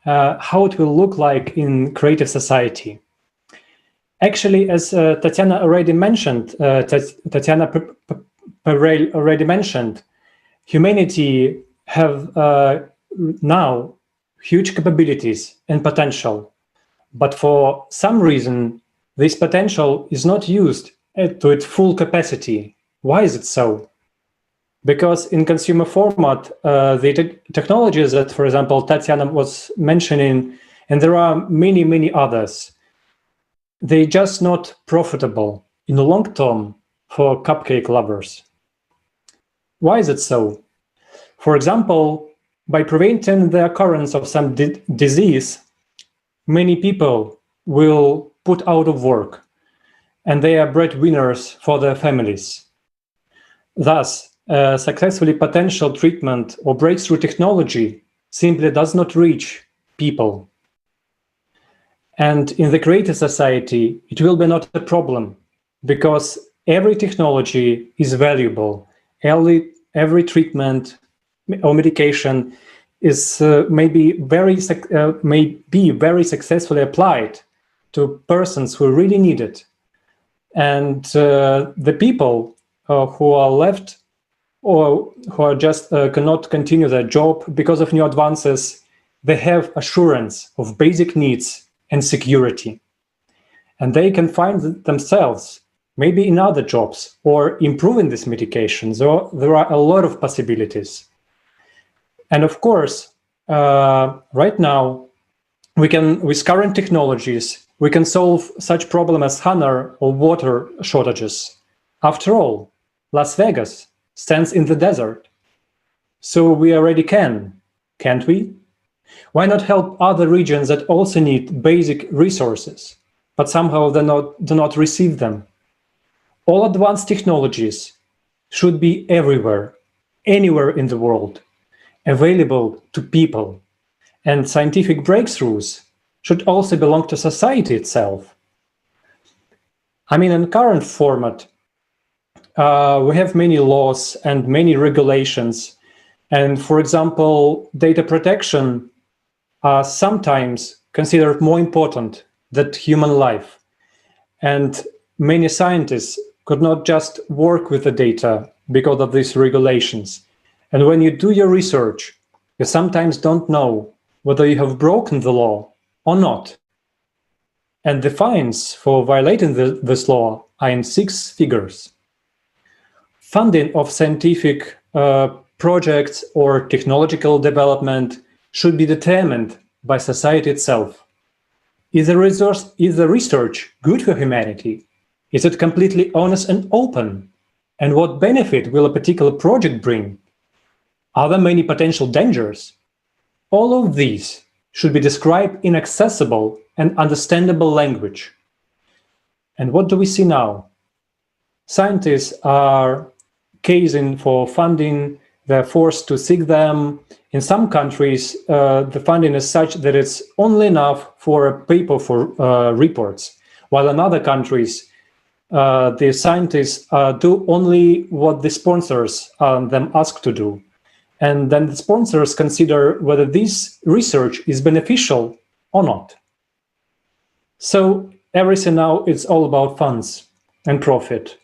S10: how it will look like in creative society. Actually, as Tatiana already mentioned, humanity have now huge capabilities and potential, but for some reason, this potential is not used to its full capacity. Why is it so? Because in consumer format, the technologies that, for example, Tatiana was mentioning, and there are many, many others, they're just not profitable in the long term for cupcake lovers. Why is it so? For example, by preventing the occurrence of some disease, many people will put out of work, and they are breadwinners for their families. Thus, successfully potential treatment or breakthrough technology simply does not reach people. And in the creative society, it will be not a problem, because every technology is valuable. Every treatment or medication is may be very successfully applied to persons who really need it. And the people who are left or who are just cannot continue their job because of new advances, they have assurance of basic needs and security. And they can find themselves maybe in other jobs or improving these medications. So there are a lot of possibilities. And of course, right now, we can, with current technologies, we can solve such problems as hunger or water shortages. After all, Las Vegas stands in the desert. So we already can, can't we? Why not help other regions that also need basic resources, but somehow do not receive them? All advanced technologies should be everywhere, anywhere in the world, available to people. And scientific breakthroughs should also belong to society itself. I mean, in current format, we have many laws and many regulations. And for example, data protection are sometimes considered more important than human life. And many scientists could not just work with the data because of these regulations. And when you do your research, you sometimes don't know whether you have broken the law or not. And the fines for violating this law are in 6 figures. Funding of scientific projects or technological development should be determined by society itself. Is the research good for humanity? Is it completely honest and open? And what benefit will a particular project bring? Are there many potential dangers? All of these should be described in accessible and understandable language. And what do we see now? Scientists are casing for funding, they're forced to seek them. In some countries, the funding is such that it's only enough for a paper for reports, while in other countries, the scientists do only what the sponsors them ask to do. And then the sponsors consider whether this research is beneficial or not. So everything now is all about funds and profit.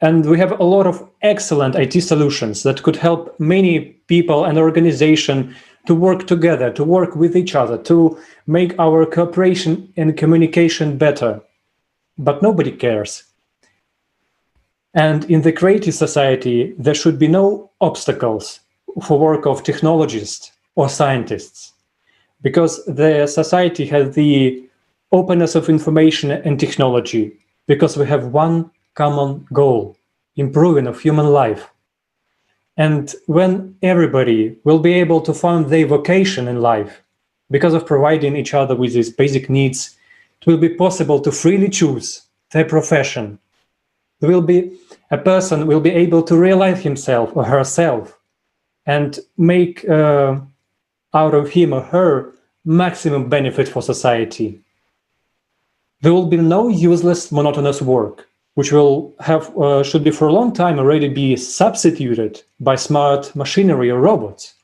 S10: And we have a lot of excellent IT solutions that could help many people and organizations to work together, to work with each other, to make our cooperation and communication better. But nobody cares. And in the creative society, there should be no obstacles for work of technologists or scientists, because the society has the openness of information and technology, because we have one common goal, improving of human life. And when everybody will be able to find their vocation in life, because of providing each other with these basic needs, it will be possible to freely choose their profession. There will be a person will be able to realize himself or herself and make out of him or her maximum benefit for society. There will be no useless, monotonous work, which will have should be for a long time already be substituted by smart machinery or robots.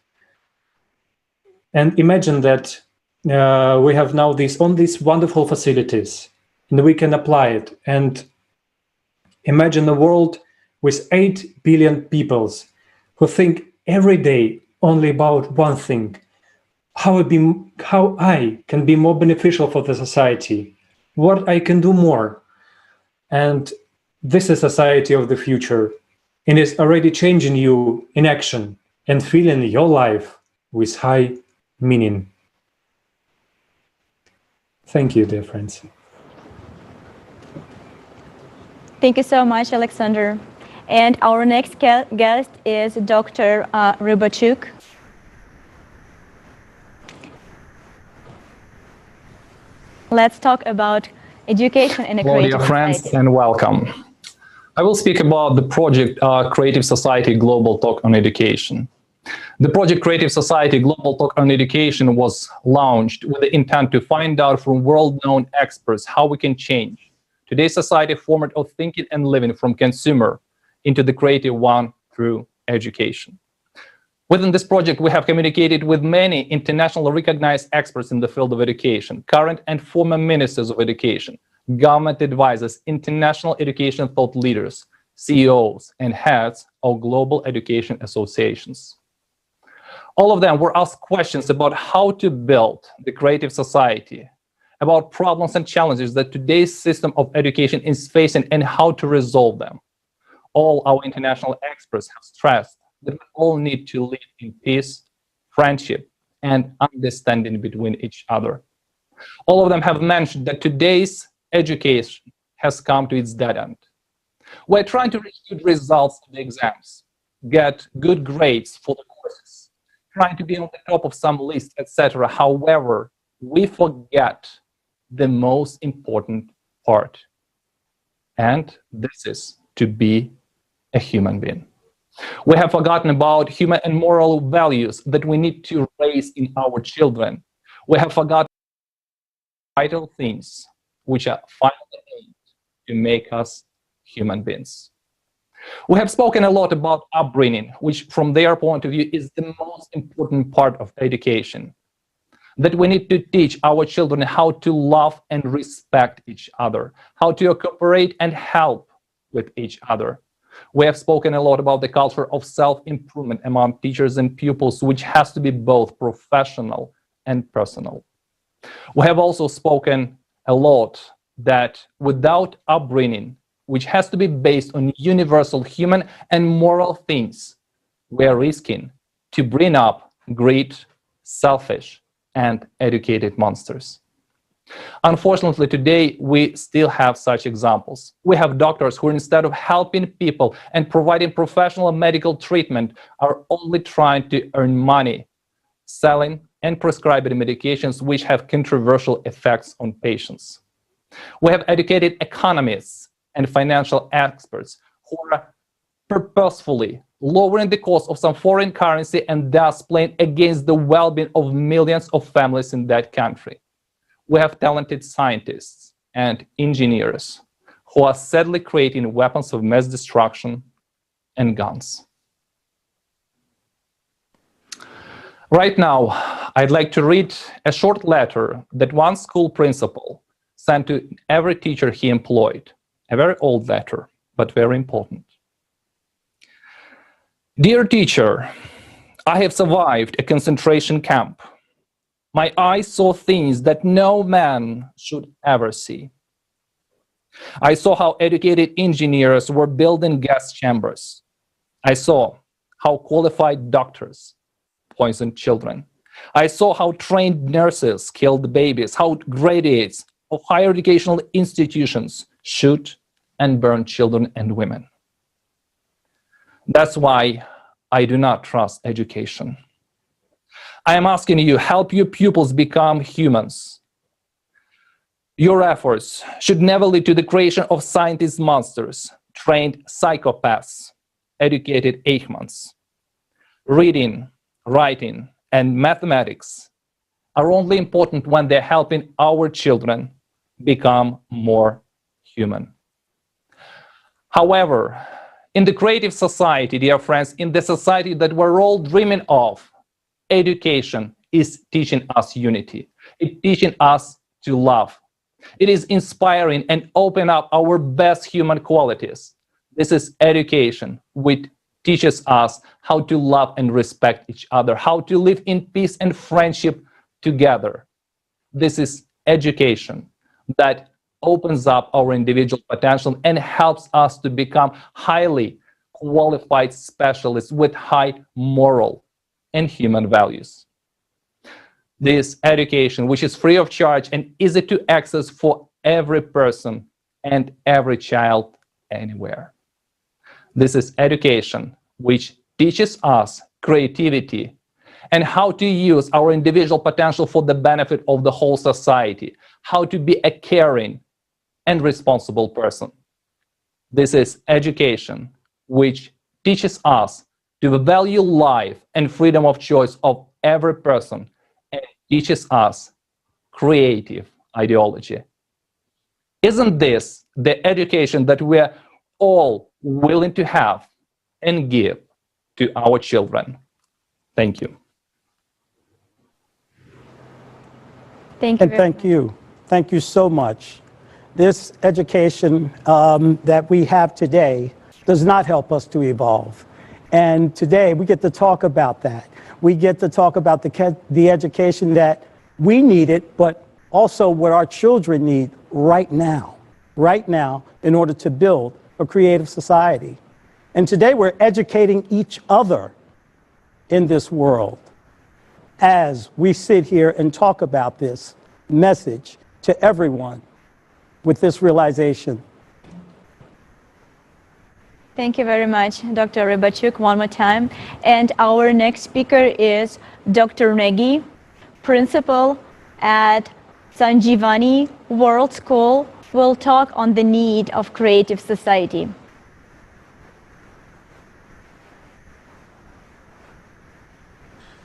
S10: And imagine that we have now these wonderful facilities, and we can apply it. And imagine a world with 8 billion people who think every day only about one thing: how I can be more beneficial for the society, what I can do more. And this is society of the future, and is already changing you in action and filling your life with high meaning. Thank you, dear friends.
S3: Thank you so much, Alexander. And our next guest is Dr. Rybachuk. Let's talk about education in a creative
S13: dear friends,
S3: society.
S13: and welcome. I will speak about the project Creative Society Global Talk on Education. The project Creative Society Global Talk on Education was launched with the intent to find out from world-known experts how we can change today's society format of thinking and living from consumer into the creative one through education. Within this project, we have communicated with many internationally recognized experts in the field of education, current and former ministers of education, government advisors, international education thought leaders, CEOs, and heads of global education associations. All of them were asked questions about how to build the creative society, about problems and challenges that today's system of education is facing and how to resolve them. All our international experts have stressed that we all need to live in peace, friendship, and understanding between each other. All of them have mentioned that today's education has come to its dead end. We're trying to reach good results in the exams, get good grades for the courses, trying to be on the top of some list, etc. However, we forget the most important part, and this is to be a human being. We have forgotten about human and moral values that we need to raise in our children. We have forgotten vital things which are finally aimed to make us human beings. We have spoken a lot about upbringing, which from their point of view is the most important part of education. That we need to teach our children how to love and respect each other, how to cooperate and help with each other. We have spoken a lot about the culture of self-improvement among teachers and pupils, which has to be both professional and personal. We have also spoken a lot that without upbringing, which has to be based on universal human and moral things, we are risking to bring up greed, selfish, and educated monsters. Unfortunately, today, we still have such examples. We have doctors who, instead of helping people and providing professional medical treatment, are only trying to earn money, selling and prescribing medications which have controversial effects on patients. We have educated economists and financial experts who are purposefully lowering the cost of some foreign currency and thus playing against the well-being of millions of families in that country. We have talented scientists and engineers who are sadly creating weapons of mass destruction and guns. Right now, I'd like to read a short letter that one school principal sent to every teacher he employed. A very old letter, but very important. Dear teacher, I have survived a concentration camp. My eyes saw things that no man should ever see. I saw how educated engineers were building gas chambers. I saw how qualified doctors poisoned children. I saw how trained nurses killed babies, how graduates of higher educational institutions shoot and burn children and women. That's why I do not trust education. I am asking you, help your pupils become humans. Your efforts should never lead to the creation of scientist monsters, trained psychopaths educated Eichmanns. Reading, writing, and mathematics are only important when they're helping our children become more human. However, in the creative society, dear friends, in the society that we're all dreaming of, education is teaching us unity. It's teaching us to love. It is inspiring and open up our best human qualities. This is education, which teaches us how to love and respect each other, how to live in peace and friendship together. This is education that opens up our individual potential and helps us to become highly qualified specialists with high moral and human values. This education, which is free of charge and easy to access for every person and every child anywhere. This is education which teaches us creativity and how to use our individual potential for the benefit of the whole society, how to be a caring and responsible person. This is education which teaches us to value life and freedom of choice of every person and teaches us creative ideology. Isn't this the education that we're all willing to have and give to our children? Thank you.
S3: Thank you.
S2: And thank you. Thank you so much. This education that we have today does not help us to evolve. And today we get to talk about that. We get to talk about the education that we needed, but also what our children need right now in order to build a creative society. And today we're educating each other in this world as we sit here and talk about this message to everyone with this realization.
S3: Thank you very much, Dr. Rybachuk, one more time. And our next speaker is Dr. Negi, principal at Sanjeevani World School, will talk on the need of creative society.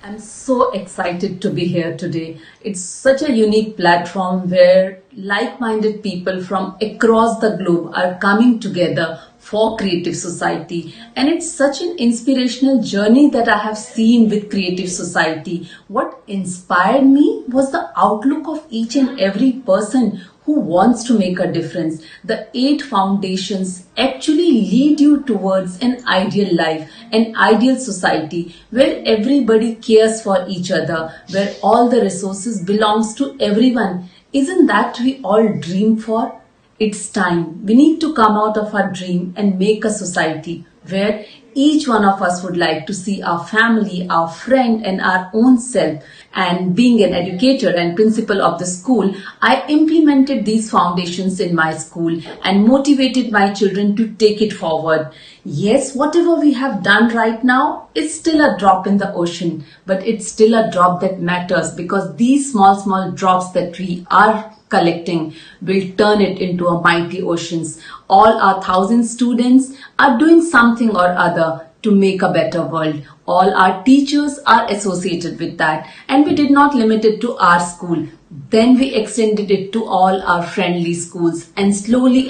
S15: I'm so excited to be here today. It's such a unique platform where like-minded people from across the globe are coming together for creative society. And it's such an inspirational journey that I have seen with creative society. What inspired me was the outlook of each and every person who wants to make a difference. The 8 foundations actually lead you towards an ideal life, an ideal society where everybody cares for each other, where all the resources belongs to everyone. Isn't that we all dream for? It's time. We need to come out of our dream and make a society where each one of us would like to see our family, our friend, and our own self. And being an educator and principal of the school, I implemented these foundations in my school and motivated my children to take it forward. Yes, whatever we have done right now is still a drop in the ocean, but it's still a drop that matters, because these small drops that we are collecting will turn it into a mighty oceans. All our 1,000 students are doing something or other to make a better world. All our teachers are associated with that, and we did not limit it to our school. Then we extended it to all our friendly schools, and slowly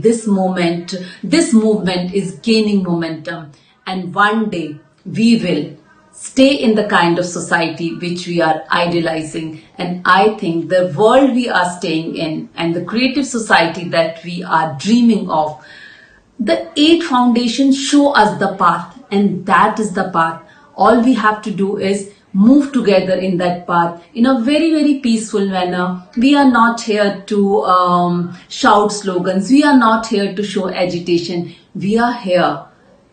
S15: this movement is gaining momentum, and one day we will stay in the kind of society which we are idealizing. And I think the world we are staying in and the creative society that we are dreaming of, the 8 foundations show us the path, and that is the path. All we have to do is move together in that path in a very peaceful manner. We are not here to shout slogans. We are not here to show agitation. We are here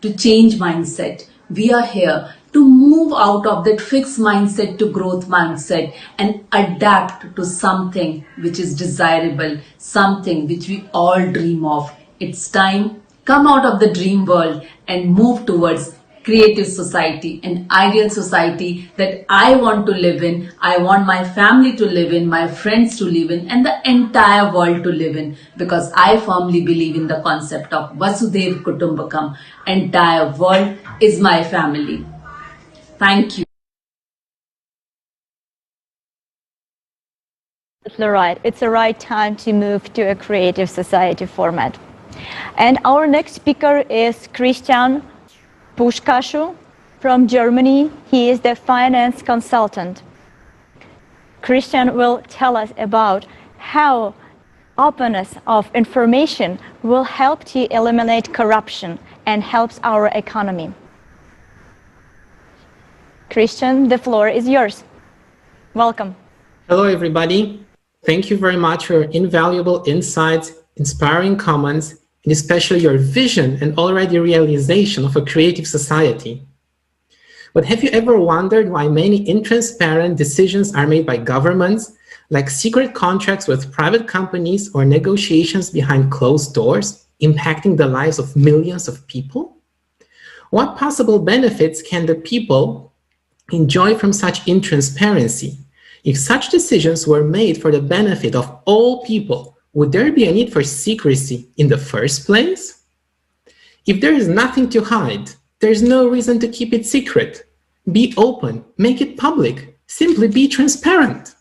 S15: to change mindset. We are here to move out of that fixed mindset to growth mindset and adapt to something which is desirable, something which we all dream of. It's time. Come out of the dream world and move towards creative society, an ideal society that I want to live in, I want my family to live in, my friends to live in, and the entire world to live in, because I firmly believe in the concept of Vasudhaiva Kutumbakam. Entire world is my family. Thank you.
S3: Right. It's the right time to move to a creative society format. And our next speaker is Christian Puschkaschu from Germany. He is the finance consultant. Christian will tell us about how openness of information will help to eliminate corruption and helps our economy. Christian, the floor is yours. Welcome.
S14: Hello, everybody. Thank you very much for your invaluable insights, inspiring comments, and especially your vision and already realization of a creative society. But have you ever wondered why many intransparent decisions are made by governments, like secret contracts with private companies or negotiations behind closed doors, impacting the lives of millions of people? What possible benefits can the people enjoy from such intransparency? If such decisions were made for the benefit of all people, would there be a need for secrecy in the first place? If there is nothing to hide, there's no reason to keep it secret. Be open, make it public, simply be transparent.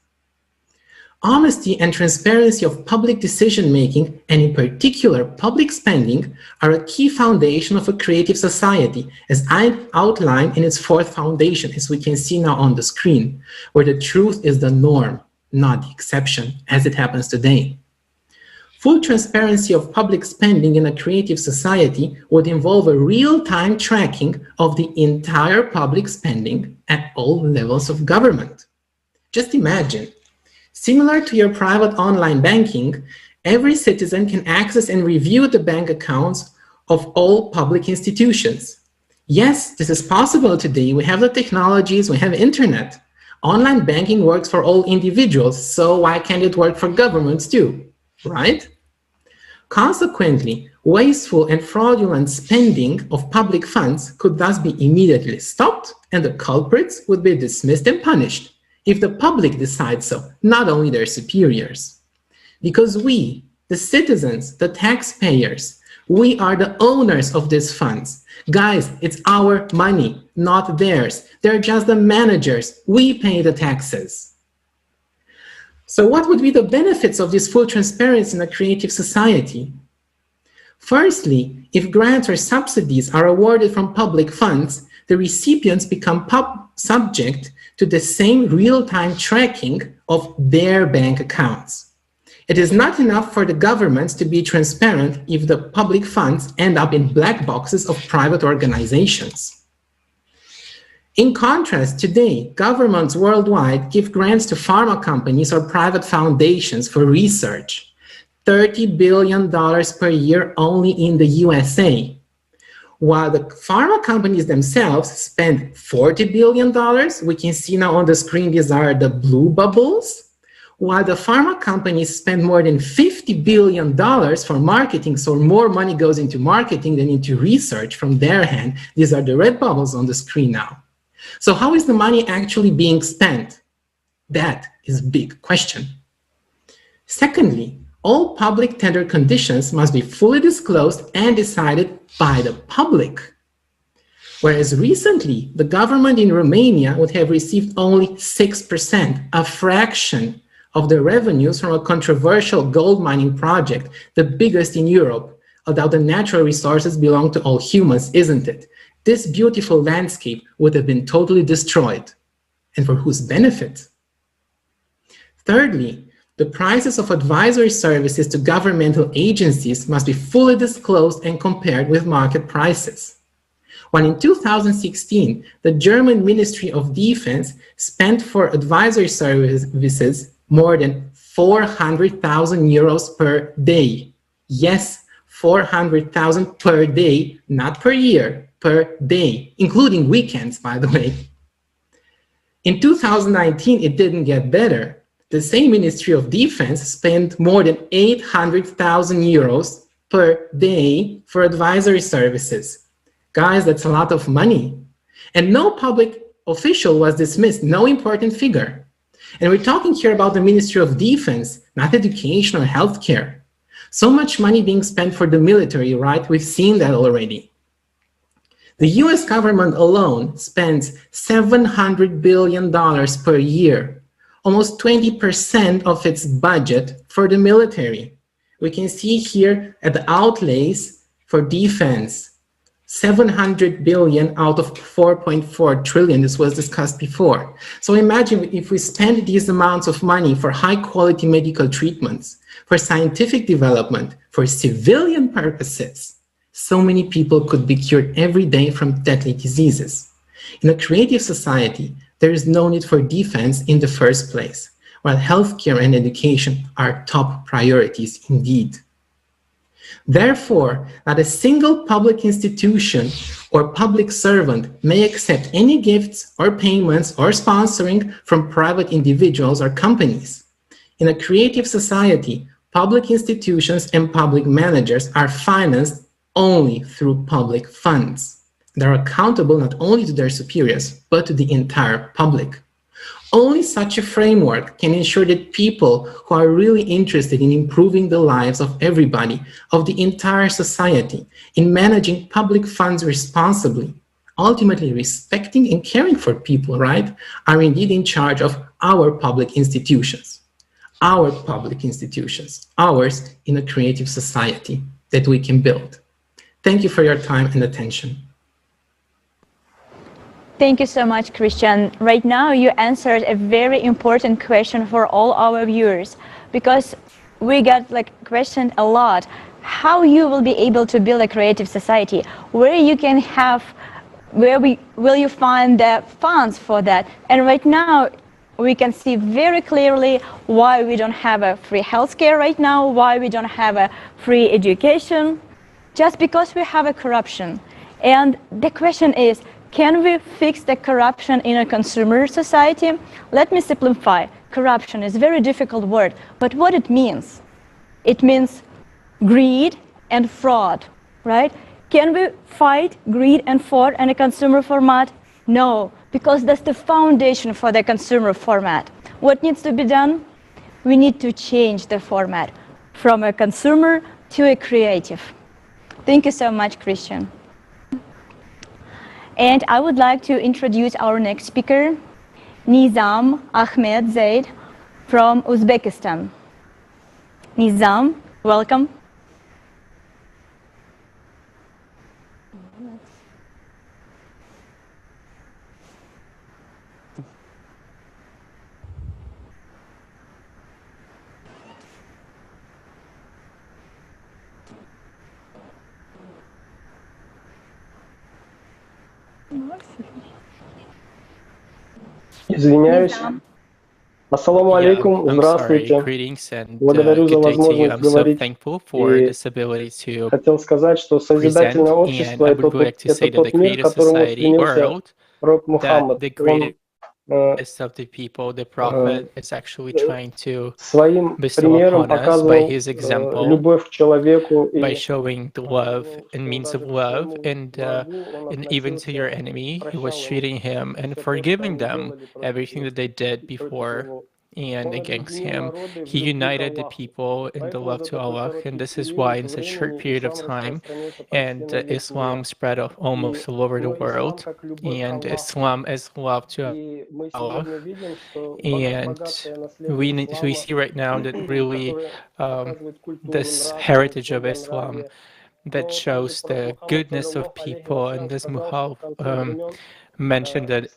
S14: Honesty and transparency of public decision-making, and in particular public spending, are a key foundation of a creative society, as I outlined in its fourth foundation, as we can see now on the screen, where the truth is the norm, not the exception, as it happens today. Full transparency of public spending in a creative society would involve a real-time tracking of the entire public spending at all levels of government. Just imagine, similar to your private online banking, every citizen can access and review the bank accounts of all public institutions. Yes, this is possible today. We have the technologies, we have internet. Online banking works for all individuals, so why can't it work for governments too? Right? Consequently, wasteful and fraudulent spending of public funds could thus be immediately stopped, and the culprits would be dismissed and punished, if the public decides so, not only their superiors. Because we, the citizens, the taxpayers, we are the owners of these funds. Guys, it's our money, not theirs. They're just the managers. We pay the taxes. So what would be the benefits of this full transparency in a creative society? Firstly, if grants or subsidies are awarded from public funds, the recipients become subject to the same real-time tracking of their bank accounts. It is not enough for the governments to be transparent if the public funds end up in black boxes of private organizations. In contrast, today, governments worldwide give grants to pharma companies or private foundations for research. $30 billion per year only in the USA. While the pharma companies themselves spend $40 billion, we can see now on the screen, these are the blue bubbles. While the pharma companies spend more than $50 billion for marketing, so more money goes into marketing than into research from their hand. These are the red bubbles on the screen now. So how is the money actually being spent? That is a big question. Secondly, all public tender conditions must be fully disclosed and decided by the public. Whereas recently, the government in Romania would have received only 6%, a fraction of the revenues from a controversial gold mining project, the biggest in Europe, although the natural resources belong to all humans, isn't it? This beautiful landscape would have been totally destroyed. And for whose benefit? Thirdly, the prices of advisory services to governmental agencies must be fully disclosed and compared with market prices. When in 2016, the German Ministry of Defense spent for advisory services more than 400,000 euros per day. Yes, 400,000 per day, not per year, per day, including weekends, by the way. In 2019, it didn't get better. The same Ministry of Defense spent more than 800,000 euros per day for advisory services. Guys, that's a lot of money. And no public official was dismissed, no important figure. And we're talking here about the Ministry of Defense, not education or healthcare. So much money being spent for the military, right? We've seen that already. The US government alone spends $700 billion per year, almost 20% of its budget for the military. We can see here at the outlays for defense, 700 billion out of 4.4 trillion. This was discussed before. So imagine if we spend these amounts of money for high quality medical treatments, for scientific development, for civilian purposes, so many people could be cured every day from deadly diseases. In a creative society, there is no need for defense in the first place, while healthcare and education are top priorities indeed. Therefore, not a single public institution or public servant may accept any gifts or payments or sponsoring from private individuals or companies. In a creative society, public institutions and public managers are financed only through public funds. They are accountable not only to their superiors, but to the entire public. Only such a framework can ensure that people who are really interested in improving the lives of everybody, of the entire society, in managing public funds responsibly, ultimately respecting and caring for people, right, are indeed in charge of our public institutions. Our public institutions, ours in a creative society that we can build. Thank you for your time and attention.
S3: Thank you so much, Christian. Right now, you answered a very important question for all our viewers, because we got questioned a lot how you will be able to build a creative society, where you can have, will you find the funds for that? And right now, we can see very clearly why we don't have a free healthcare right now, why we don't have a free education, just because we have a corruption. And the question is, can we fix the corruption in a consumer society? Let me simplify. Corruption is a very difficult word, but what it means? It means greed and fraud, right? Can we fight greed and fraud in a consumer format? No, because that's the foundation for the consumer format. What needs to be done? We need to change the format from a consumer to a creative. Thank you so much, Christian. And I would like to introduce our next speaker, Nizam Ahmed Zaid from Uzbekistan. Nizam, welcome.
S8: Извиняюсь. Ассаламу алейкум, здравствуйте. Благодарю за возможность говорить. И хотел сказать, что созидательное общество — это тот мир, к которому стремился пророк Мухаммад.
S16: Of the people, the prophet is actually trying to bestow upon us by his example, by showing the love and means of love, and even to your enemy, he was treating him and forgiving them everything that they did before and against him. He united the people in the love to Allah, and this is why in such a short period of time, and Islam spread almost all over the world, and Islam is love to Allah. And we see right now that really this heritage of Islam that shows the goodness of people, and this Muhal mentioned that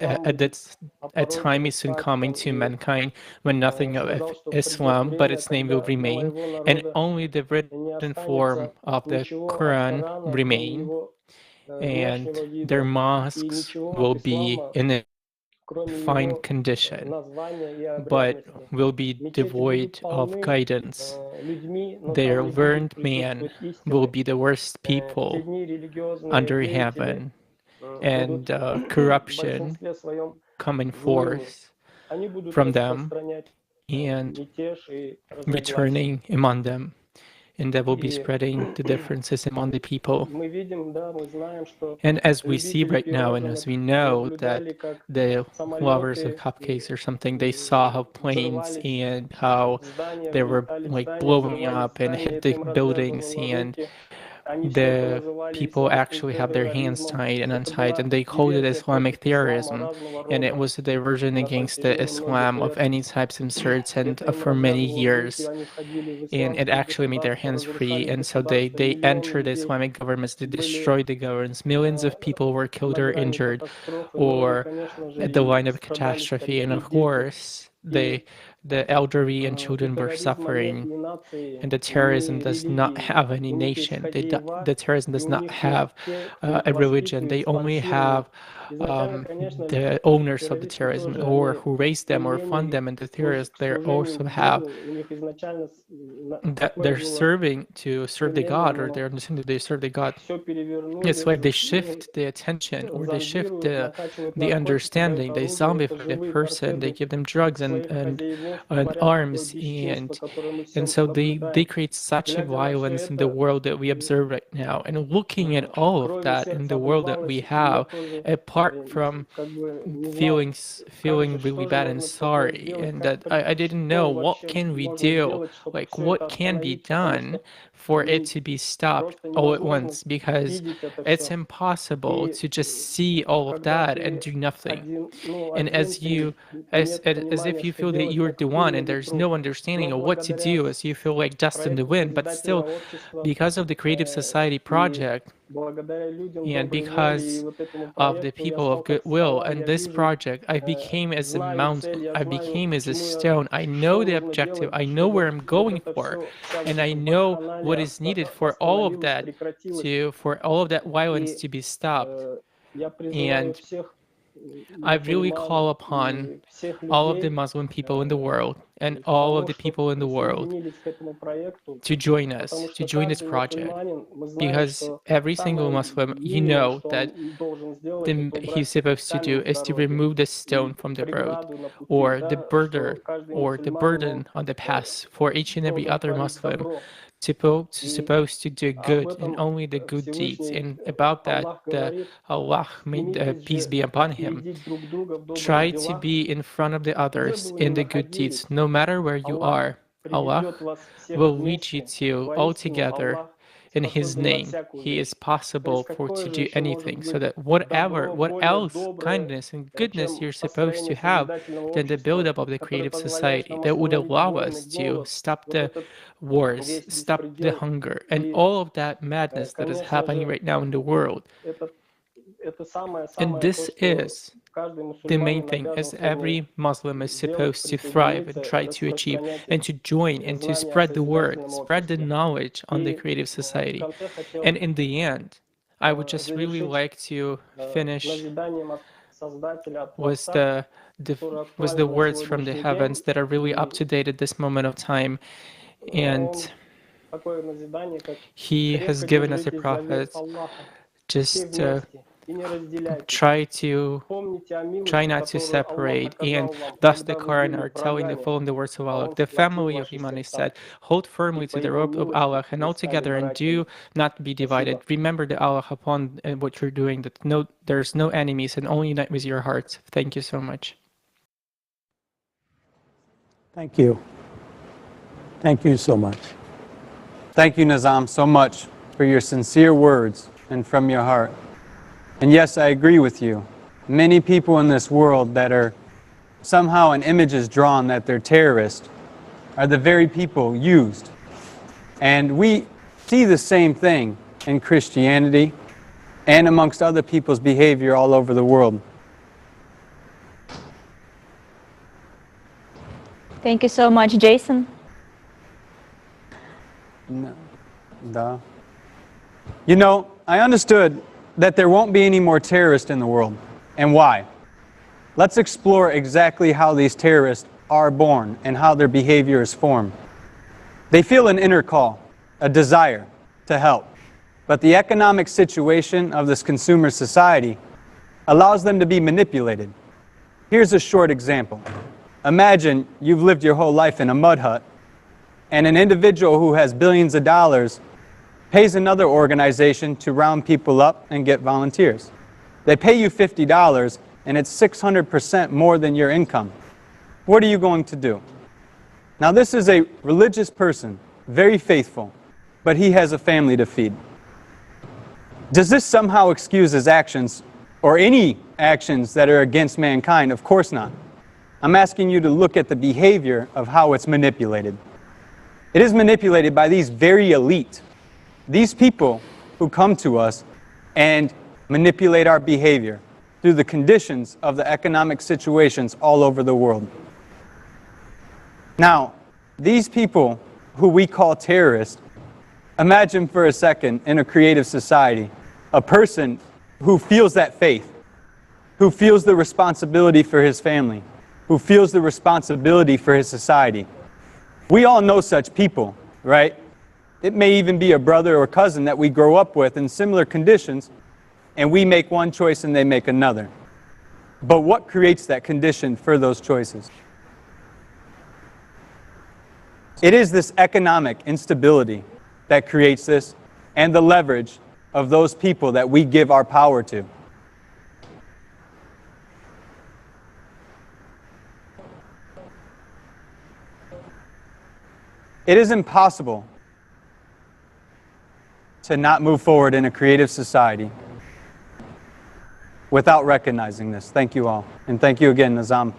S16: a time is soon coming to mankind when nothing of Islam but its name will remain, and only the written form of the Quran remain, and their mosques will be in a fine condition, but will be devoid of guidance. Their learned man will be the worst people under heaven, and corruption coming forth from them and returning among them. and that will be spreading the differences among the people. And as we see right now, and as we know, that the lovers of cupcakes or something, they saw how planes and how they were like blowing up and hit the buildings, and the people actually have their hands tied and untied, and they called it Islamic terrorism, and it was a diversion against the Islam of any types of sorts, and for many years, and it actually made their hands free, and so they entered the Islamic governments, they destroyed the governments, millions of people were killed or injured, or at the line of catastrophe, and of course, the elderly and children were suffering, and the terrorism does not have any nation. The terrorism does not have a religion. They only have the owners of the terrorism, or who raise them or fund them, and the terrorists they also have that they're serving to serve the God, or they're understanding they serve the God. It's like they shift the attention, or they shift the understanding. They zombify the person. They give them drugs and arms, and so they create such a violence in the world that we observe right now. And looking at all of that in the world that we have, apart from feeling really bad and sorry, and that I didn't know what can we do, like what can be done for it to be stopped all at once, because it's impossible to just see all of that and do nothing. And as if you feel that you're the one and there's no understanding of what to do, as you feel like dust in the wind, but still, because of the Creative Society project, and because of the people of goodwill and this project, I became as a mountain, I became as a stone. I know the objective, I know where I'm going for, and I know what is needed for all of that violence to be stopped. And I really call upon all of the Muslim people in the world and all of the people in the world to join us, to join this project, because every single Muslim, you know that he's supposed to do is to remove the stone from the road, or the burden on the path for each and every other Muslim supposed to do good and only the good deeds. And about that, Allah, may peace be upon him, try to be in front of the others in the good deeds, no matter where you are. Allah will lead you to all together in His name. He is possible to do anything, so that what else kindness and goodness you're supposed to have, then the buildup of the Creative Society that would allow us to stop the wars, stop the hunger, and all of that madness that is happening right now in the world. And this is the main thing, as every Muslim is supposed to thrive and try to achieve, and to join and to spread the word, spread the knowledge on the Creative Society. And in the end, I would just really like to finish with the words from the heavens that are really up to date at this moment of time. And He has given us a prophet. Just try not to separate, and thus the Quran are telling the following the words of Allah. The family of Iman is said, hold firmly to the rope of Allah and all together, and do not be divided. Remember the Allah upon what you're doing, that there's no enemies, and only unite with your hearts. Thank you so much.
S2: Thank you. Thank you so much.
S18: Thank you, Nizam, so much for your sincere words and from your heart. And yes, I agree with you. Many people in this world that are somehow an image is drawn that they're terrorists are the very people used. And we see the same thing in Christianity and amongst other people's behavior all over the world.
S3: Thank you so much, Jason.
S18: No. You know, I understood that there won't be any more terrorists in the world. And why? Let's explore exactly how these terrorists are born and how their behavior is formed. They feel an inner call, a desire to help. But the economic situation of this consumer society allows them to be manipulated. Here's a short example. Imagine you've lived your whole life in a mud hut, and an individual who has billions of dollars pays another organization to round people up and get volunteers. They pay you $50 and it's 600% more than your income. What are you going to do? Now this is a religious person, very faithful, but he has a family to feed. Does this somehow excuse his actions or any actions that are against mankind? Of course not. I'm asking you to look at the behavior of how it's manipulated. It is manipulated by these very elite, these people who come to us and manipulate our behavior through the conditions of the economic situations all over the world. Now, these people who we call terrorists, imagine for a second in a creative society, a person who feels that faith, who feels the responsibility for his family, who feels the responsibility for his society. We all know such people, right? It may even be a brother or cousin that we grow up with in similar conditions, and we make one choice and they make another. But what creates that condition for those choices? It is this economic instability that creates this, and the leverage of those people that we give our power to. It is impossible to not move forward in a creative society without recognizing this. Thank you all. And thank you again, Nizam.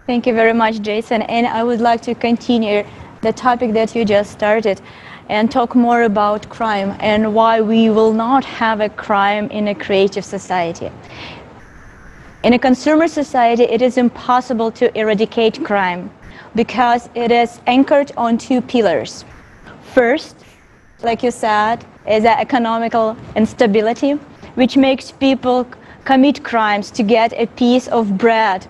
S3: Thank you very much, Jason. And I would like to continue the topic that you just started and talk more about crime and why we will not have a crime in a creative society. In a consumer society, it is impossible to eradicate crime because it is anchored on two pillars. First, like you said, is the economical instability, which makes people commit crimes to get a piece of bread.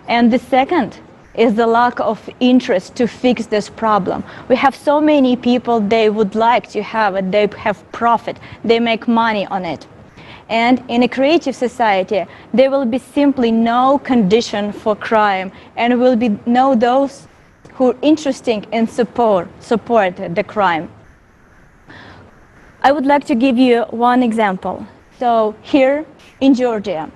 S3: And the second is the lack of interest to fix this problem. We have so many people, they would like to have it, they have profit, they make money on it. And in a creative society, there will be simply no condition for crime, and will be no those who are interested in support the crime. I would like to give you one example. So here in Georgia,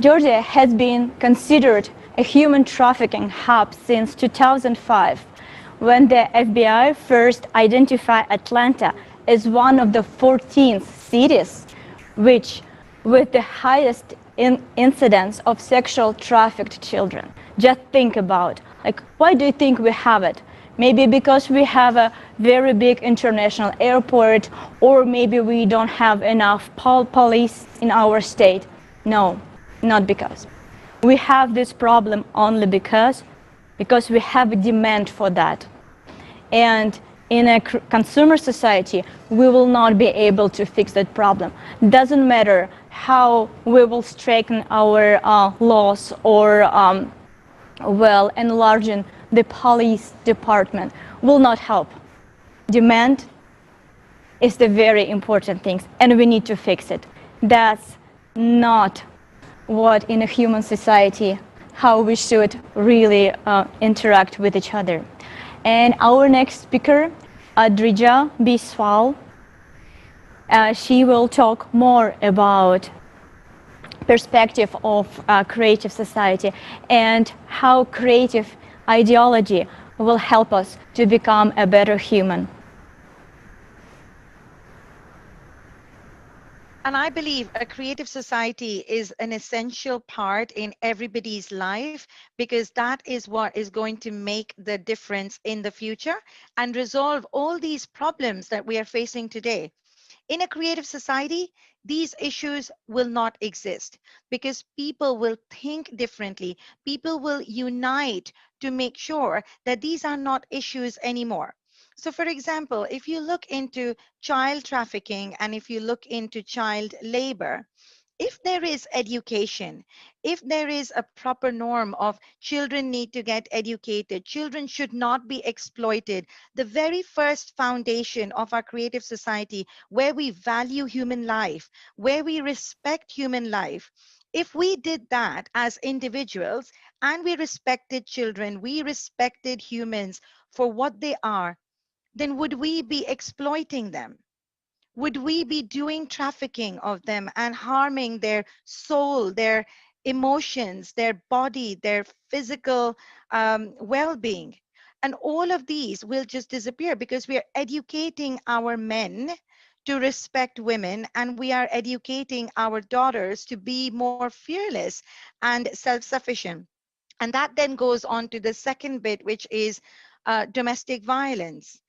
S3: Georgia has been considered a human trafficking hub since 2005, when the FBI first identified Atlanta as one of the 14 cities with the highest incidence of sexual trafficked children. Just think about, like, why do you think we have it? Maybe because we have a very big international airport, or maybe we don't have enough police in our state. No, not because. We have this problem only because we have a demand for that. And in a consumer society, we will not be able to fix that problem. Doesn't matter how we will strengthen our laws or enlarging the police department will not help. Demand is the very important thing, and we need to fix it. That's not what in a human society, how we should really interact with each other. And our next speaker, Adrija Biswal, she will talk more about perspective of creative society and how creative ideology will help us to become a better human.
S5: And I believe a creative society is an essential part in everybody's life, because that is what is going to make the difference in the future and resolve all these problems that we are facing today. In a creative society, these issues will not exist because people will think differently. People will unite to make sure that these are not issues anymore. So for example, if you look into child trafficking and if you look into child labor, if there is education, if there is a proper norm of children need to get educated, children should not be exploited, the very first foundation of our creative society where we value human life, where we respect human life, if we did that as individuals and we respected children, we respected humans for what they are, then would we be exploiting them? Would we be doing trafficking of them and harming their soul, their emotions, their body, their physical well-being? And all of these will just disappear because we are educating our men to respect women, and we are educating our daughters to be more fearless and self-sufficient. And that then goes on to the second bit, which is domestic violence.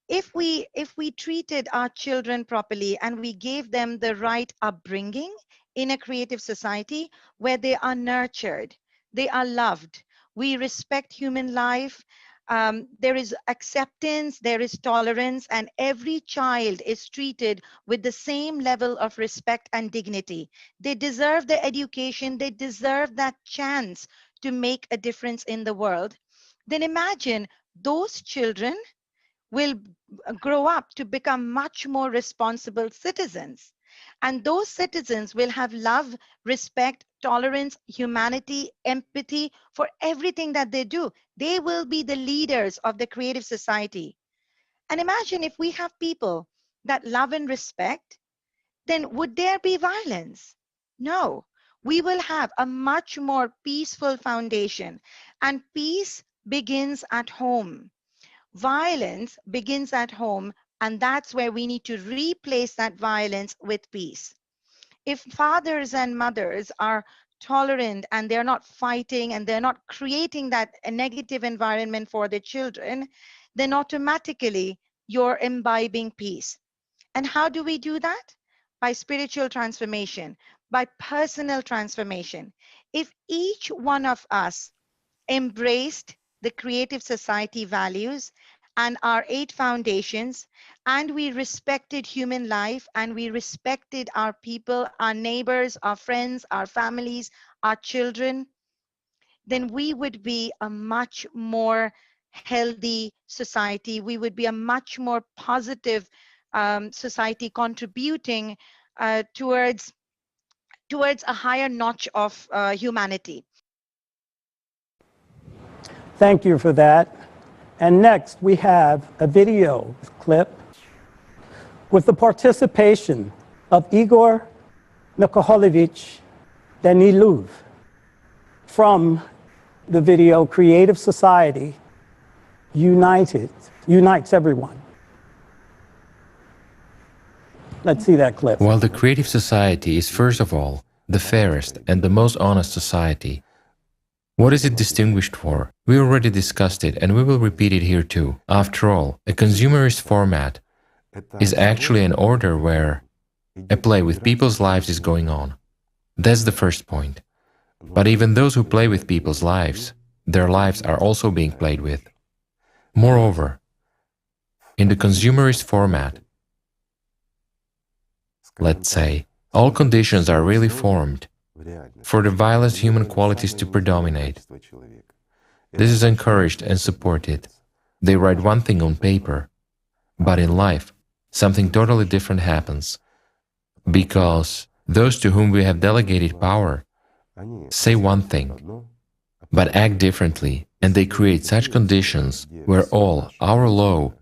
S5: If we treated our children properly and we gave them the right upbringing in a creative society where they are nurtured, they are loved, we respect human life, there is acceptance, there is tolerance, and every child is treated with the same level of respect and dignity. They deserve the education, they deserve that chance to make a difference in the world. Then imagine those children will grow up to become much more responsible citizens. And those citizens will have love, respect, tolerance, humanity, empathy for everything that they do. They will be the leaders of the creative society. And imagine if we have people that love and respect, then would there be violence? No. We will have a much more peaceful foundation. And peace begins at home. Violence begins at home, and that's where we need to replace that violence with peace. If fathers and mothers are tolerant and they're not fighting and they're not creating that negative environment for their children, then automatically you're imbibing peace. And how do we do that? By spiritual transformation, by personal transformation. If each one of us embraced the creative society values and our 8 foundations, and we respected human life, and we respected our people, our neighbors, our friends, our families, our children, then we would be a much more healthy society. We would be a much more positive society, contributing towards a higher notch of humanity.
S2: Thank you for that. And next, we have a video clip with the participation of Igor Nikolaevich Danilov from the video Creative Society Unites Everyone. Let's see that clip.
S6: While the creative society is, first of all, the fairest and the most honest society, what is it distinguished for? We already discussed it, and we will repeat it here too. After all, a consumerist format is actually an order where a play with people's lives is going on. That's the first point. But even those who play with people's lives, their lives are also being played with. Moreover, in the consumerist format, let's say, all conditions are really formed for the vilest human qualities to predominate. This is encouraged and supported. They write one thing on paper, but in life, something totally different happens. Because those to whom we have delegated power say one thing, but act differently, and they create such conditions where all our low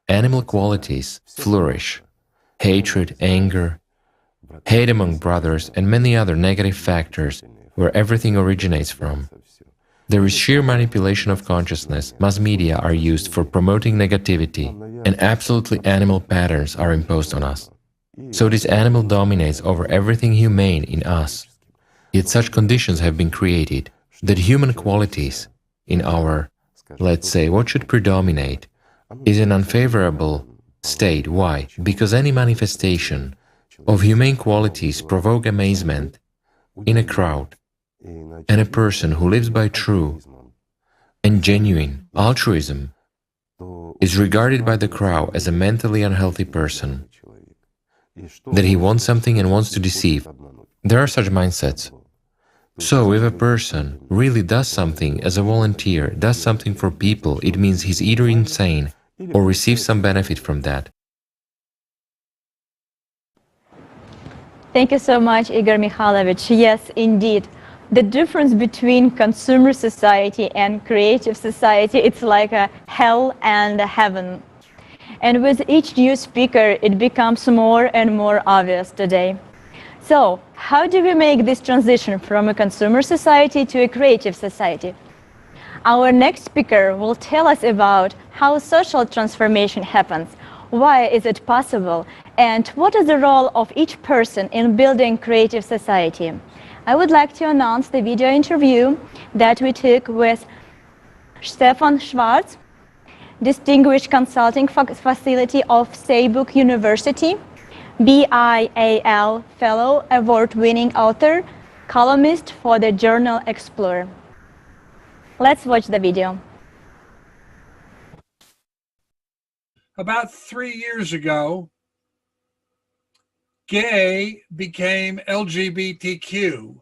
S6: animal qualities flourish. Hatred, anger, hate among brothers, and many other negative factors where everything originates from. There is sheer manipulation of consciousness. Mass media are used for promoting negativity, and absolutely animal patterns are imposed on us. So this animal dominates over everything humane in us. Yet such conditions have been created that human qualities in our, let's say, what should predominate, is an unfavorable state. Why? Because any manifestation of humane qualities provoke amazement in a crowd, and a person who lives by true and genuine altruism is regarded by the crowd as a mentally unhealthy person, that he wants something and wants to deceive. There are such mindsets. So if a person really does something as a volunteer, does something for people, it means he's either insane or receives some benefit from that.
S3: Thank you so much, Igor Mikhailovich. Yes, indeed. The difference between consumer society and creative society, it's like a hell and a heaven. And with each new speaker, it becomes more and more obvious today. So, how do we make this transition from a consumer society to a creative society? Our next speaker will tell us about how social transformation happens, why is it possible, and what is the role of each person in building creative society. I would like to announce the video interview that we took with Stefan Schwarz, Distinguished Consulting Facility of Saarbrück University, BIAL Fellow, Award-winning author, columnist for the journal Explorer. Let's watch the video.
S19: About 3 years ago, gay became LGBTQ.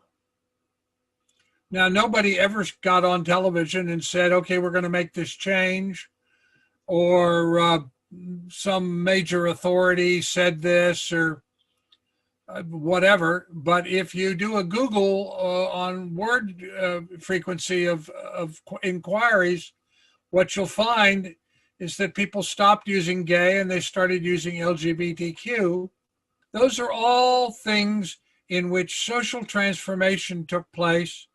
S19: Now, nobody ever got on television and said, okay, we're going to make this change, or some major authority said this, or whatever. But if you do a Google on word frequency of inquiries, what you'll find is that people stopped using gay and they started using LGBTQ. Those are all things in which social transformation took place,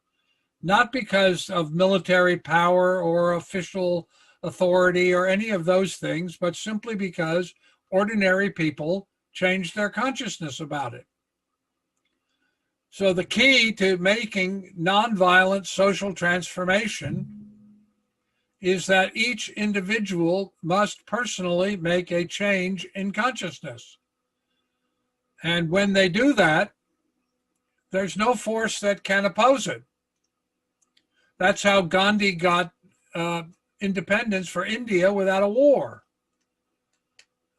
S19: not because of military power or official authority or any of those things, but simply because ordinary people changed their consciousness about it. So the key to making nonviolent social transformation is that each individual must personally make a change in consciousness. And when they do that, there's no force that can oppose it. That's how Gandhi got independence for India without a war.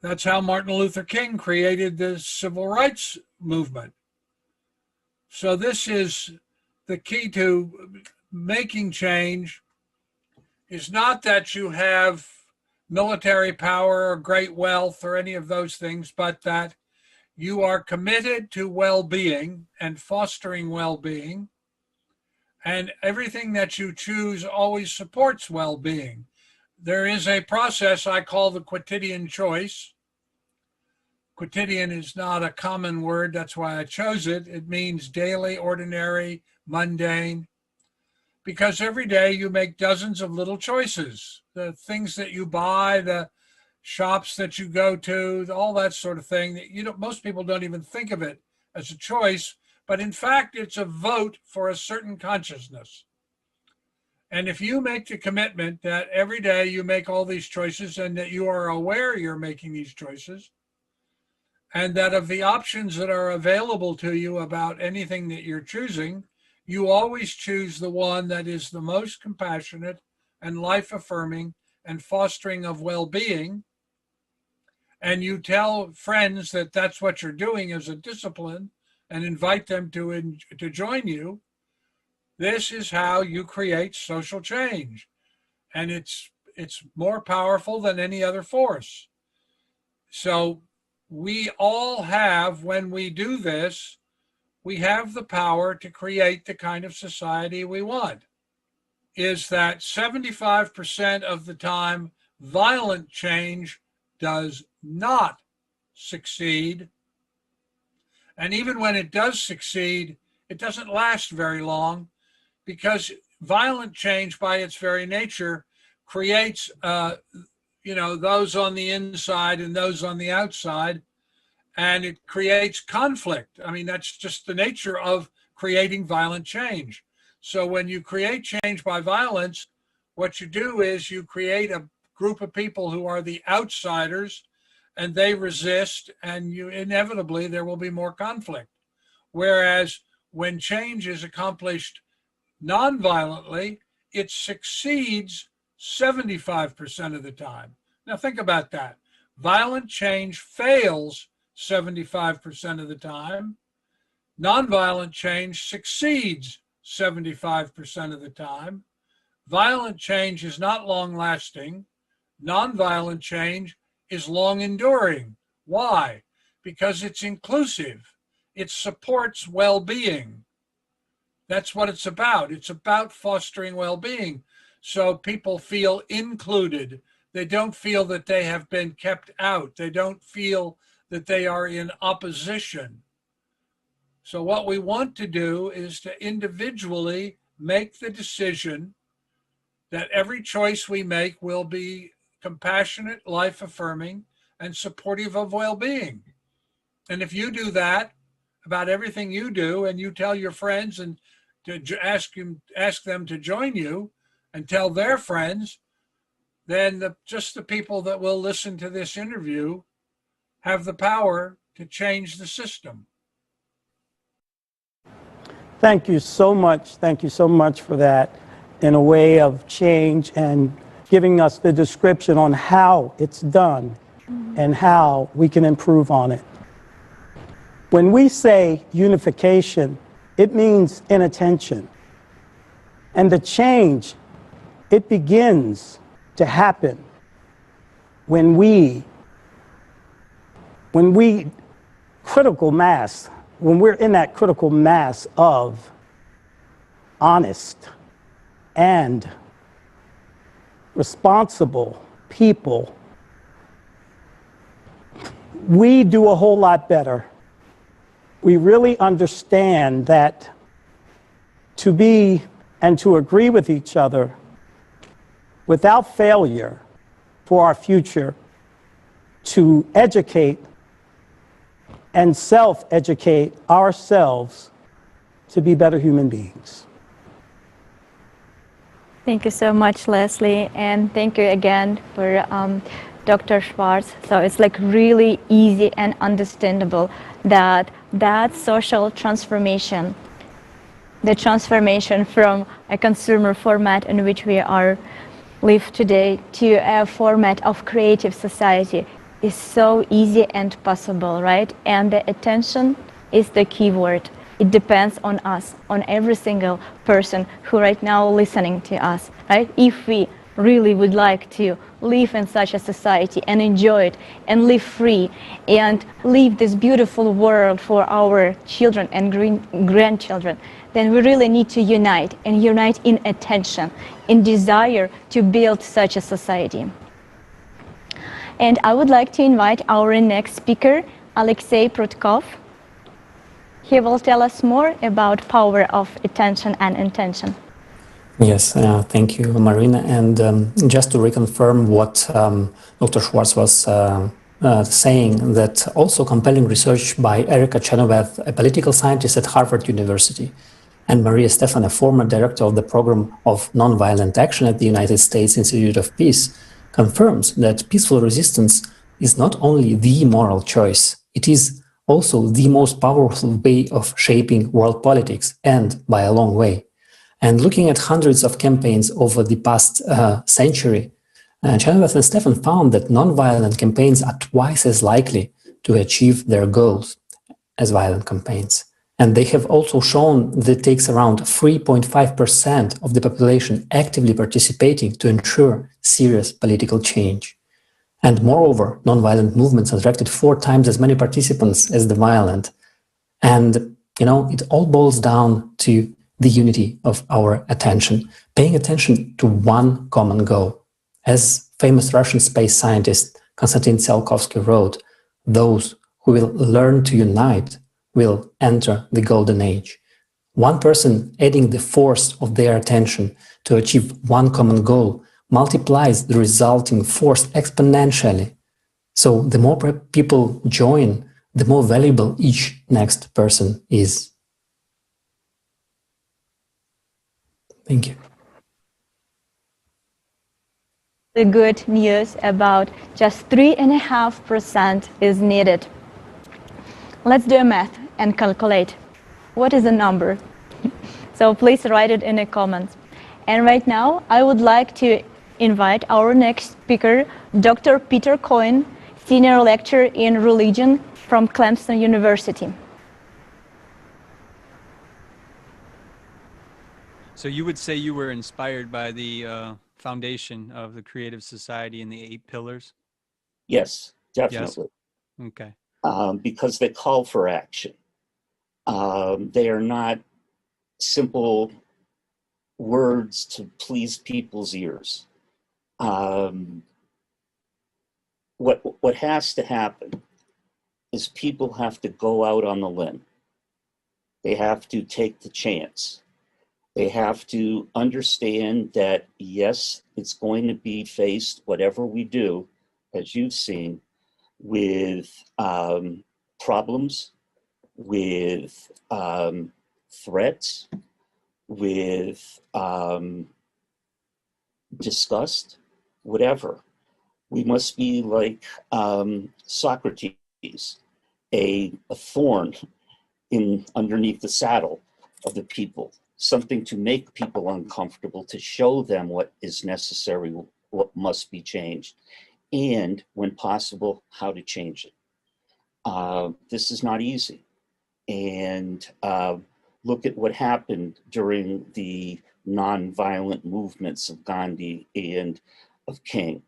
S19: That's how Martin Luther King created the civil rights movement. So this is the key to making change, is not that you have military power or great wealth or any of those things, but that you are committed to well-being and fostering well-being, and everything that you choose always supports well-being. There is a process I call the quotidian choice. Quotidian is not a common word, that's why I chose it. It means daily, ordinary, mundane, because every day you make dozens of little choices. The things that you buy, the shops that you go to, all that sort of thing. That most people don't even think of it as a choice, but in fact, it's a vote for a certain consciousness. And if you make the commitment that every day you make all these choices and that you are aware you're making these choices, and that of the options that are available to you about anything that you're choosing, you always choose the one that is the most compassionate and life-affirming and fostering of well-being, and you tell friends that that's what you're doing as a discipline and invite them to join you, this is how you create social change. And it's more powerful than any other force. So we all have, when we do this, we have the power to create the kind of society we want. Is that 75% of the time, violent change does not succeed. And even when it does succeed, it doesn't last very long, because violent change by its very nature creates those on the inside and those on the outside, and it creates conflict. I mean, that's just the nature of creating violent change. So when you create change by violence, what you do is you create a group of people who are the outsiders, and they resist, and inevitably there will be more conflict. Whereas when change is accomplished non-violently, it succeeds 75% of the time. Now think about that. Violent change fails 75% of the time. Non-violent change succeeds 75% of the time. Violent change is not long-lasting. Non-violent change is long-enduring. Why? Because it's inclusive. It supports well-being. That's what it's about. It's about fostering well-being so people feel included. They don't feel that they have been kept out. They don't feel that they are in opposition. So what we want to do is to individually make the decision that every choice we make will be compassionate, life-affirming, and supportive of well-being. And if you do that about everything you do, and you tell your friends and to ask them to join you and tell their friends, then just the people that will listen to this interview have the power to change the system.
S2: Thank you so much. Thank you so much for that, in a way of change and giving us the description on how it's done and how we can improve on it. When we say unification, it means inattention. And the change, it begins to happen when we critical mass, when we're in that critical mass of honest and responsible people, we do a whole lot better. We really understand that to be and to agree with each other without failure for our future, to educate and self-educate ourselves to be better human beings.
S3: Thank you so much, Leslie, and thank you again for Dr. Schwartz. So it's like really easy and understandable that social transformation, the transformation from a consumer format in which we live today to a format of creative society is so easy and possible, right? And the attention is the key word. It depends on us, on every single person who right now listening to us, right? If we really would like to live in such a society and enjoy it and live free and live this beautiful world for our children and grandchildren, then we really need to unite and unite in attention, in desire to build such a society. And I would like to invite our next speaker, Alexei Prutkov. He will tell us more about power of attention and intention.
S20: Yes, thank you, Marina. And just to reconfirm what Dr. Schwartz was saying, that also compelling research by Erica Chenoweth, a political scientist at Harvard University, and Maria Stephan, a former director of the program of nonviolent action at the United States Institute of Peace, confirms that peaceful resistance is not only the moral choice, it is also the most powerful way of shaping world politics, and by a long way. And looking at hundreds of campaigns over the past century, Chenoweth and Stephan found that nonviolent campaigns are twice as likely to achieve their goals as violent campaigns. And they have also shown that it takes around 3.5% of the population actively participating to ensure serious political change. And moreover, nonviolent movements attracted 4 times as many participants as the violent. And, it all boils down to the unity of our attention, paying attention to one common goal. As famous Russian space scientist Konstantin Tsiolkovsky wrote, those who will learn to unite will enter the golden age. One person adding the force of their attention to achieve one common goal multiplies the resulting force exponentially. So the more people join, the more valuable each next person is. Thank you.
S3: The good news about just 3.5% is needed. Let's do a math and calculate. What is the number? So please write it in the comments. And right now, I would like to invite our next speaker, Dr. Peter Coyne, Senior Lecturer in Religion from Clemson University.
S18: So you would say you were inspired by the foundation of the Creative Society and the 8 pillars?
S21: Yes, definitely.
S18: Yes? Okay.
S21: Because they call for action. They are not simple words to please people's ears. What has to happen is people have to go out on the limb. They have to take the chance. They have to understand that, yes, it's going to be faced, whatever we do, as you've seen, with problems, with threats, with disgust, whatever. We must be like Socrates, a thorn underneath the saddle of the people, something to make people uncomfortable, to show them what is necessary, what must be changed, and when possible, how to change it. This is not easy. And look at what happened during the nonviolent movements of Gandhi and of King.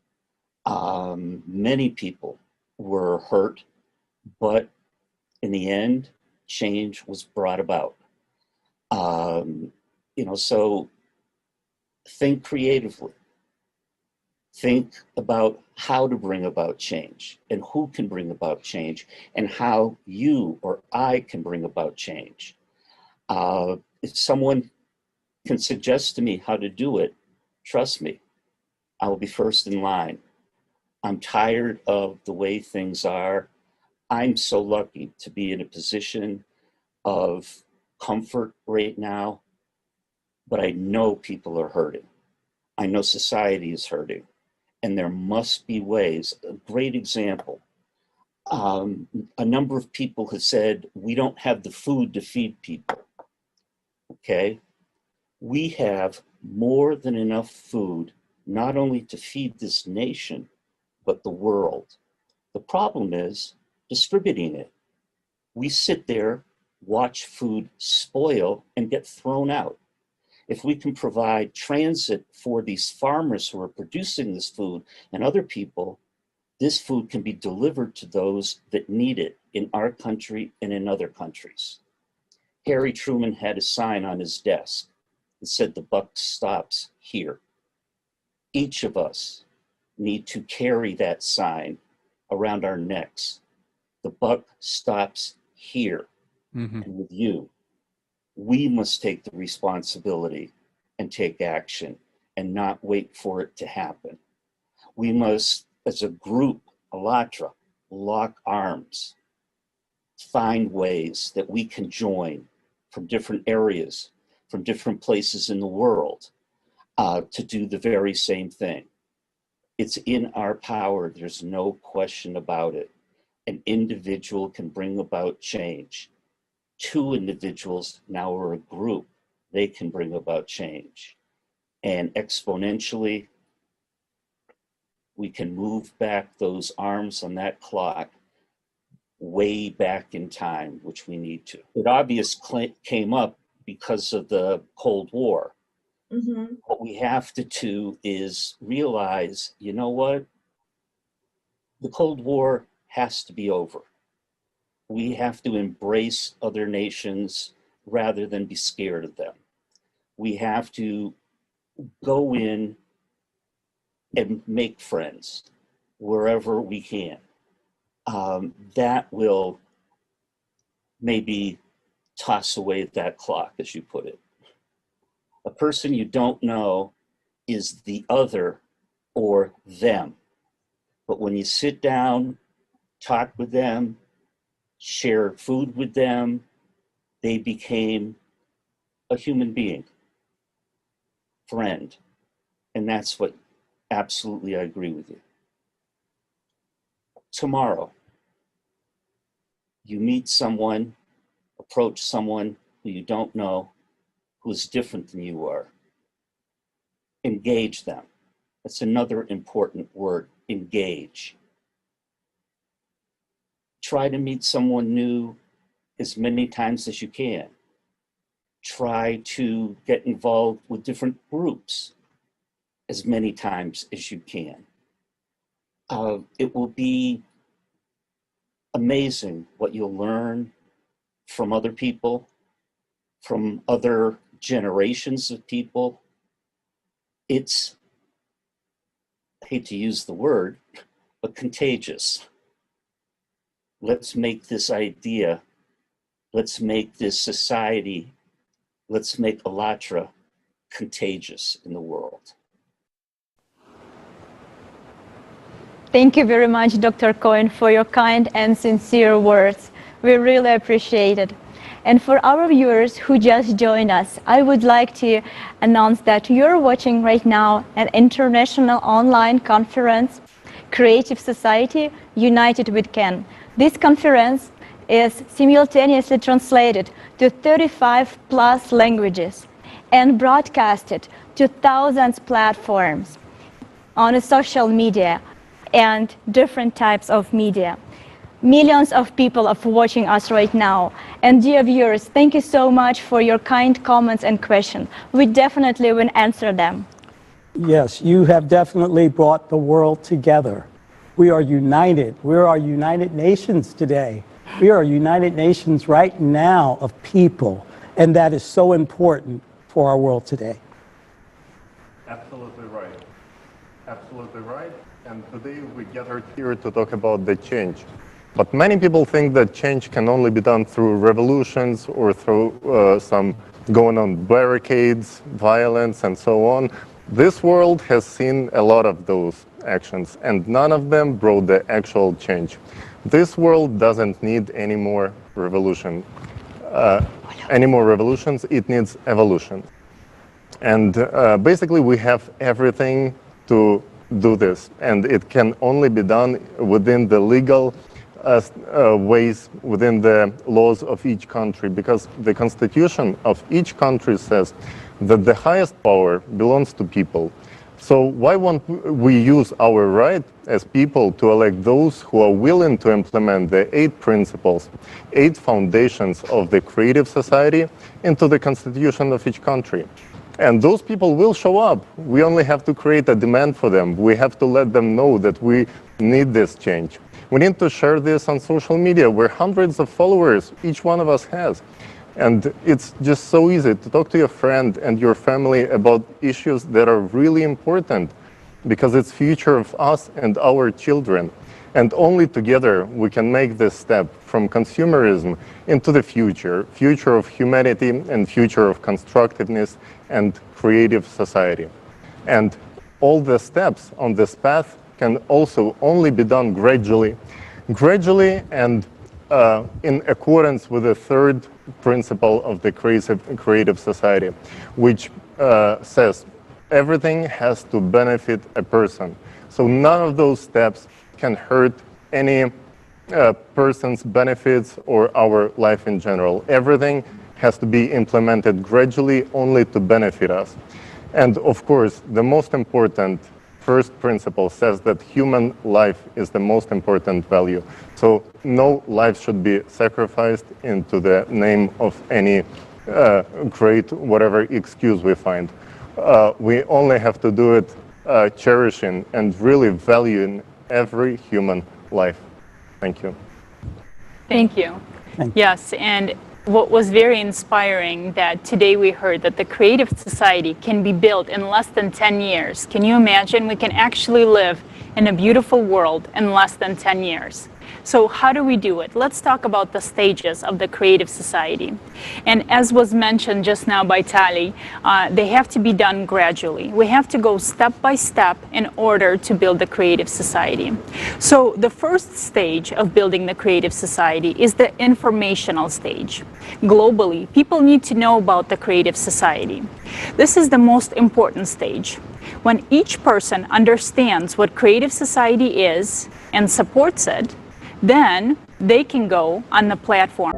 S21: Many people were hurt, but in the end, change was brought about. So think creatively. Think about how to bring about change and who can bring about change and how you or I can bring about change. If someone can suggest to me how to do it, trust me, I will be first in line. I'm tired of the way things are. I'm so lucky to be in a position of comfort right now, but I know people are hurting. I know society is hurting, and there must be ways. A great example, a number of people have said, we don't have the food to feed people, okay? We have more than enough food, not only to feed this nation, but the world. The problem is distributing it. We sit there, watch food spoil and get thrown out. If we can provide transit for these farmers who are producing this food and other people, this food can be delivered to those that need it in our country and in other countries. Harry Truman had a sign on his desk that said, "The buck stops here." Each of us need to carry that sign around our necks. The buck stops here. Mm-hmm. And with you, we must take the responsibility and take action and not wait for it to happen. We must, as a group, Alatra, lock arms, find ways that we can join from different areas, from different places in the world, to do the very same thing. It's in our power, there's no question about it. An individual can bring about change. Two individuals, now we're a group, they can bring about change. And exponentially, we can move back those arms on that clock way back in time, which we need to. It obviously came up because of the Cold War. Mm-hmm. What we have to do is realize, you know what? The Cold War has to be over. We have to embrace other nations rather than be scared of them. We have to go in and make friends wherever we can. That will maybe toss away that clock, as you put it. A person you don't know is the other or them. But when you sit down, talk with them, share food with them, they became a human being, friend. And that's what absolutely I agree with you. Tomorrow, you meet someone, approach someone who you don't know, who's different than you are. Engage them. That's another important word, engage. Try to meet someone new as many times as you can. Try to get involved with different groups as many times as you can. It will be amazing what you'll learn from other people from other generations of people. It's, I hate to use the word, but contagious. Let's make this idea, let's make this society, let's make Allatra contagious in the world.
S3: Thank you very much, Dr. Cohen, for your kind and sincere words. We really appreciate it. And for our viewers who just joined us, I would like to announce that you're watching right now an international online conference, Creative Society United We Can. This conference is simultaneously translated to 35+ languages and broadcasted to thousands of platforms on social media and different types of media. Millions of people are watching us right now. And dear viewers, thank you so much for your kind comments and questions. We definitely will answer them.
S2: Yes, you have definitely brought the world together. We are united. We are United Nations today. We are United Nations right now of people. And that is so important for our world today.
S7: Absolutely right. Absolutely right. And today we gathered here to talk about the change. But many people think that change can only be done through revolutions or through some going on barricades, violence, and so on. This world has seen a lot of those actions, and none of them brought the actual change. This world doesn't need any more revolutions. It needs evolution. And basically, we have everything to do this, and it can only be done within the legal ways, within the laws of each country, because the constitution of each country says that the highest power belongs to people. So why won't we use our right as people to elect those who are willing to implement the 8 principles, 8 foundations of the creative society into the constitution of each country? And those people will show up. We only have to create a demand for them. We have to let them know that we need this change. We need to share this on social media where hundreds of followers each one of us has. And it's just so easy to talk to your friend and your family about issues that are really important, because it's future of us and our children. And only together we can make this step from consumerism into the future of humanity and future of constructiveness and creative society. And all the steps on this path can also only be done gradually and in accordance with the 3rd principle of the creative society, which says everything has to benefit a person. So none of those steps can hurt any person's benefits or our life in general. Everything has to be implemented gradually only to benefit us. And of course, the most important 1st principle says that human life is the most important value. So no life should be sacrificed into the name of any great whatever excuse we find. We only have to do it cherishing and really valuing every human life. Thank you.
S9: Thank you. Yes, and what was very inspiring that today we heard that the creative society can be built in less than 10 years. Can you imagine? We can actually live in a beautiful world in less than 10 years. So how do we do it? Let's talk about the stages of the creative society. And as was mentioned just now by Tali, they have to be done gradually. We have to go step by step in order to build the creative society. So the first stage of building the creative society is the informational stage. Globally, people need to know about the creative society. This is the most important stage. When each person understands what creative society is and supports it, then they can go on the platform.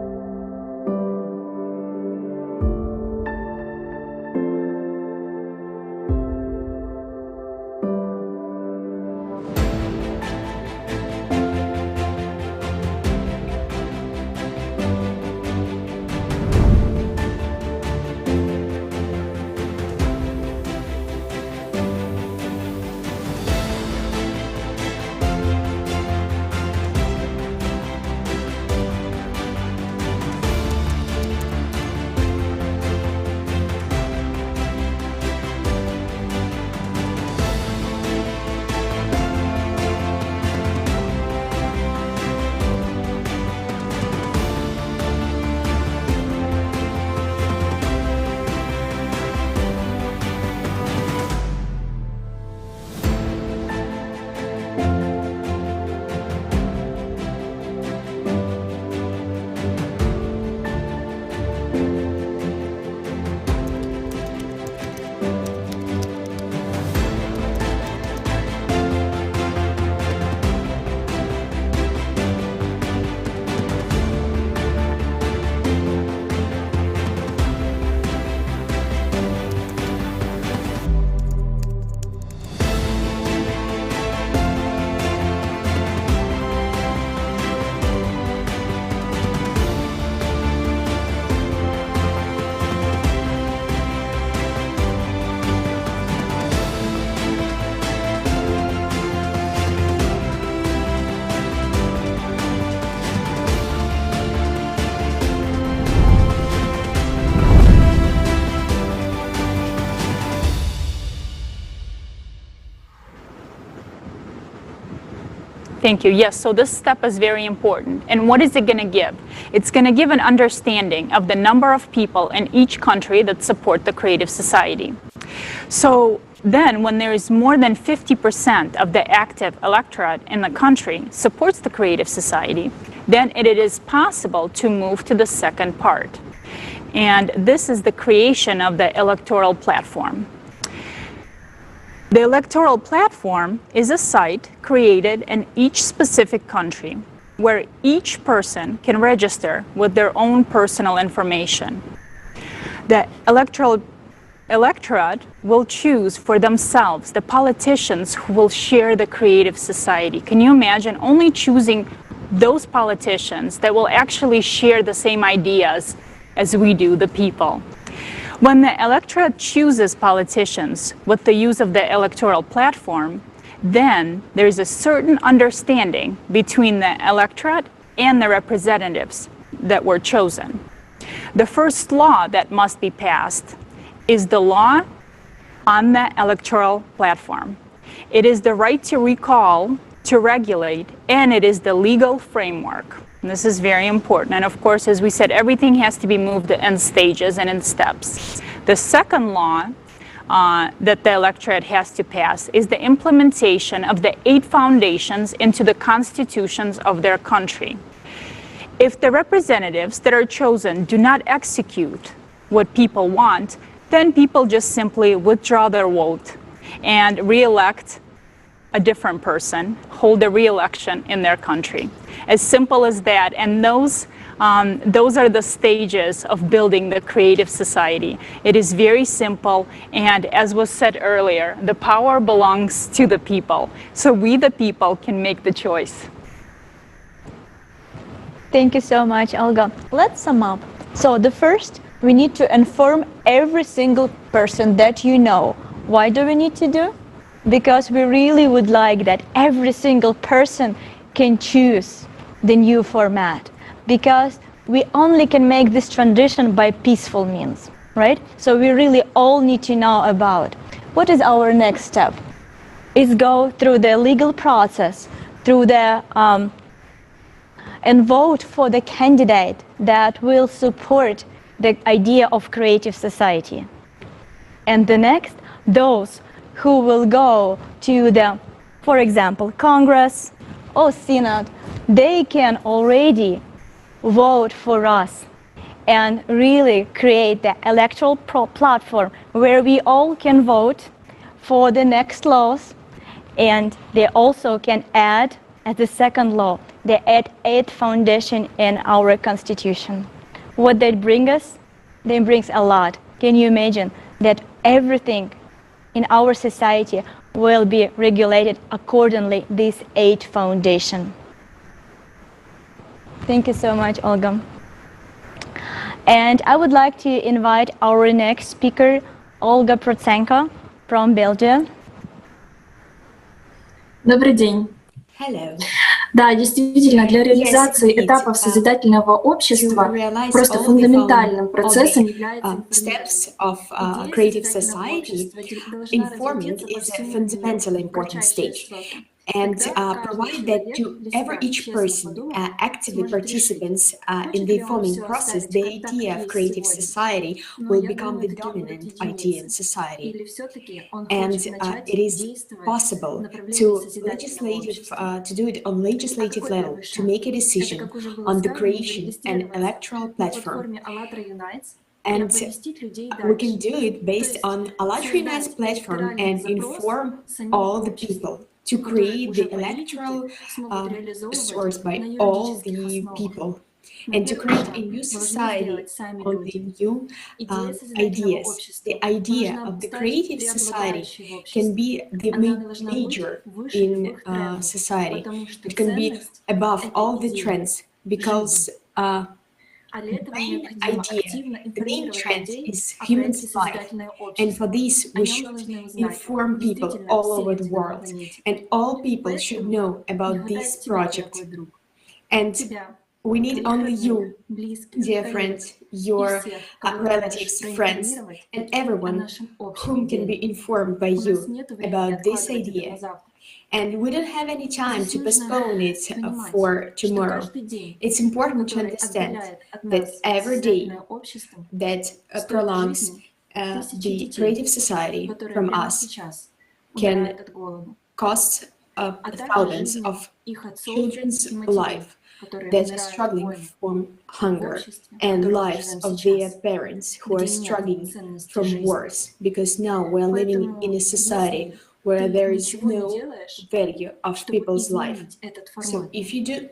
S9: Thank you. Yes, so this step is very important. And what is it going to give? It's going to give an understanding of the number of people in each country that support the creative society. So then when there is more than 50% of the active electorate in the country supports the creative society, then it is possible to move to the second part. And this is the creation of the electoral platform. The electoral platform is a site created in each specific country where each person can register with their own personal information. The electorate will choose for themselves the politicians who will share the creative society. Can you imagine only choosing those politicians that will actually share the same ideas as we do, the people? When the electorate chooses politicians with the use of the electoral platform, then there's a certain understanding between the electorate and the representatives that were chosen. The first law that must be passed is the law on the electoral platform. It is the right to recall, to regulate, and it is the legal framework. And this is very important. And of course, as we said, everything has to be moved in stages and in steps. The second law that the electorate has to pass is the implementation of the 8 foundations into the constitutions of their country. If the representatives that are chosen do not execute what people want, then people just simply withdraw their vote and re-elect a different person, hold a re-election in their country. As simple as that. And those are the stages of building the creative society. It is very simple, and as was said earlier, the power belongs to the people. So we, the people, can make the choice.
S3: Thank you so much, Olga. Let's sum up. So the first, we need to inform every single person that you know. Why do we need to do? Because we really would like that every single person can choose the new format, because we only can make this transition by peaceful means, right? So we really all need to know about what is our next step. Is go through the legal process, through the and vote for the candidate that will support the idea of creative society. And the next, those who will go to the, for example, Congress or Senate, they can already vote for us and really create the electoral platform where we all can vote for the next laws, and they also can add, as the second law, they add 8 foundation in our constitution. What that brings us? They brings a lot. Can you imagine that everything in our society will be regulated accordingly, these 8 foundation? Thank you so much, Olga. And I would like to invite our next speaker, Olga Prochenko from Belgium.
S1: Добрый день.
S4: Hello.
S1: Да, действительно, для реализации этапов созидательного общества просто фундаментальным процессом является
S4: steps of creative society. Informing is a fundamentally important stage. And provide that to each person, actively participants in the informing process, the idea of creative society will become the dominant idea in society. And it is possible to do it on legislative level, to make a decision on the creation and electoral platform. And we can do it based on ALLATRA Unites platform and inform all the people, to create the electoral source by all the people, and to create a new society on the new ideas. The idea of the creative society can be the major in society. It can be above all the trends, because the main idea, the main trend is human's life, and for this we should inform people all over the world, and all people should know about this project. And we need only you, dear friends, your relatives, friends, and everyone whom can be informed by you about this idea. And we don't have any time to postpone it for tomorrow. It's important to understand that every day that prolongs the creative society from us can cost thousands of children's life that are struggling from hunger and lives of their parents who are struggling from wars, because now we're living in a society where there is no value of people's life. So if you do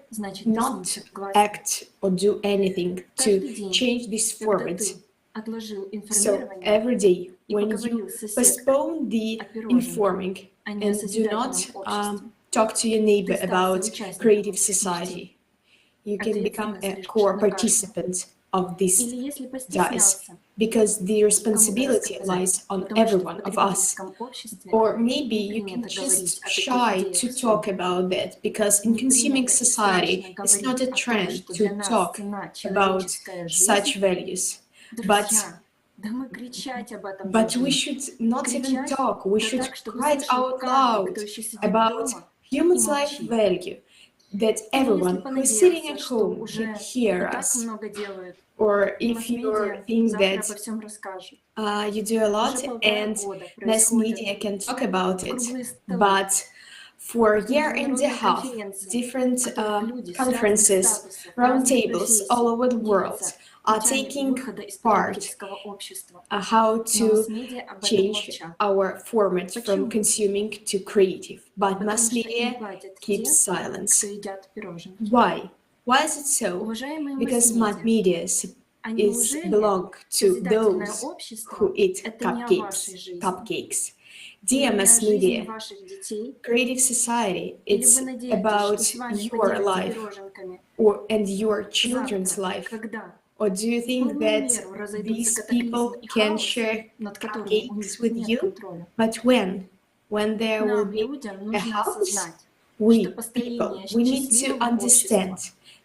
S4: not act or do anything to change this format, so every day when you postpone the informing and do not talk to your neighbor about creative society, you can become a core participant of this dice, because the responsibility lies on every one of us. Or maybe you can just shy to talk about that, because in consuming society, it's not a trend to talk about such values. But we should not even talk, we should write out loud about human life value, that everyone who is sitting at home can hear us. Or if you think that you do a lot and mass media can talk about it, but for a year and a half, different conferences, roundtables all over the world are taking part how to change our format from consuming to creative. But mass media keeps silence. Why? Why is it so? Because mass media belong to those who eat cupcakes. Dear mass media, creative society, it's about your life and your children's life. Or do you think that these people can share cupcakes with you? But when there will be a house, we people, we need to understand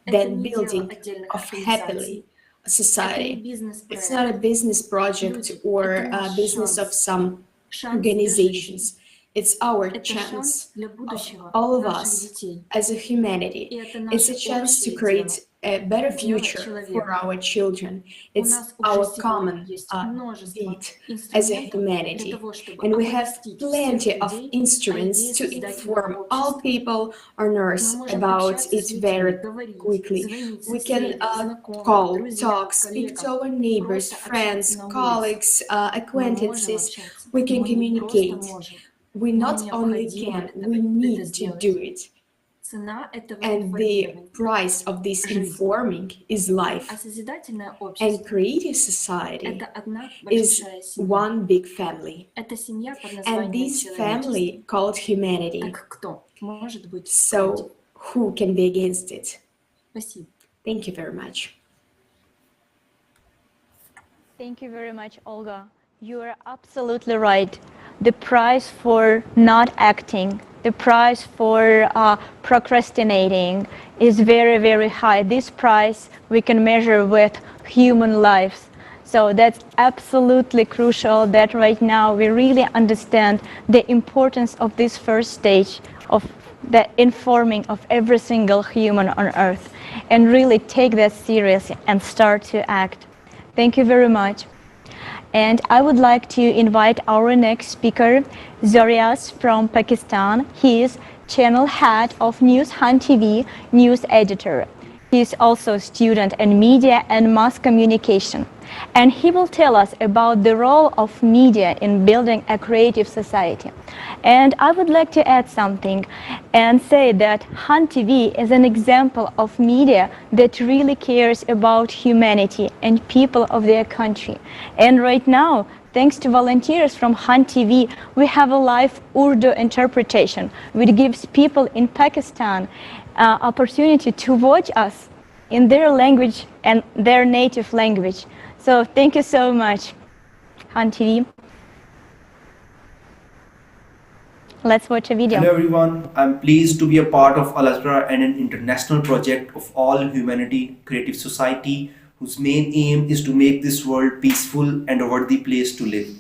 S4: that building of happily society, it's not a business project or a business of some organizations. It's our chance, of all of us as a humanity. It's a chance to create a better future for our children. It's our common deed as a humanity. And we have plenty of instruments to inform all people on Earth about it very quickly. We can call, talk, speak to our neighbors, friends, colleagues, acquaintances. We can communicate. We not only can, we need to do it. And the price of this informing is life. And creative society is one big family. And this family called humanity. So who can be against it? Thank you very much.
S3: Thank you very much, Olga. You are absolutely right. The price for not acting, the price for procrastinating is very, very high. This price we can measure with human lives. So that's absolutely crucial that right now we really understand the importance of this first stage of the informing of every single human on Earth, and really take that seriously and start to act. Thank you very much. And I would like to invite our next speaker, Zorias from Pakistan. He is channel head of News Hunt TV, news editor. He is also a student in media and mass communication. And he will tell us about the role of media in building a creative society. And I would like to add something and say that Hunt TV is an example of media that really cares about humanity and people of their country. And right now, thanks to volunteers from Hunt TV, we have a live Urdu interpretation, which gives people in Pakistan opportunity to watch us in their language and their native language. So thank you so much, Hunt TV. Let's watch a video.
S12: Hello everyone, I'm pleased to be a part of Al Azhar and an international project of all humanity creative society whose main aim is to make this world peaceful and a worthy place to live.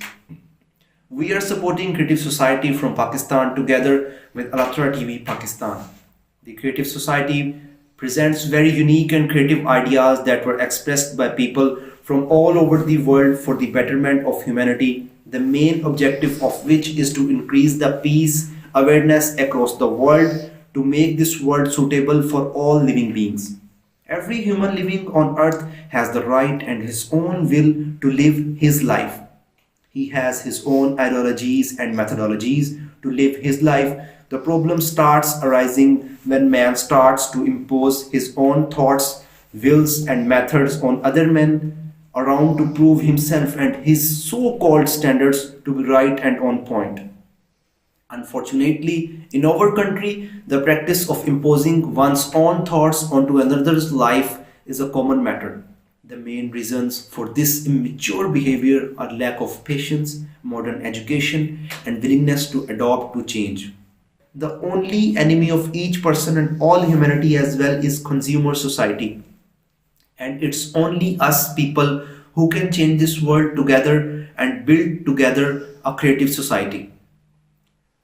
S12: We are supporting Creative Society from Pakistan together with Alatra TV Pakistan. The Creative Society presents very unique and creative ideas that were expressed by people from all over the world for the betterment of humanity, the main objective of which is to increase the peace, awareness across the world to make this world suitable for all living beings. Every human living on earth has the right and his own will to live his life. He has his own ideologies and methodologies to live his life. The problem starts arising when man starts to impose his own thoughts, wills, and methods on other men around to prove himself and his so-called standards to be right and on point. Unfortunately, in our country, the practice of imposing one's own thoughts onto another's life is a common matter. The main reasons for this immature behavior are lack of patience, modern education, and willingness to adopt to change. The only enemy of each person and all humanity as well is consumer society. And it's only us people who can change this world together and build together a creative society.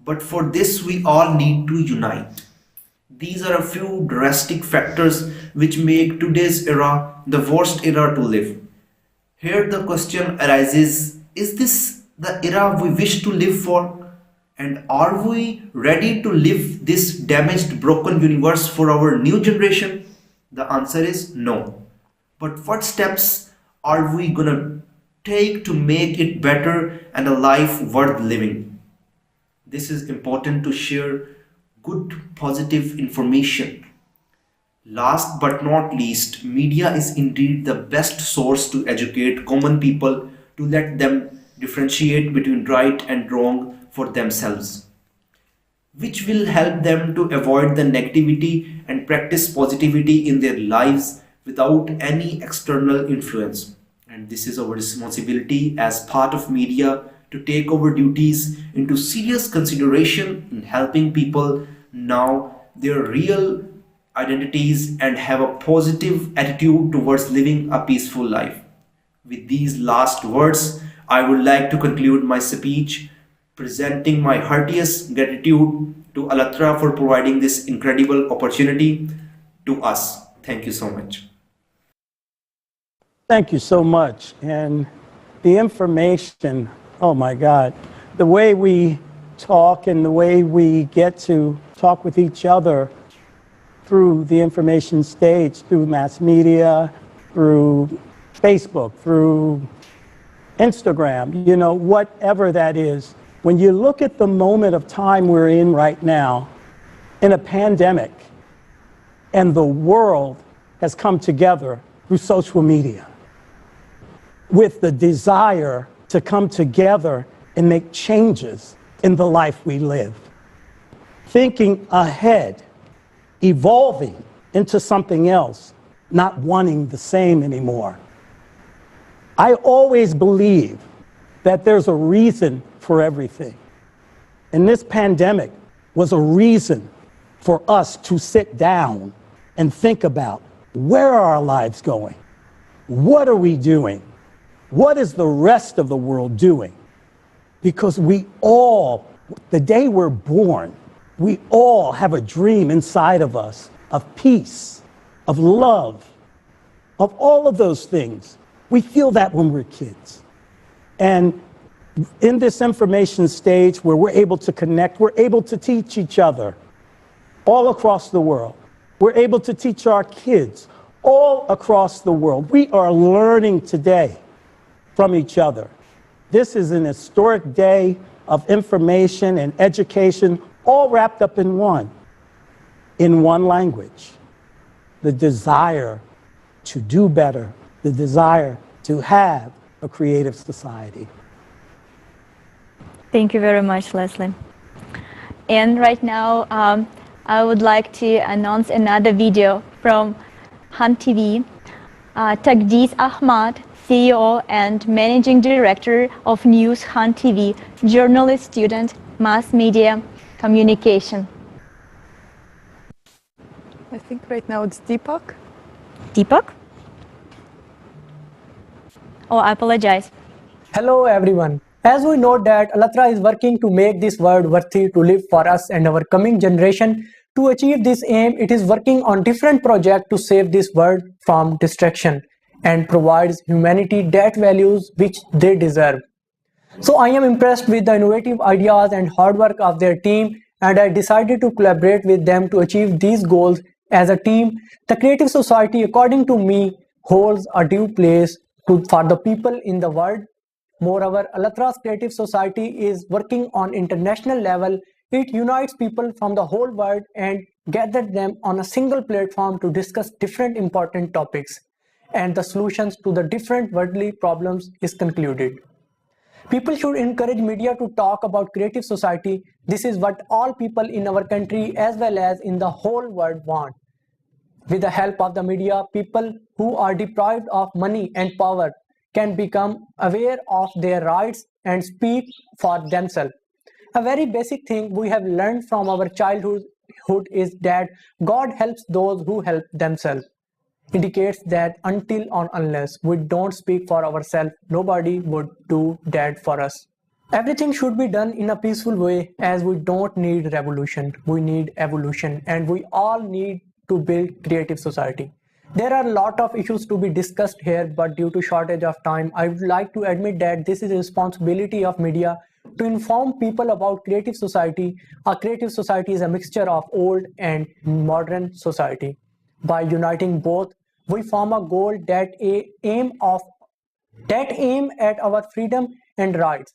S12: But for this, we all need to unite. These are a few drastic factors which make today's era the worst era to live. Here the question arises, is this the era we wish to live for? And are we ready to live this damaged, broken universe for our new generation? The answer is no. But what steps are we gonna take to make it better and a life worth living? This is important to share good, positive information. Last but not least, media is indeed the best source to educate common people to let them differentiate between right and wrong for themselves, which will help them to avoid the negativity and practice positivity in their lives without any external influence. And this is our responsibility as part of media to take our duties into serious consideration in helping people know their real identities and have a positive attitude towards living a peaceful life. With these last words, I would like to conclude my speech, presenting my heartiest gratitude to Alatra for providing this incredible opportunity to us. Thank you so much.
S2: Thank you so much. And the information, oh my God, the way we talk and the way we get to talk with each other through the information stage, through mass media, through Facebook, through Instagram, you know, whatever that is. When you look at the moment of time we're in right now, in a pandemic, and the world has come together through social media with the desire to come together and make changes in the life we live. Thinking ahead, evolving into something else, not wanting the same anymore. I always believe that there's a reason for everything. And this pandemic was a reason for us to sit down and think about, where are our lives going? What are we doing? What is the rest of the world doing? Because we all, the day we're born, we all have a dream inside of us of peace, of love, of all of those things. We feel that when we're kids. And in this information stage where we're able to connect, we're able to teach each other all across the world. We're able to teach our kids all across the world. We are learning today from each other. This is an historic day of information and education, all wrapped up in one language. The desire to do better, the desire to have a creative society.
S3: Thank you very much, Leslie. And right now, I would like to announce another video from Han TV. Tagdiz Ahmad, CEO and Managing Director of News Han TV, journalist student, mass media communication.
S17: I think right now it's Deepak.
S3: Deepak? Oh, I apologize.
S22: Hello everyone.
S11: As we know that Allatra is working to make this world worthy to live for us and our coming generation. To achieve this aim, it is working on different projects to save this world from destruction and provides humanity that values which they deserve. So I am impressed with the innovative ideas and hard work of their team, and I decided to collaborate with them to achieve these goals as a team. The creative society, according to me, holds a due place for the people in the world. Moreover, Allatra's creative society is working on international level. It unites people from the whole world and gathers them on a single platform to discuss different important topics, and the solutions to the different worldly problems is concluded. People should encourage media to talk about creative society. This is what all people in our country as well as in the whole world want. With the help of the media, people who are deprived of money and power can become aware of their rights and speak for themselves. A very basic thing we have learned from our childhood is that God helps those who help themselves. Indicates that until or unless we don't speak for ourselves, nobody would do that for us. Everything should be done in a peaceful way, as we don't need revolution, we need evolution, and we all need to build creative society. There are a lot of issues to be discussed here, but due to shortage of time, I would like to admit that this is a responsibility of media to inform people about creative society. A creative society is a mixture of old and modern society. By uniting both, we form a goal that aim at our freedom and rights.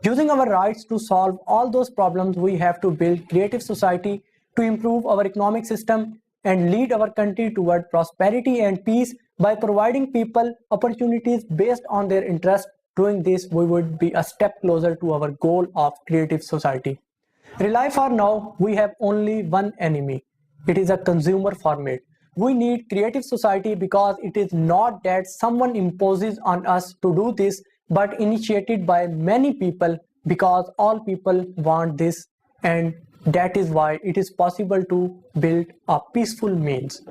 S11: Using our rights to solve all those problems, we have to build creative society to improve our economic system and lead our country toward prosperity and peace by providing people opportunities based on their interests. Doing this, we would be a step closer to our goal of creative society. Rely for now, we have only one enemy. It is a consumer format. We need creative society because it is not that someone imposes on us to do this, but initiated by many people because all people want this, and that is why it is possible to build a peaceful means.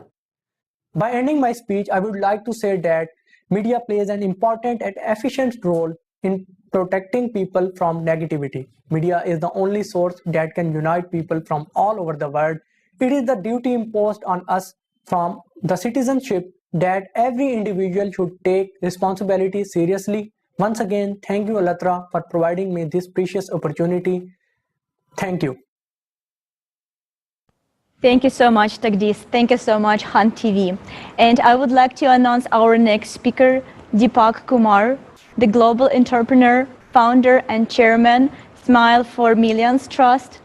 S11: By ending my speech, I would like to say that media plays an important and efficient role in protecting people from negativity. Media is the only source that can unite people from all over the world. It is the duty imposed on us from the citizenship that every individual should take responsibility seriously. Once again, thank you, Allatra, for providing me this precious opportunity. Thank you.
S3: Thank you so much, Tagdis. Thank you so much, Hunt TV. And I would like to announce our next speaker, Deepak Kumar, the global entrepreneur, founder and chairman, Smile for Millions Trust,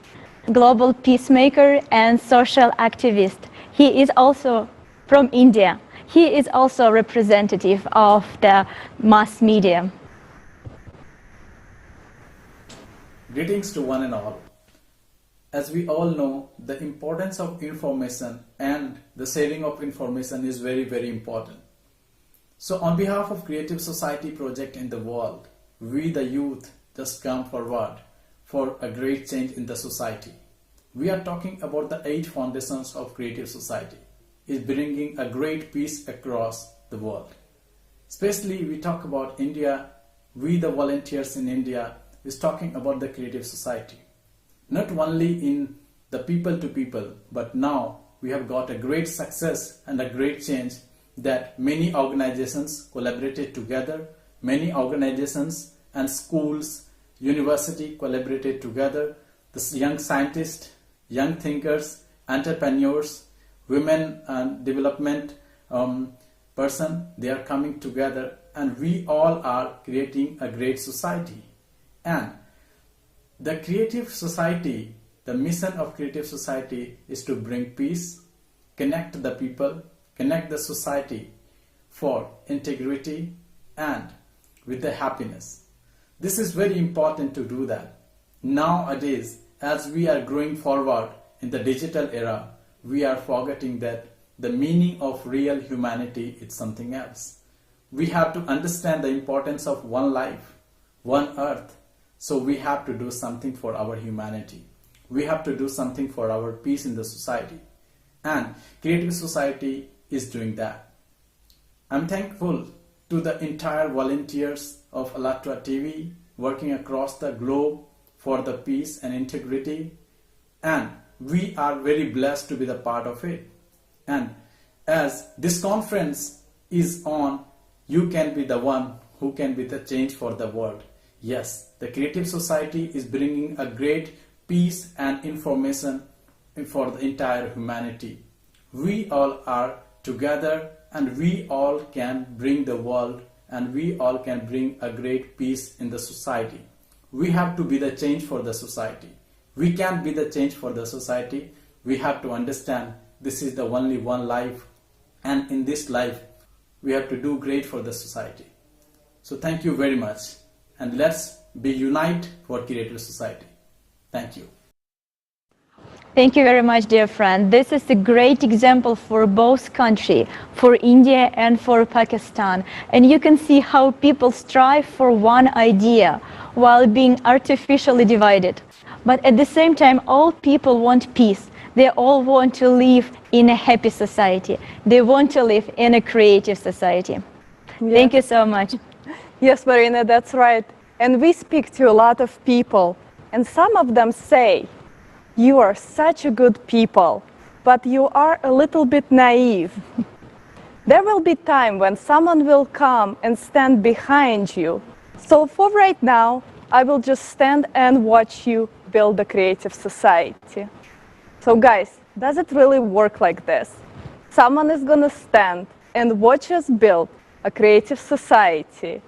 S3: global peacemaker and social activist. He is also from India. He is also representative of the mass media.
S22: Greetings to one and all. As we all know, the importance of information and the sharing of information is very, very important. So on behalf of Creative Society project in the world, we the youth just come forward for a great change in the society. We are talking about the 8 foundations of Creative Society, is bringing a great peace across the world. Especially we talk about India, we the volunteers in India is talking about the Creative Society. Not only in the people to people, but now we have got a great success and a great change that many organizations collaborated together, many organizations and schools, university collaborated together, the young scientists, young thinkers, entrepreneurs, women and development person, they are coming together and we all are creating a great society. And the Creative Society, the mission of Creative Society is to bring peace, connect the people, connect the society for integrity and with the happiness. This is very important to do that. Nowadays, as we are growing forward in the digital era, we are forgetting that the meaning of real humanity is something else. We have to understand the importance of one life, one earth. So we have to do something for our humanity. We have to do something for our peace in the society. And Creative Society is doing that. I'm thankful to the entire volunteers of Allatra TV working across the globe for the peace and integrity, and we are very blessed to be the part of it. And as this conference is on, you can be the one who can be the change for the world. Yes, the Creative Society is bringing a great peace and information for the entire humanity. We all are together and we all can bring the world and we all can bring a great peace in the society. We have to be the change for the society. We can't be the change for the society. We have to understand this is the only one life, and in this life we have to do great for the society. So thank you very much, and let's be unite for Creative Society. Thank you.
S3: Thank you very much, dear friend. This is a great example for both countries, for India and for Pakistan. And you can see how people strive for one idea while being artificially divided. But at the same time, all people want peace. They all want to live in a happy society. They want to live in a creative society.
S17: Yeah.
S3: Thank you so much.
S17: Yes, Marina, that's right. And we speak to a lot of people, and some of them say, you are such a good people, but you are a little bit naive. There will be time when someone will come and stand behind you. So for right now, I will just stand and watch you build a creative society. So guys, does it really work like this? Someone is gonna stand and watch us build a creative society.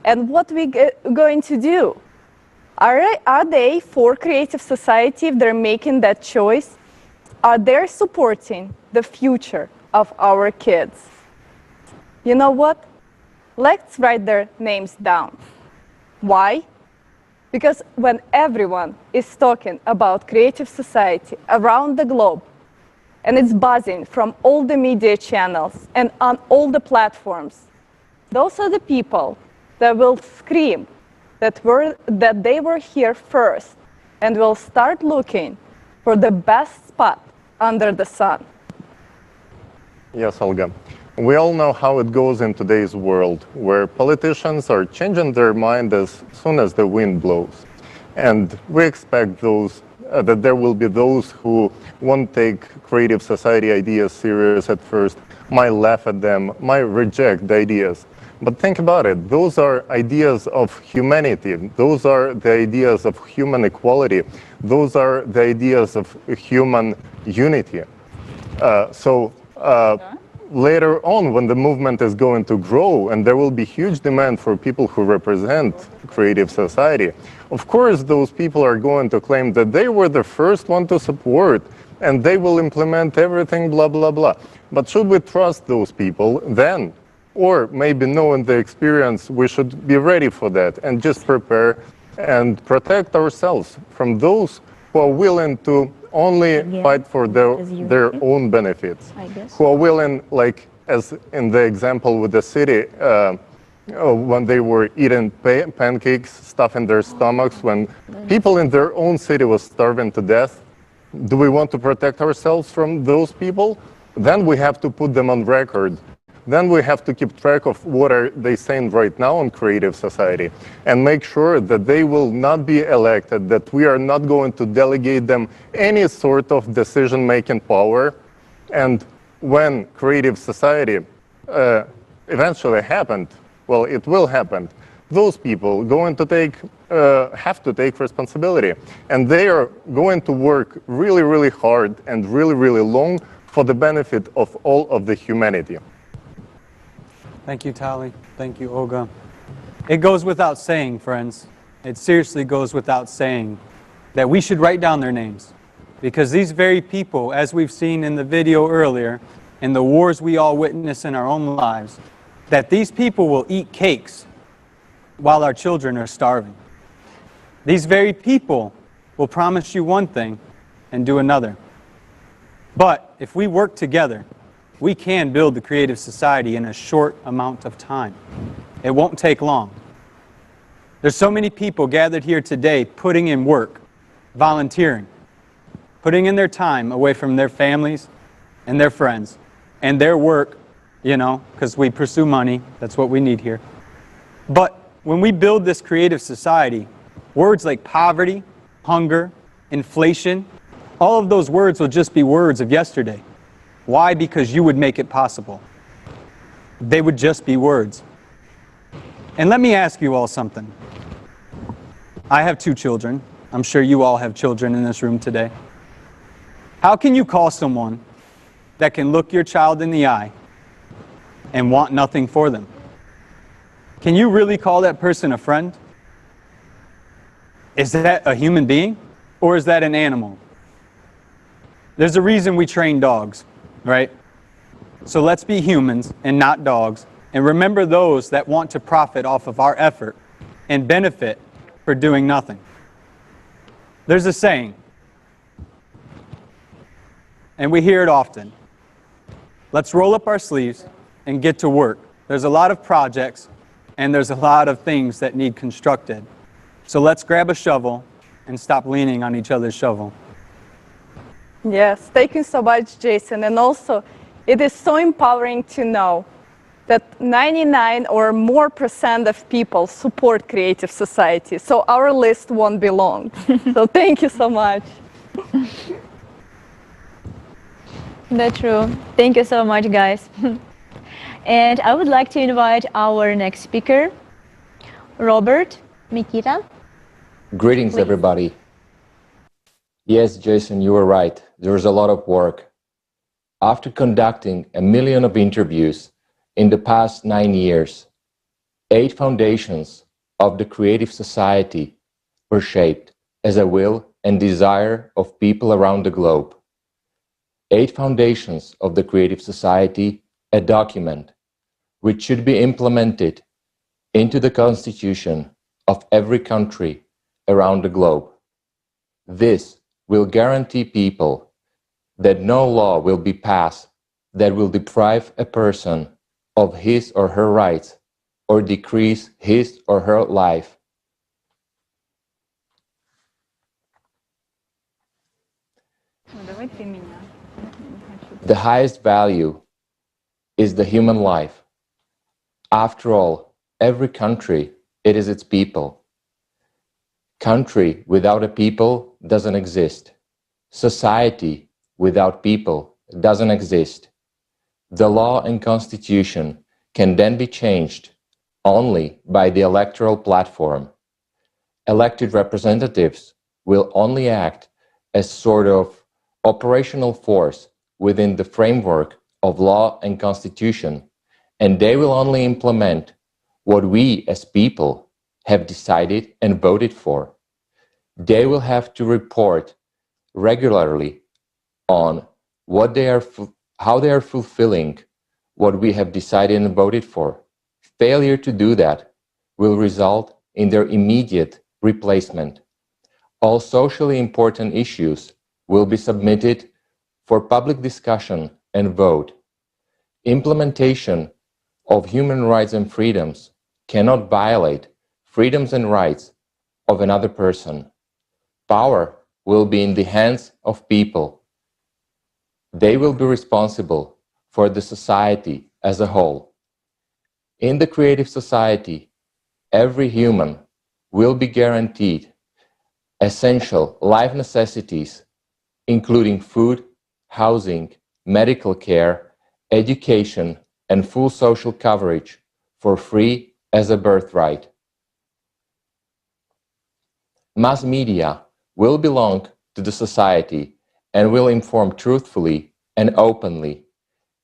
S17: And what we going to do? Are they for creative society if they're making that choice? Are they supporting the future of our kids? You know what? Let's write their names down. Why? Because when everyone is talking about creative society around the globe, and it's buzzing from all the media channels and on all the platforms, those are the people that will scream that they were here first and will start looking for the best spot under the sun.
S7: Yes, Olga. We all know how it goes in today's world, where politicians are changing their mind as soon as the wind blows. And we expect that there will be those who won't take creative society ideas serious at first, might laugh at them, might reject the ideas. But think about it, those are ideas of humanity, those are the ideas of human equality, those are the ideas of human unity. Later on, when the movement is going to grow and there will be huge demand for people who represent creative society, of course those people are going to claim that they were the first one to support and they will implement everything, blah, blah, blah. But should we trust those people then? Or maybe knowing the experience, we should be ready for that and just prepare and protect ourselves from those who are willing to only fight for their own benefits, who are willing, like as in the example with the city, when they were eating pancakes, stuff in their stomachs, when people in their own city was starving to death. Do we want to protect ourselves from those people? Then we have to put them on record. Then we have to keep track of what are they saying right now on Creative Society and make sure that they will not be elected, that we are not going to delegate them any sort of decision-making power. And when Creative Society eventually happened, well, it will happen, those people going to have to take responsibility. And they are going to work really, really hard and really, really long for the benefit of all of the humanity.
S18: Thank you, Tali. Thank you, Olga. It goes without saying, friends. It seriously goes without saying that we should write down their names. Because these very people, as we've seen in the video earlier, in the wars we all witness in our own lives, that these people will eat cakes while our children are starving. These very people will promise you one thing and do another. But if we work together, we can build the creative society in a short amount of time. It won't take long. There's so many people gathered here today putting in work, volunteering, putting in their time away from their families and their friends and their work, you know, because we pursue money. That's what we need here. But when we build this creative society, words like poverty, hunger, inflation, all of those words will just be words of yesterday. Why? Because you would make it possible. They would just be words. And let me ask you all something. I have 2 children. I'm sure you all have children in this room today. How can you call someone that can look your child in the eye and want nothing for them? Can you really call that person a friend? Is that a human being or is that an animal? There's a reason we train dogs, right? So let's be humans and not dogs, and remember those that want to profit off of our effort and benefit for doing nothing. There's a saying, and we hear it often. Let's roll up our sleeves and get to work. There's a lot of projects and there's a lot of things that need constructed. So let's grab a shovel and stop leaning on each other's shovel.
S17: Yes, thank you so much, Jason. And also, it is so empowering to know that 99% or more of people support creative society. So our list won't be long. So thank you so much.
S3: That's true. Thank you so much, guys. And I would like to invite our next speaker, Robert Mikita.
S10: Greetings,
S3: Please.
S10: everybody. Yes, Jason, you were right. There's a lot of work. After conducting 1 million of interviews in the past 9 years, 8 foundations of the creative society were shaped as a will and desire of people around the globe. 8 foundations of the creative society, a document which should be implemented into the constitution of every country around the globe. This will guarantee people that no law will be passed that will deprive a person of his or her rights or decrease his or her life. The highest value is the human life. After all, every country, it is its people. Country without a people doesn't exist. Society without people doesn't exist. The law and constitution can then be changed only by the electoral platform. Elected representatives will only act as sort of operational force within the framework of law and constitution, and they will only implement what we as people have decided and voted for. They will have to report regularly on what they are, how they are fulfilling what we have decided and voted for. Failure to do that will result in their immediate replacement. All socially important issues will be submitted for public discussion and vote. Implementation of human rights and freedoms cannot violate freedoms and rights of another person. Power will be in the hands of people. They will be responsible for the society as a whole. In the creative society, every human will be guaranteed essential life necessities, including food, housing, medical care, education, and full social coverage for free as a birthright. Mass media will belong to the society and will inform truthfully and openly,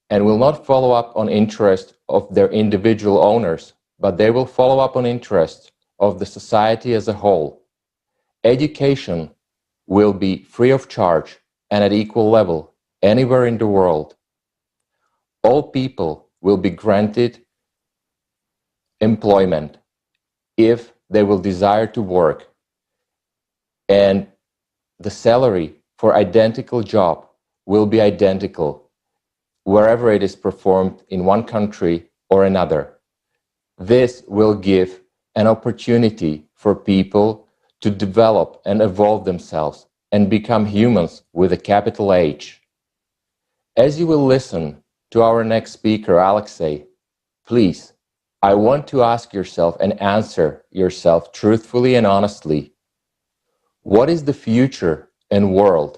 S10: and will not follow up on interests of their individual owners, but they will follow up on interests of the society as a whole. Education will be free of charge and at equal level anywhere in the world. All people will be granted employment if they will desire to work, and the salary for identical job will be identical wherever it is performed in one country or another. This will give an opportunity for people to develop and evolve themselves and become humans with a capital H. As you will listen to our next speaker, Alexei, please I want to ask yourself and answer yourself truthfully and honestly. What is the future and world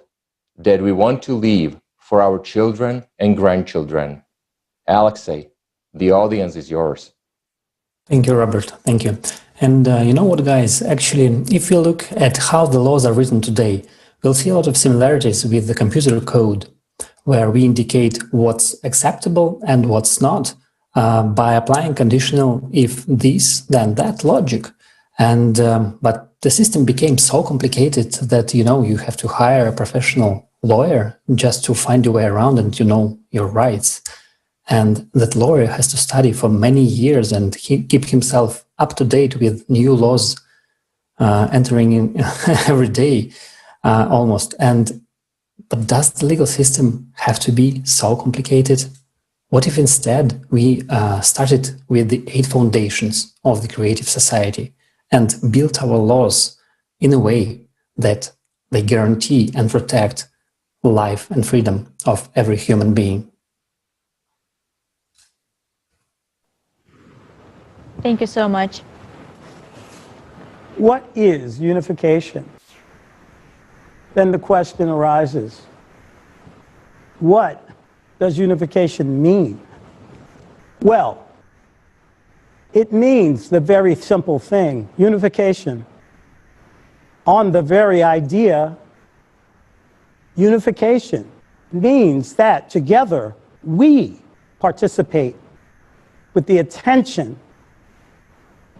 S10: that we want to leave for our children and grandchildren? Alexei, the audience is yours.
S20: Thank you, Robert. Thank you. And you know what, guys? Actually, if we look at how the laws are written today, we'll see a lot of similarities with the computer code, where we indicate what's acceptable and what's not by applying conditional if this, then that logic. And but the system became so complicated that, you know, you have to hire a professional lawyer just to find your way around and to know your rights. And that lawyer has to study for many years and keep himself up to date with new laws entering in every day almost. But does the legal system have to be so complicated? What if instead we started with the 8 foundations of the creative society and built our laws in a way that they guarantee and protect life and freedom of every human being?
S3: Thank you so much.
S2: What is unification? Then the question arises, what does unification mean? Well, it means the very simple thing, unification. On the very idea, unification means that together we participate with the attention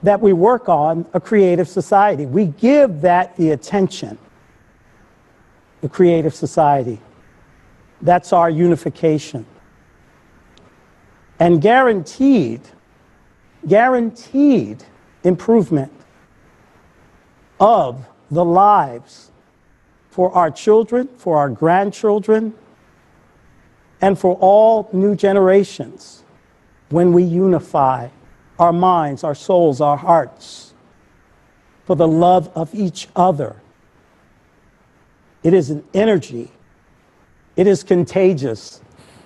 S2: that we work on a creative society. We give that the attention, the creative society. That's our unification. And guaranteed improvement of the lives for our children, for our grandchildren, and for all new generations when we unify our minds, our souls, our hearts, for the love of each other. It is an energy. It is contagious,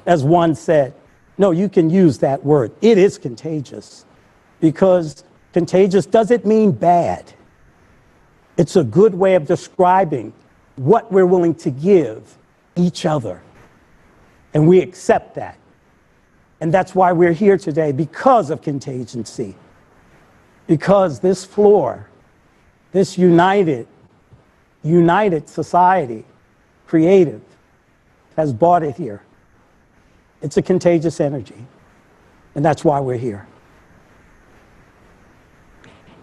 S2: as one said. No, you can use that word. It is contagious, because contagious doesn't mean bad. It's a good way of describing what we're willing to give each other. And we accept that. And that's why we're here today, because of contingency. Because this floor, this united society, creative, has brought it here. It's a contagious energy. And that's why we're here.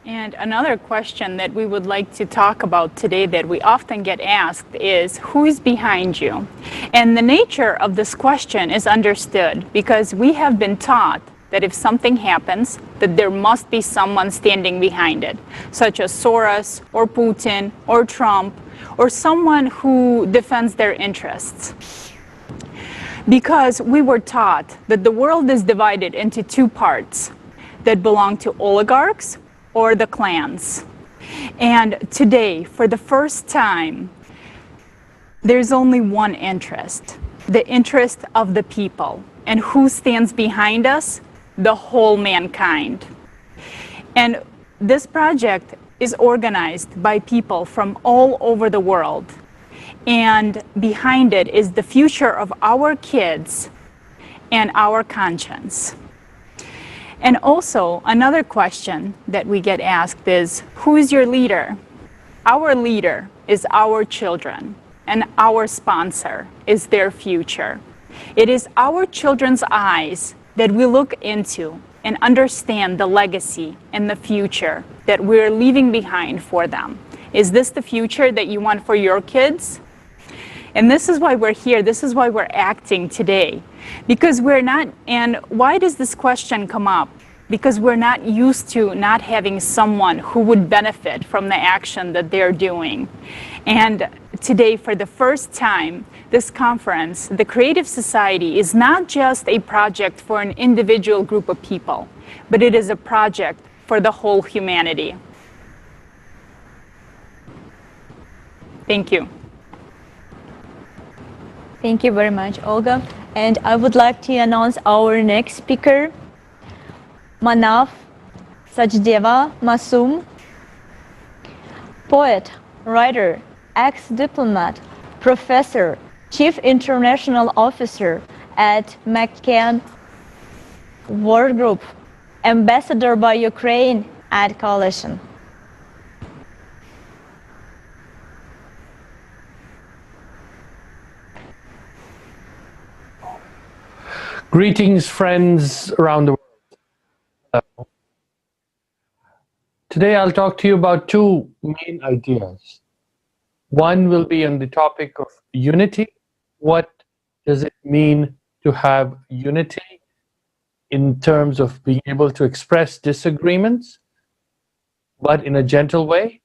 S9: And another question that we would like to talk about today that we often get asked is, who is behind you? And the nature of this question is understood because we have been taught that if something happens, that there must be someone standing behind it, such as Soros or Putin or Trump or someone who defends their interests. Because we were taught that the world is divided into 2 parts that belong to oligarchs or the clans. And today, for the first time, there's only one interest, the interest of the people. And who stands behind us? The whole mankind. And this project is organized by people from all over the world. And behind it is the future of our kids and our conscience. And also, another question that we get asked is, who is your leader? Our leader is our children, and our sponsor is their future. It is our children's eyes that we look into and understand the legacy and the future that we're leaving behind for them. Is this the future that you want for your kids? And this is why we're here. This is why we're acting today. Because we're not, and why does this question come up? Because we're not used to not having someone who would benefit from the action that they're doing. And today, for the first time, this conference, the Creative Society, is not just a project for an individual group of people, but it is a project for the whole humanity. Thank you.
S3: Thank you very much, Olga. And I would like to announce our next speaker, Manav Sachdeva Masum, poet, writer, ex-diplomat, professor, chief international officer at McCann World Group, ambassador by Ukraine at Coalition.
S13: Greetings, friends around the world. Today I'll talk to you about two main ideas. One will be on the topic of unity. What does it mean to have unity in terms of being able to express disagreements, but in a gentle way?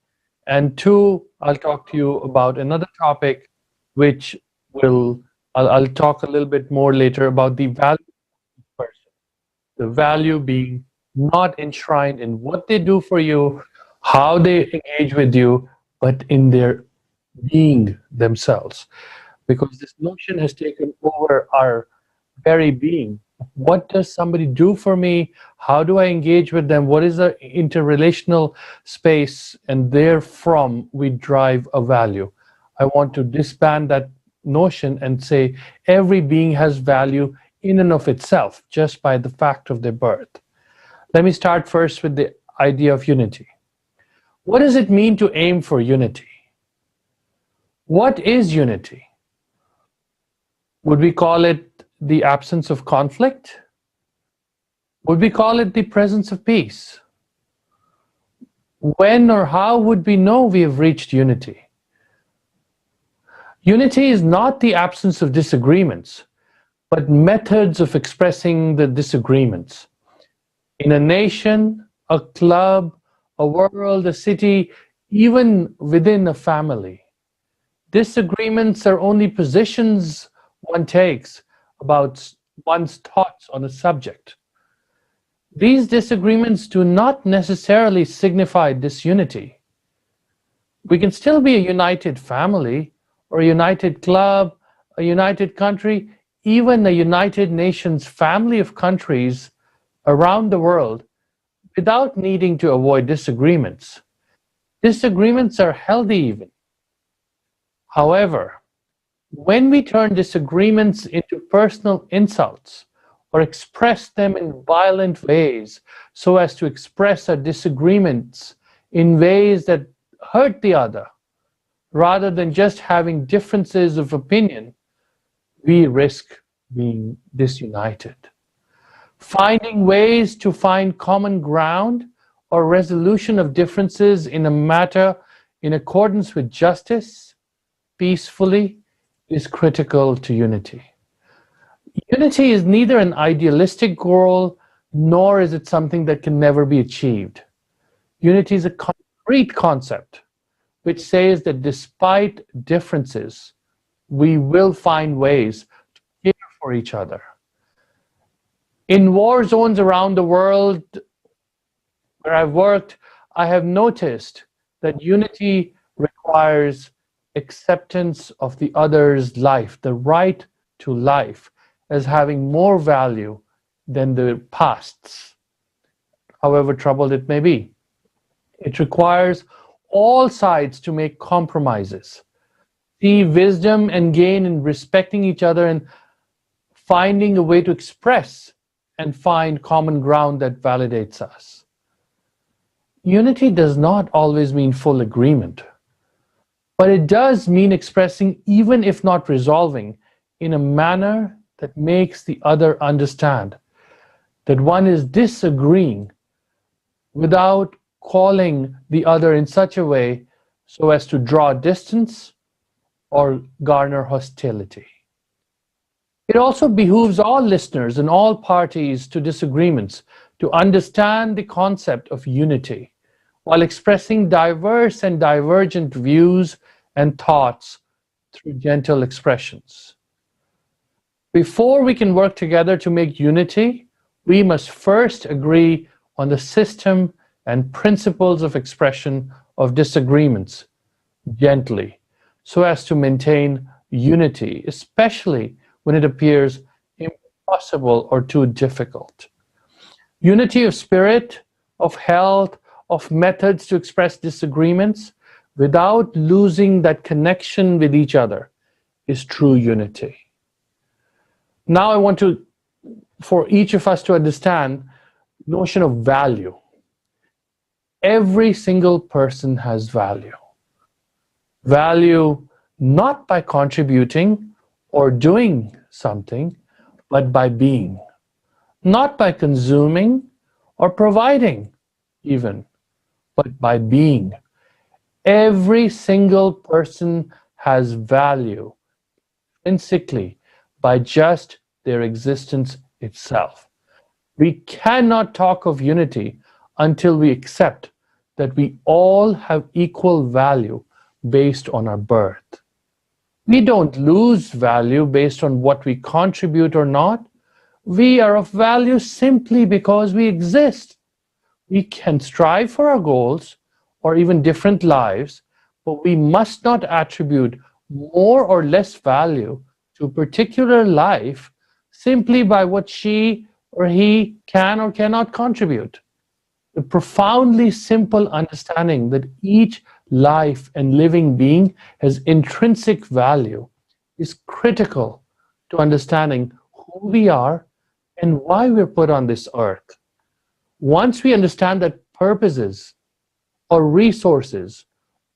S13: And two, I'll talk to you about another topic, which I'll talk a little bit more later about the value of each person. The value being not enshrined in what they do for you, how they engage with you, but in their being themselves. Because this notion has taken over our very being. What does somebody do for me? How do I engage with them? What is the interrelational space? And therefrom, we drive a value. I want to disband that notion and say every being has value in and of itself, just by the fact of their birth. Let me start first with the idea of unity. What does it mean to aim for unity? What is unity? Would we call it the absence of conflict? Would we call it the presence of peace? When or how would we know we have reached unity? Unity is not the absence of disagreements, but methods of expressing the disagreements. In a nation, a club, a world, a city, even within a family, disagreements are only positions one takes about one's thoughts on a subject. These disagreements do not necessarily signify disunity. We can still be a united family, or a united club, a united country, even a United Nations family of countries around the world without needing to avoid disagreements. Disagreements are healthy even. However, when we turn disagreements into personal insults or express them in violent ways so as to express our disagreements in ways that hurt the other, rather than just having differences of opinion, we risk being disunited. Finding ways to find common ground or resolution of differences in a matter in accordance with justice, peacefully, is critical to unity. Unity is neither an idealistic goal, nor is it something that can never be achieved. Unity is a concrete concept which says that despite differences, we will find ways to care for each other. In war zones around the world where I've worked, I have noticed that unity requires acceptance of the other's life, the right to life, as having more value than the past's, however troubled it may be. It requires all sides to make compromises, see wisdom and gain in respecting each other and finding a way to express and find common ground that validates us. Unity does not always mean full agreement, but it does mean expressing, even if not resolving, in a manner that makes the other understand that one is disagreeing without calling the other in such a way so as to draw distance or garner hostility. It also behooves all listeners and all parties to disagreements to understand the concept of unity while expressing diverse and divergent views and thoughts through gentle expressions. Before we can work together to make unity, we must first agree on the system and principles of expression of disagreements gently, so as to maintain unity, especially when it appears impossible or too difficult. Unity of spirit of health, of methods to express disagreements, without losing that connection with each other, is true unity. Now I want to, for each of us to understand the notion of value. Every single person has value. Value not by contributing or doing something, but by being. Not by consuming or providing even, but by being. Every single person has value intrinsically by just their existence itself. We cannot talk of unity until we accept that we all have equal value based on our birth. We don't lose value based on what we contribute or not. We are of value simply because we exist. We can strive for our goals or even different lives, but we must not attribute more or less value to a particular life simply by what she or he can or cannot contribute. The profoundly simple understanding that each life and living being has intrinsic value is critical to understanding who we are and why we're put on this earth. Once we understand that purposes or resources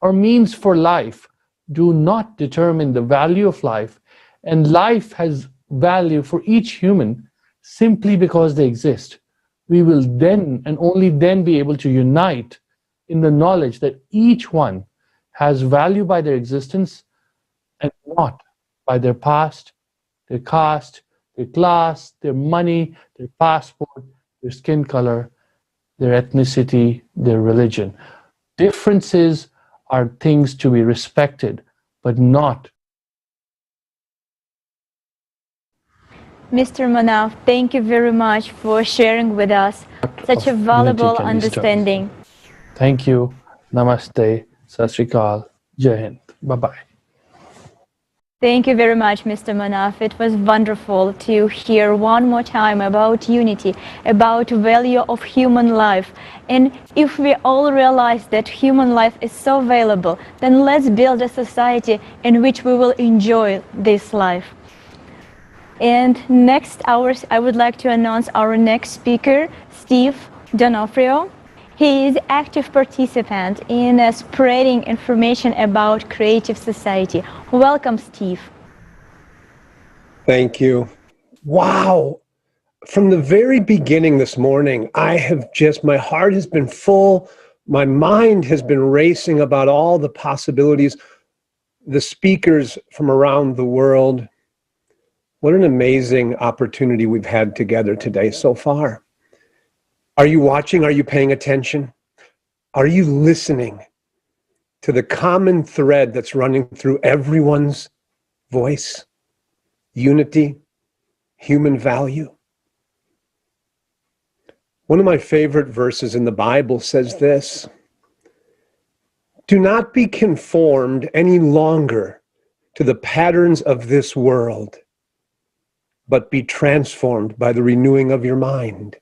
S13: or means for life do not determine the value of life, and life has value for each human simply because they exist, we will then and only then be able to unite in the knowledge that each one has value by their existence and not by their past, their caste, their class, their money, their passport, their skin color, their ethnicity, their religion. Differences are things to be respected, but not.
S3: Mr. Manaf, thank you very much for sharing with us such a valuable understanding.
S13: Thank you. Namaste. Sat Sri Akal. Jai Hind. Bye-bye.
S3: Thank you very much, Mr. Manaf. It was wonderful to hear one more time about unity, about value of human life. And if we all realize that human life is so valuable, then let's build a society in which we will enjoy this life. And next hours, I would like to announce our next speaker, Steve D'Onofrio. He is active participant in spreading information about creative society. Welcome, Steve.
S14: Thank you. Wow. From the very beginning this morning, my heart has been full. My mind has been racing about all the possibilities, the speakers from around the world. What an amazing opportunity we've had together today so far. Are you watching? Are you paying attention? Are you listening to the common thread that's running through everyone's voice? Unity, human value. One of my favorite verses in the Bible says this: "Do not be conformed any longer to the patterns of this world, but be transformed by the renewing of your mind."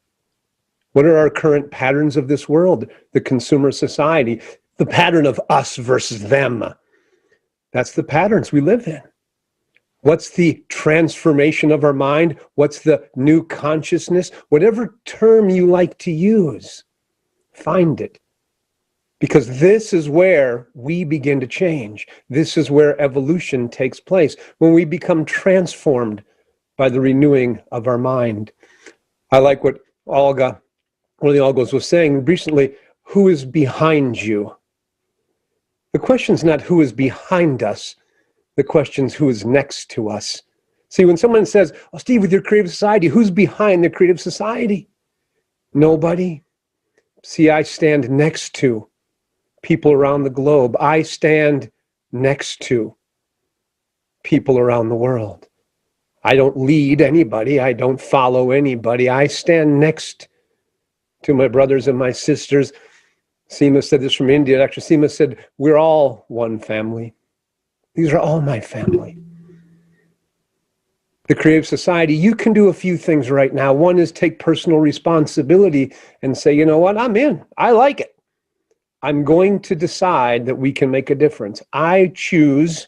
S14: What are our current patterns of this world? The consumer society, the pattern of us versus them. That's the patterns we live in. What's the transformation of our mind? What's the new consciousness? Whatever term you like to use, find it. Because this is where we begin to change. This is where evolution takes place, when we become transformed by the renewing of our mind. I like what Olga, one of the Olgas, was saying recently: who is behind you? The question's not who is behind us. The question's who is next to us. See, when someone says, "Oh, Steve, with your creative society, who's behind the creative society?" Nobody. See, I stand next to people around the globe. I stand next to people around the world. I don't lead anybody. I don't follow anybody. I stand next to my brothers and my sisters. Seema said this from India. Dr. Seema said, "We're all one family." These are all my family. the creative society, you can do a few things right now. One is take personal responsibility and say, you know what, I'm in. I like it. I'm going to decide that we can make a difference. I choose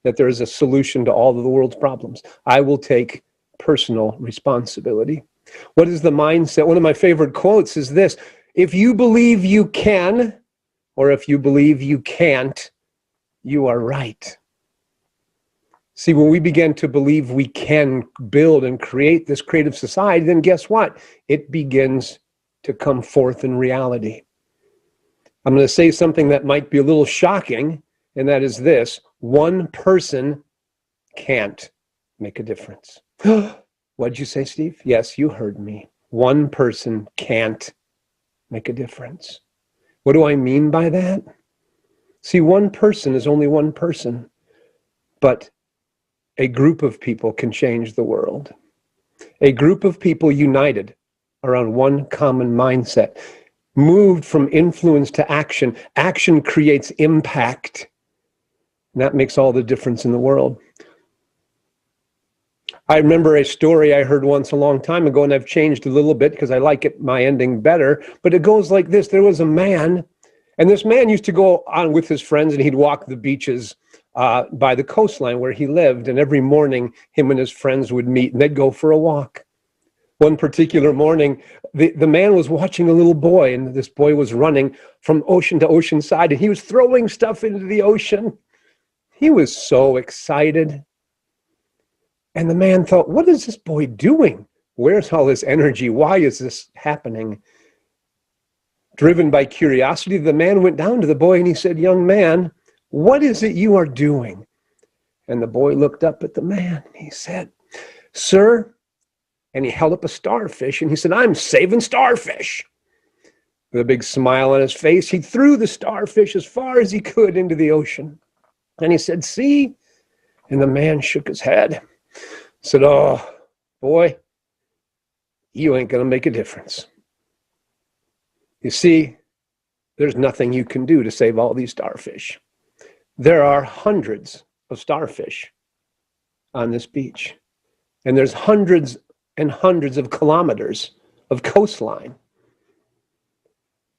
S14: that there is a solution to all of the world's problems. I will take personal responsibility. What is the mindset? One of my favorite quotes is this: if you believe you can, or if you believe you can't, you are right. See, when we begin to believe we can build and create this creative society, then guess what? It begins to come forth in reality. I'm going to say something that might be a little shocking, and that is this: one person can't make a difference. What'd you say, Steve? Yes, you heard me. One person can't make a difference. What do I mean by that? See, one person is only one person, but a group of people can change the world. A group of people united around one common mindset, moved from influence to action. Action creates impact. And that makes all the difference in the world. I remember a story I heard once a long time ago, and I've changed a little bit because I like it, my ending better, but it goes like this. There was a man, and this man used to go on with his friends, and he'd walk the beaches by the coastline where he lived, and every morning him and his friends would meet, and they'd go for a walk. One particular morning, the man was watching a little boy, and this boy was running from ocean to ocean side, and he was throwing stuff into the ocean. He was so excited. And the man thought, what is this boy doing? Where's all this energy? Why is this happening? Driven by curiosity, the man went down to the boy and he said, young man, what is it you are doing? And the boy looked up at the man. He said, sir, and he held up a starfish and he said, I'm saving starfish. With a big smile on his face, he threw the starfish as far as he could into the ocean. And he said, see? And the man shook his head. Said, oh, boy, you ain't going to make a difference. You see, there's nothing you can do to save all these starfish. There are hundreds of starfish on this beach, and there's hundreds and hundreds of kilometers of coastline.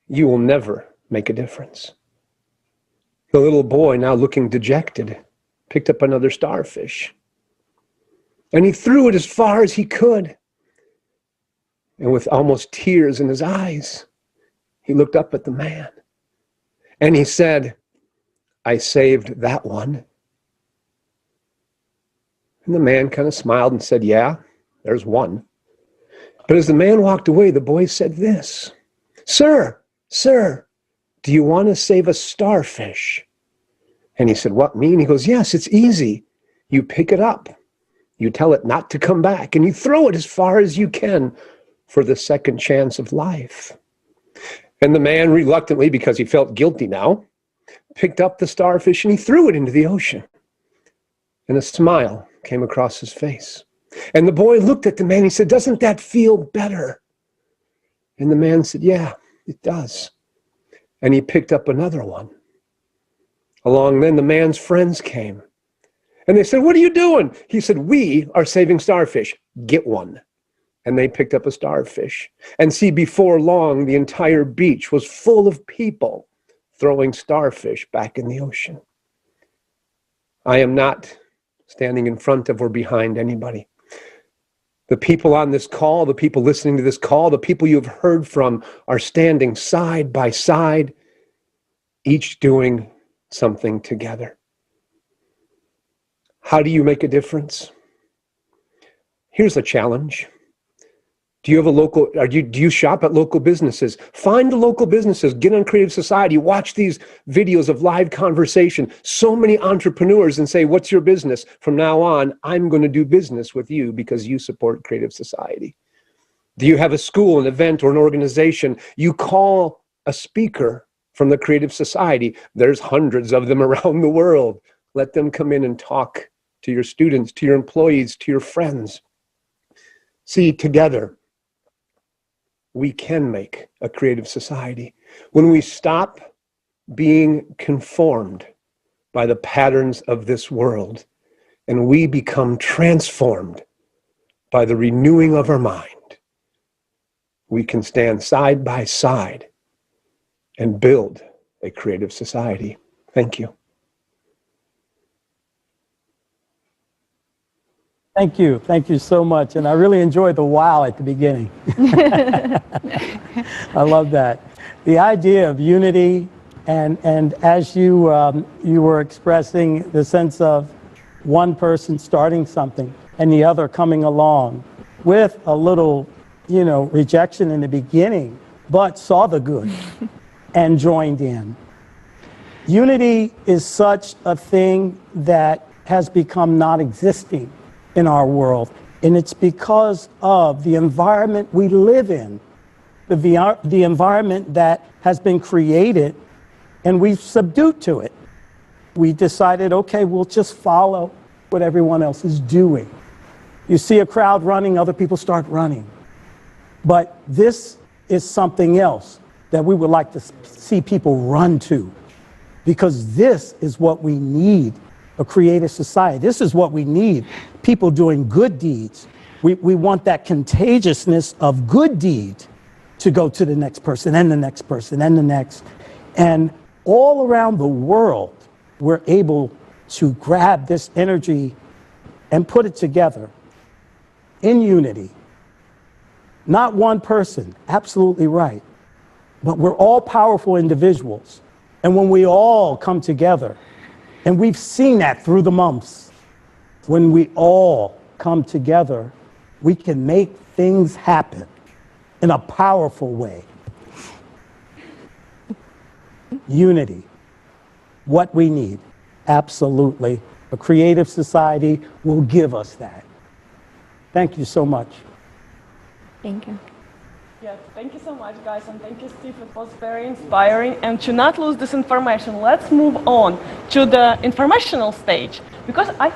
S14: You will never make a difference. The little boy, now looking dejected, picked up another starfish. And he threw it as far as he could. And with almost tears in his eyes, he looked up at the man. And he said, I saved that one. And the man kind of smiled and said, yeah, there's one. But as the man walked away, the boy said this, sir, do you want to save a starfish? And he said, what, me? And he goes, yes, it's easy. You pick it up. You tell it not to come back, and you throw it as far as you can for the second chance of life. And the man reluctantly, because he felt guilty now, picked up the starfish and he threw it into the ocean. And a smile came across his face. And the boy looked at the man and he said, doesn't that feel better? And the man said, yeah, it does. And he picked up another one. Along then, the man's friends came. And they said, what are you doing? He said, we are saving starfish. Get one. And they picked up a starfish. And see, before long, the entire beach was full of people throwing starfish back in the ocean. I am not standing in front of or behind anybody. The people on this call, the people listening to this call, the people you have heard from are standing side by side, each doing something together. How do you make a difference? Here's a challenge. Do you shop at local businesses? Find the local businesses, get on Creative Society, watch these videos of live conversation. So many entrepreneurs, and say, what's your business? From now on, I'm going to do business with you because you support Creative Society. Do you have a school, an event, or an organization? You call a speaker from the Creative Society. There's hundreds of them around the world. Let them come in and talk to your students, to your employees, to your friends. See, together, we can make a creative society. When we stop being conformed by the patterns of this world and we become transformed by the renewing of our mind, we can stand side by side and build a creative society. Thank you.
S2: Thank you. Thank you so much. And I really enjoyed the wow at the beginning. I love that. The idea of unity, and as you were expressing the sense of one person starting something and the other coming along with a little, rejection in the beginning, but saw the good and joined in. Unity is such a thing that has become non-existing in our world, and it's because of the environment we live in, the environment that has been created, and we've subdued to it. We decided, okay, we'll just follow what everyone else is doing. You see a crowd running, other people start running. But this is something else that we would like to see people run to, because this is what we need, a creative society. This is what we need, people doing good deeds. We want that contagiousness of good deeds to go to the next person and the next person and the next. And all around the world, we're able to grab this energy and put it together in unity. Not one person, absolutely right. But we're all powerful individuals. And when we all come together, and we've seen that through the months, when we all come together, we can make things happen in a powerful way. Unity, what we need, absolutely. A creative society will give us that. Thank you so much.
S8: Thank you.
S15: Yes, thank you so much, guys, and thank you, Steve. It was very inspiring. And to not lose this information, let's move on to the informational stage, because I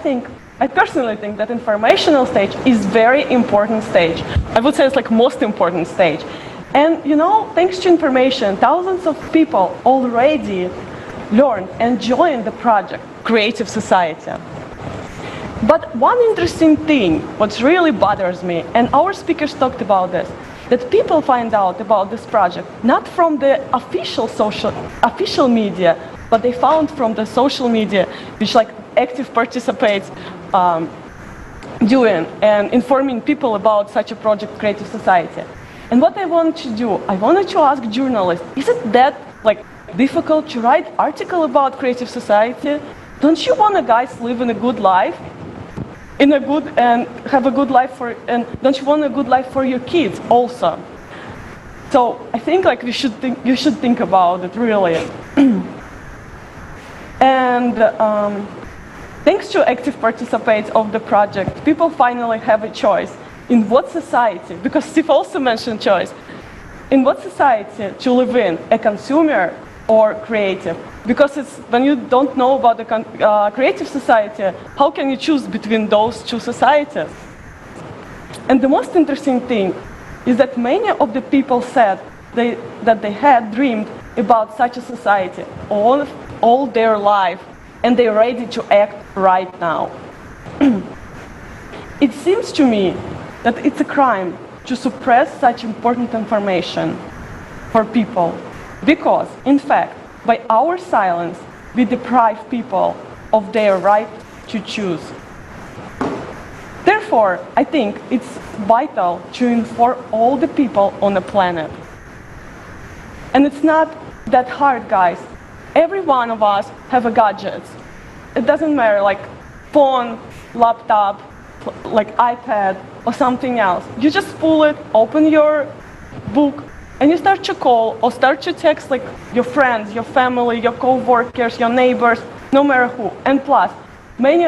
S15: personally think that informational stage is very important stage. I would say it's like most important stage. And thanks to information, thousands of people already learned and joined the project, Creative Society. But one interesting thing, what really bothers me, and our speakers talked about this, that people find out about this project not from the official media, but they found from the social media, which active participants doing and informing people about such a project, Creative Society. And what I wanted to do, I wanted to ask journalists, is it that difficult to write article about Creative Society? Don't you want guys live in a good life? And have a good life and don't you want a good life for your kids also? So I think you should think about it really. And thanks to active participants of the project, people finally have a choice in what society, because Steve also mentioned choice, in what society to live in, a consumer or creative. Because when you don't know about the creative society, how can you choose between those two societies? And the most interesting thing is that many of the people said that they had dreamed about such a society all their life, and they're ready to act right now. It seems to me that it's a crime to suppress such important information for people, because, in fact, by our silence, we deprive people of their right to choose. Therefore, I think it's vital to inform all the people on the planet. And it's not that hard, guys. Every one of us have a gadget. It doesn't matter, phone, laptop, iPad, or something else. You just pull it, open your book, and you start to call or start to text your friends, your family, your co-workers, your neighbors, no matter who. And plus, many,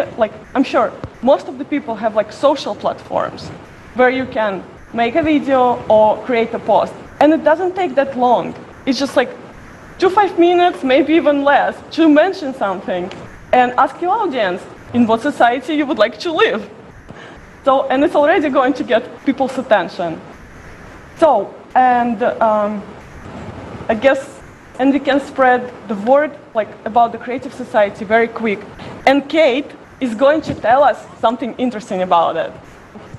S15: I'm sure, most of the people have social platforms where you can make a video or create a post. And it doesn't take that long. It's just 2-5 minutes, maybe even less, to mention something and ask your audience in what society you would like to live. So, and it's already going to get people's attention. So, and I guess, and we can spread the word about the Creative Society very quick. And Kate is going to tell us something interesting about it.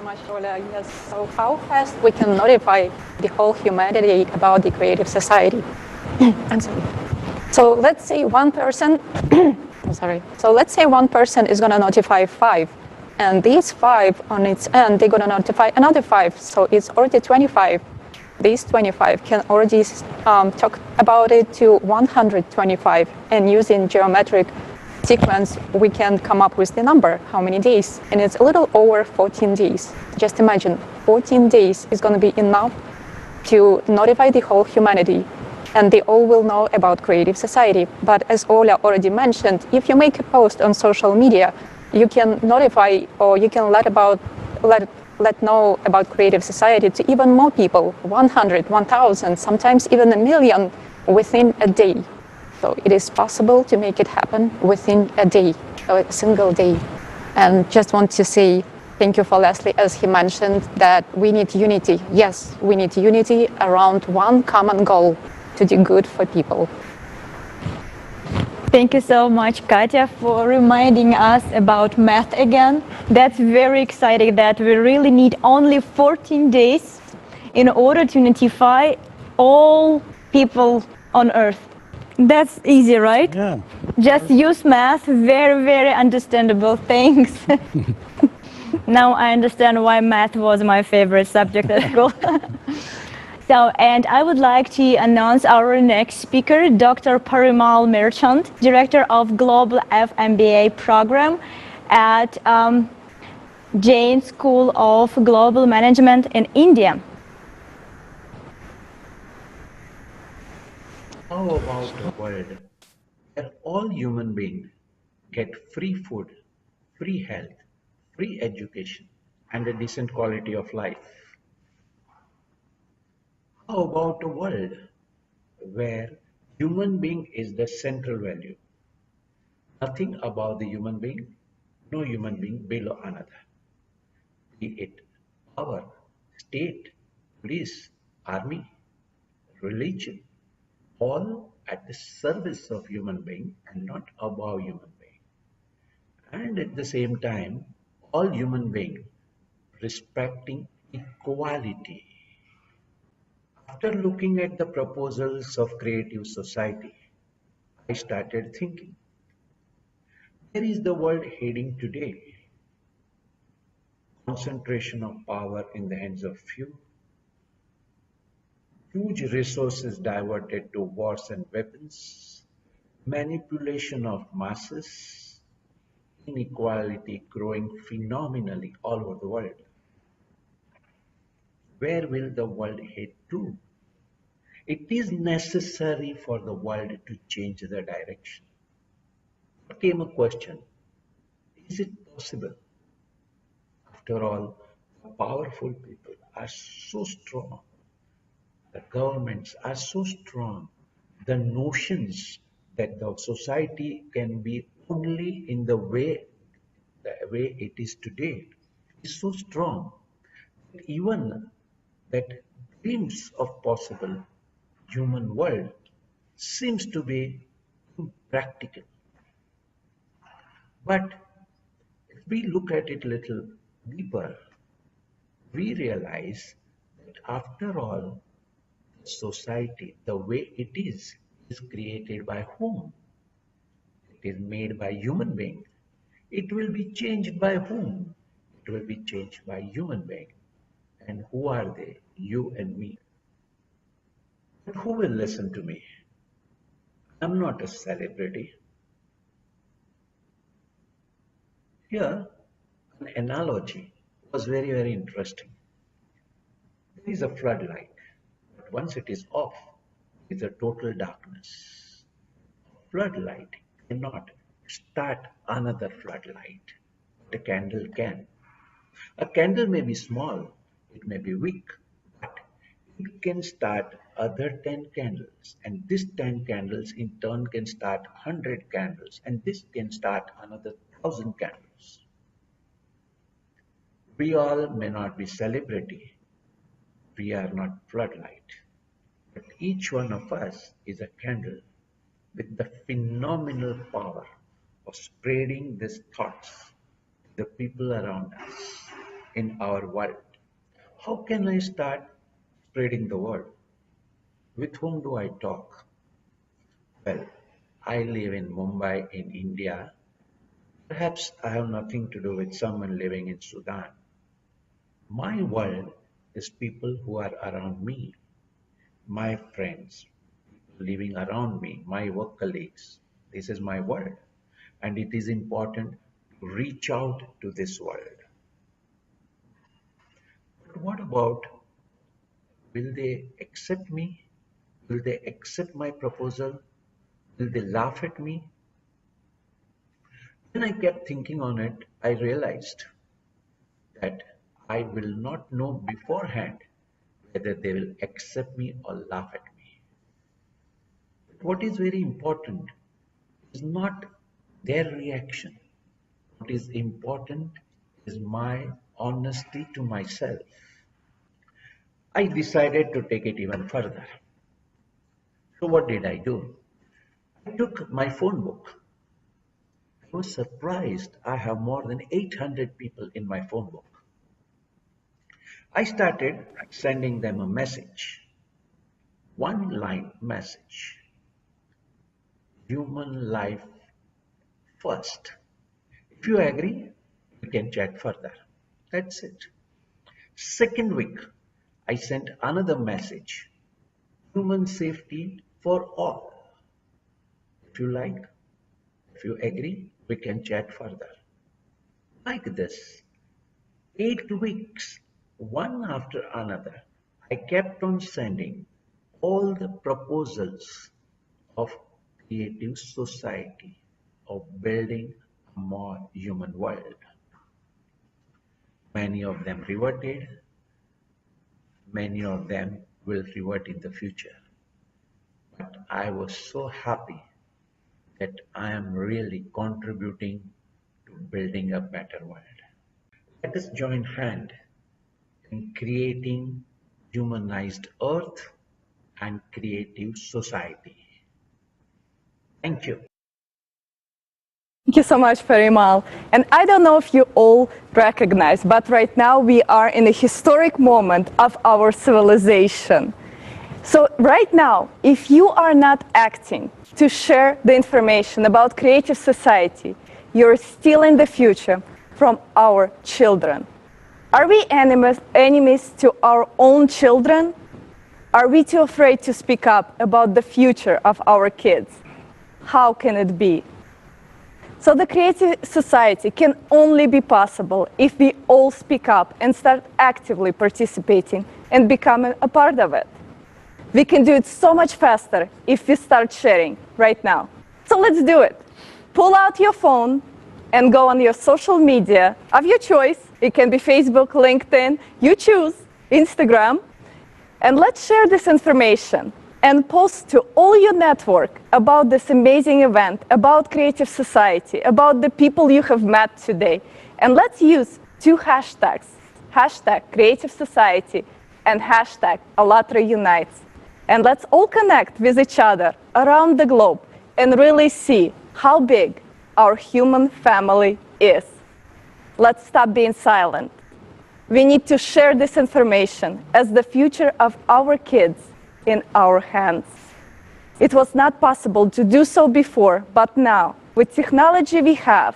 S5: much, Ola. Yes. So how fast we can notify the whole humanity about the creative society? I'm sorry. So let's say one person, I'm sorry. So let's say one person is going to notify 5, and these 5 on its end, they're going to notify another 5. So it's already 25. These 25 can already talk about it to 125, and using geometric sequence, we can come up with the number, how many days, and it's a little over 14 days. Just imagine, 14 days is going to be enough to notify the whole humanity, and they all will know about creative society. But as Ola already mentioned, if you make a post on social media, you can notify, or you can let know about creative society to even more people, 100, 1,000, sometimes even 1,000,000 within a day. So it is possible to make it happen within a day, or a single day. And just want to say thank you for Leslie, as he mentioned that we need unity. Yes, we need unity around one common goal, to do good for people.
S3: Thank you so much, Katya, for reminding us about math again. That's very exciting that we really need only 14 days in order to notify all people on Earth. That's easy, right?
S2: Yeah.
S3: Just use math. Very, very understandable. Thanks. Now I understand why math was my favorite subject at school. So, and I would like to announce our next speaker, Dr. Parimal Merchant, Director of Global FMBA Program at Jain School of Global Management in India.
S16: How about a world where all human beings get free food, free health, free education, and a decent quality of life? How about a world where human being is the central value? Nothing about the human being, no human being below another. Be it power, state, police, army, religion, all at the service of human being and not above human being. And at the same time, all human beings respecting equality. After looking at the proposals of creative society, I started thinking, where is the world heading today? Concentration of power in the hands of few, huge resources diverted to wars and weapons, manipulation of masses, inequality growing phenomenally all over the world. Where will the world head to? It is necessary for the world to change the direction. It came a question, is it possible? After all, the powerful people are so strong, the governments are so strong, the notions that the society can be only in the way it is today is so strong that even that glimpse of possible human world seems to be impractical. But if we look at it a little deeper, we realize that after all, society, the way it is created by whom? It is made by human being. It will be changed by whom? It will be changed by human being. And who are they? You and me. But who will listen to me? I'm not a celebrity. Here, an analogy was very, very interesting. There is a floodlight, but once it is off, it's a total darkness. A floodlight cannot start another floodlight, but a candle can. A candle may be small, it may be weak, but it can start other 10 candles, and this 10 candles in turn can start 100 candles, and this can start another 1,000 candles. We all may not be celebrity, we are not floodlight, but each one of us is a candle with the phenomenal power of spreading these thoughts to the people around us in our world. How can I start spreading the word? With whom do I talk? Well, I live in Mumbai in India. Perhaps I have nothing to do with someone living in Sudan. My world is people who are around me, my friends, living around me, my work colleagues. This is my world. And it is important to reach out to this world. But what about, will they accept me? Will they accept my proposal? Will they laugh at me? When I kept thinking on it, I realized that I will not know beforehand whether they will accept me or laugh at me. What is very important is not their reaction. What is important is my honesty to myself. I decided to take it even further. So what did I do? I took my phone book. I was surprised I have more than 800 people in my phone book. I started sending them a message. One line message. Human life first. If you agree, we can chat further. That's it. Second week, I sent another message. Human safety for all. If you like, if you agree, we can chat further. Like this, 8 weeks, one after another, I kept on sending all the proposals of creative society, of building a more human world. Many of them reverted, many of them will revert in the future. But I was so happy that I am really contributing to building a better world. Let us join hands in creating humanized earth and creative society. Thank you.
S17: Thank you so much, Parimal. And I don't know if you all recognize, but right now we are in a historic moment of our civilization. So right now, if you are not acting to share the information about creative society, you're stealing the future from our children. Are we enemies to our own children? Are we too afraid to speak up about the future of our kids? How can it be? So the creative society can only be possible if we all speak up and start actively participating and becoming a part of it. We can do it so much faster if we start sharing right now. So let's do it. Pull out your phone and go on your social media of your choice. It can be Facebook, LinkedIn, you choose, Instagram. And let's share this information and post to all your network about this amazing event, about creative society, about the people you have met today. And let's use 2 hashtags, hashtag creative society and hashtag Allatra Unites. And let's all connect with each other around the globe and really see how big our human family is. Let's stop being silent. We need to share this information as the future of our kids in our hands. It was not possible to do so before, but now, with technology we have,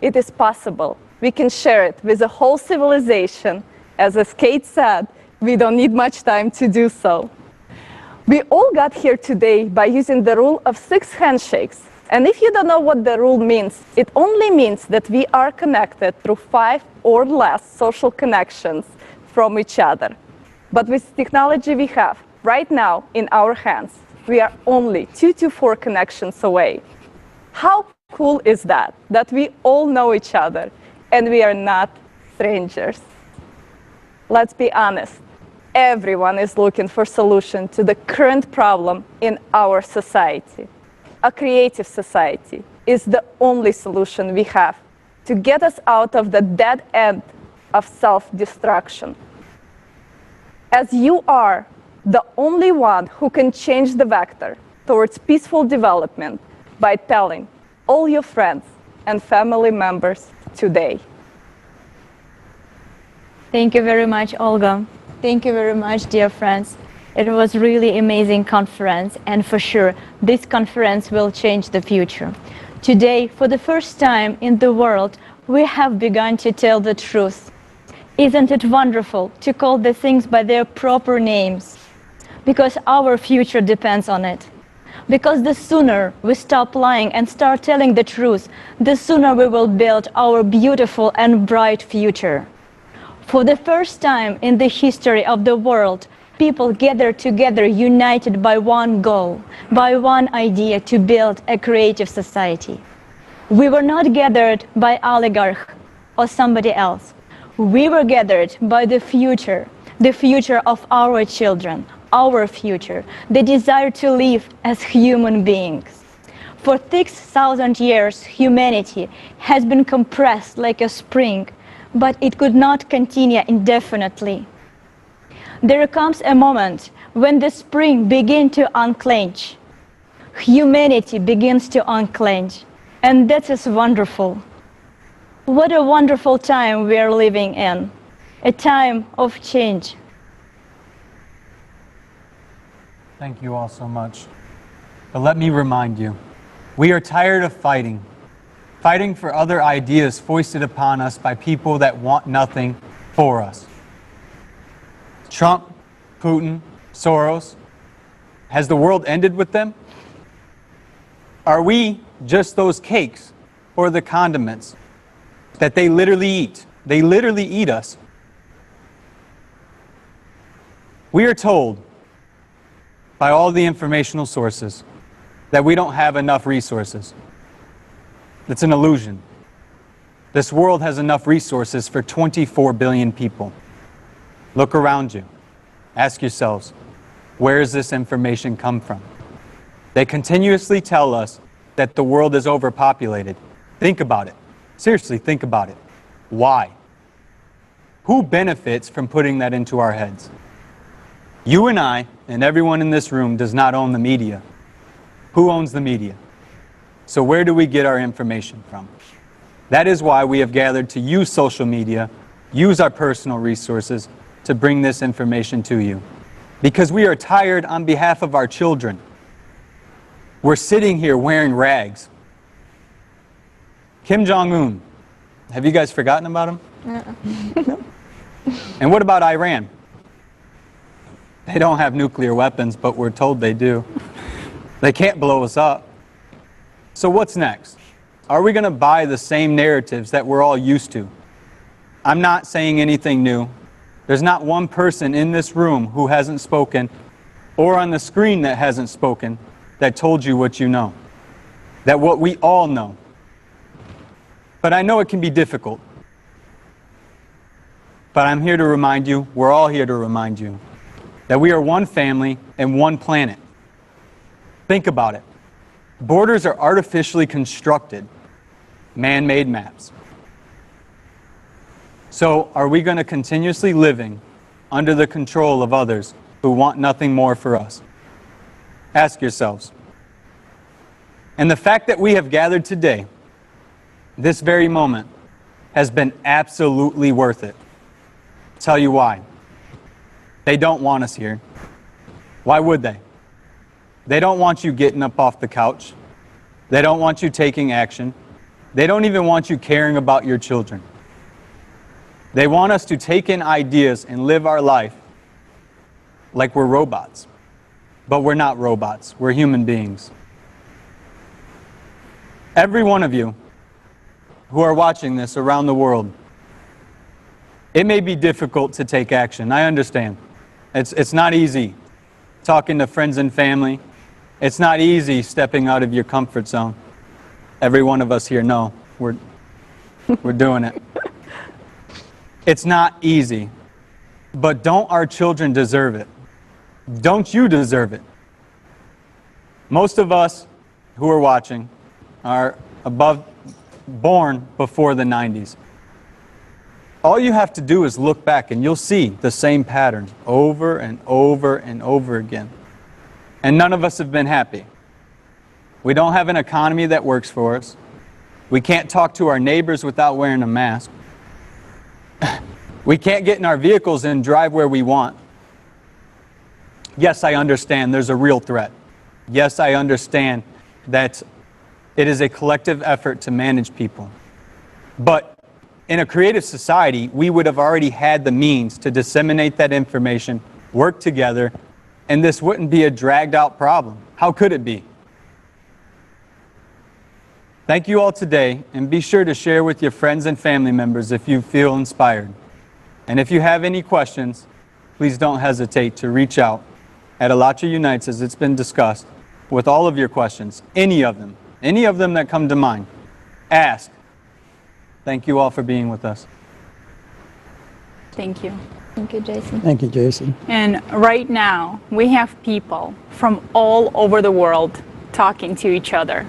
S17: it is possible. We can share it with the whole civilization. As Kate said, we don't need much time to do so. We all got here today by using the rule of 6 handshakes. And if you don't know what the rule means, it only means that we are connected through 5 or less social connections from each other. But with technology we have right now in our hands, we are only 2 to 4 connections away. How cool is that? That we all know each other and we are not strangers. Let's be honest. Everyone is looking for solution to the current problem in our society. A creative society is the only solution we have to get us out of the dead end of self-destruction. As you are the only one who can change the vector towards peaceful development by telling all your friends and family members today.
S3: Thank you very much, Olga. Thank you very much, dear friends. It was really amazing conference, and for sure, this conference will change the future. Today, for the first time in the world, we have begun to tell the truth. Isn't it wonderful to call the things by their proper names? Because our future depends on it. Because the sooner we stop lying and start telling the truth, the sooner we will build our beautiful and bright future. For the first time in the history of the world, people gathered together united by one goal, by one idea to build a creative society. We were not gathered by oligarch or somebody else. We were gathered by the future of our children, our future, the desire to live as human beings. For 6,000 years, humanity has been compressed like a spring, but it could not continue indefinitely. There comes a moment when the spring begins to unclench. Humanity begins to unclench, and that is wonderful. What a wonderful time we are living in, a time of change.
S18: Thank you all so much. But let me remind you, we are tired of fighting for other ideas foisted upon us by people that want nothing for us. Trump, Putin, Soros, has the world ended with them? Are we just those cakes or the condiments that they literally eat? They literally eat us. We are told by all the informational sources that we don't have enough resources. It's an illusion. This world has enough resources for 24 billion people. Look around you. Ask yourselves, where does this information come from? They continuously tell us that the world is overpopulated. Think about it. Seriously, think about it. Why? Who benefits from putting that into our heads? You and I, and everyone in this room, does not own the media. Who owns the media? So where do we get our information from? That is why we have gathered to use social media, use our personal resources to bring this information to you. Because we are tired on behalf of our children. We're sitting here wearing rags. Kim Jong-un, have you guys forgotten about him? No. And what about Iran? They don't have nuclear weapons, but we're told they do. They can't blow us up. So what's next? Are we going to buy the same narratives that we're all used to? I'm not saying anything new. There's not one person in this room who hasn't spoken, or on the screen that hasn't spoken, that told you what you know. That what we all know. But I know it can be difficult. But I'm here to remind you, we're all here to remind you, that we are one family and one planet. Think about it. Borders are artificially constructed, man-made maps. So are we going to continuously living under the control of others who want nothing more for us? Ask yourselves. And the fact that we have gathered today, this very moment, has been absolutely worth it. I'll tell you why. They don't want us here. Why would they? They don't want you getting up off the couch. They don't want you taking action. They don't even want you caring about your children. They want us to take in ideas and live our life like we're robots. But we're not robots. We're human beings. Every one of you who are watching this around the world, it may be difficult to take action. I understand. It's not easy talking to friends and family. It's not easy stepping out of your comfort zone. Every one of us here know we're doing it. It's not easy. But don't our children deserve it? Don't you deserve it? Most of us who are watching are born before the 90s. All you have to do is look back and you'll see the same pattern over and over and over again. And none of us have been happy. We don't have an economy that works for us. We can't talk to our neighbors without wearing a mask. We can't get in our vehicles and drive where we want. Yes, I understand there's a real threat. Yes, I understand that it is a collective effort to manage people. But in a creative society, we would have already had the means to disseminate that information, work together, and this wouldn't be a dragged out problem. How could it be? Thank you all today, and be sure to share with your friends and family members if you feel inspired. And if you have any questions, please don't hesitate to reach out at Alatra Unites, as it's been discussed, with all of your questions, any of them that come to mind. Ask. Thank you all for being with us.
S9: Thank you.
S8: Thank you, Jason.
S2: Thank you, Jason.
S9: And right now, we have people from all over the world talking to each other.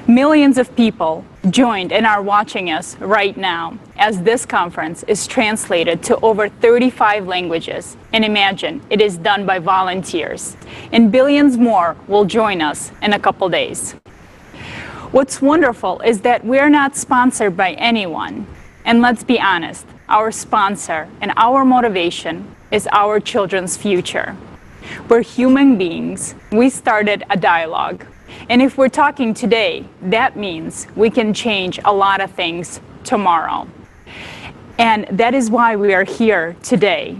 S9: Millions of people joined and are watching us right now as this conference is translated to over 35 languages. And imagine, it is done by volunteers. And billions more will join us in a couple days. What's wonderful is that we're not sponsored by anyone. And let's be honest, our sponsor and our motivation is our children's future. We're human beings. We started a dialogue. And if we're talking today, that means we can change a lot of things tomorrow. And that is why we are here today.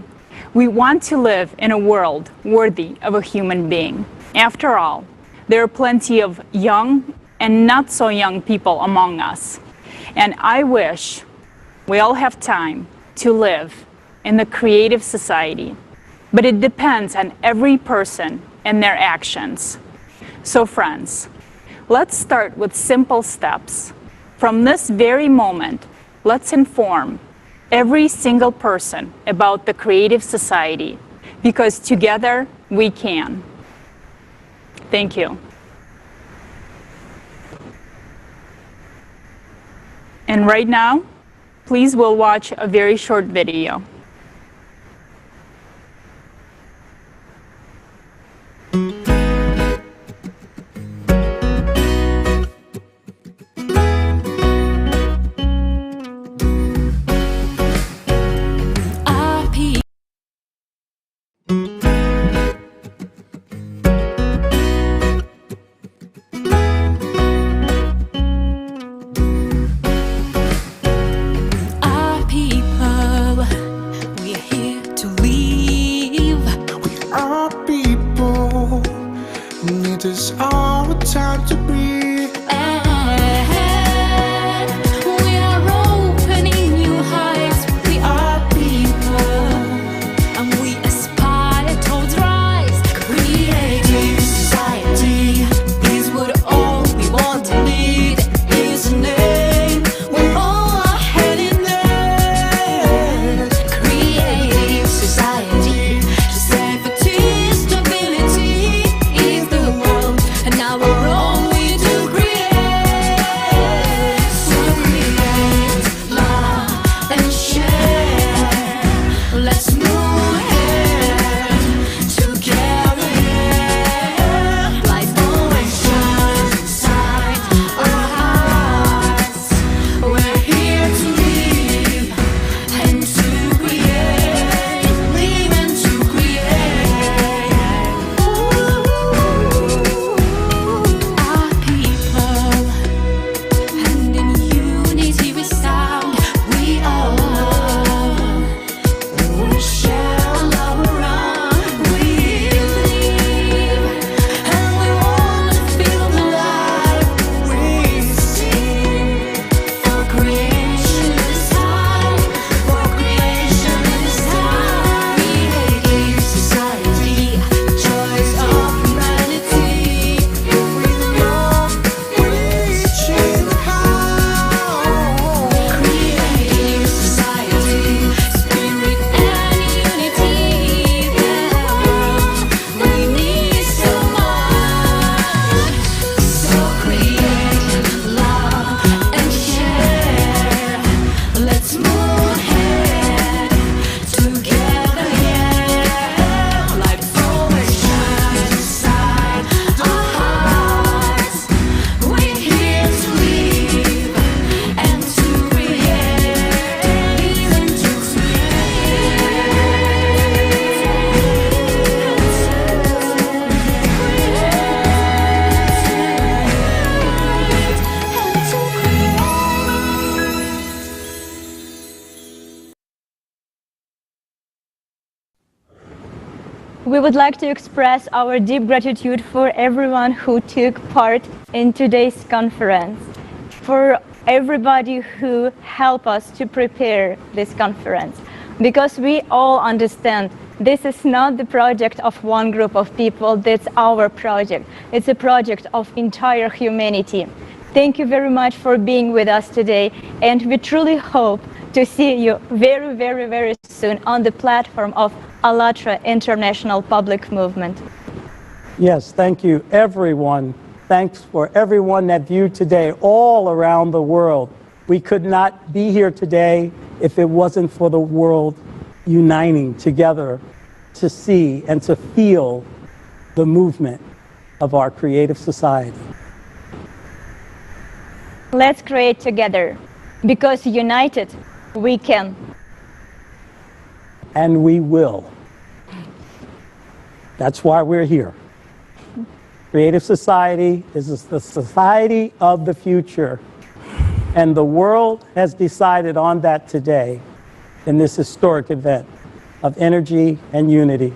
S9: We want to live in a world worthy of a human being. After all, there are plenty of young and not so young people among us. And I wish we all have time to live in the creative society. But it depends on every person and their actions. So friends, let's start with simple steps. From this very moment, let's inform every single person about the creative society, because together we can. Thank you. And right now, please we'll watch a very short video.
S6: Now we're all we do create.
S3: We would like to express our deep gratitude for everyone who took part in today's conference, for everybody who helped us to prepare this conference, because we all understand this is not the project of one group of people, that's our project. It's a project of entire humanity. Thank you very much for being with us today, and we truly hope to see you very, very, very soon on the platform of ALLATRA International Public Movement.
S2: Yes, thank you, everyone. Thanks for everyone that viewed today all around the world. We could not be here today if it wasn't for the world uniting together to see and to feel the movement of our creative society.
S3: Let's create together, because united we can.
S2: And we will. That's why we're here. Creative society is the society of the future. And the world has decided on that today in this historic event of energy and unity.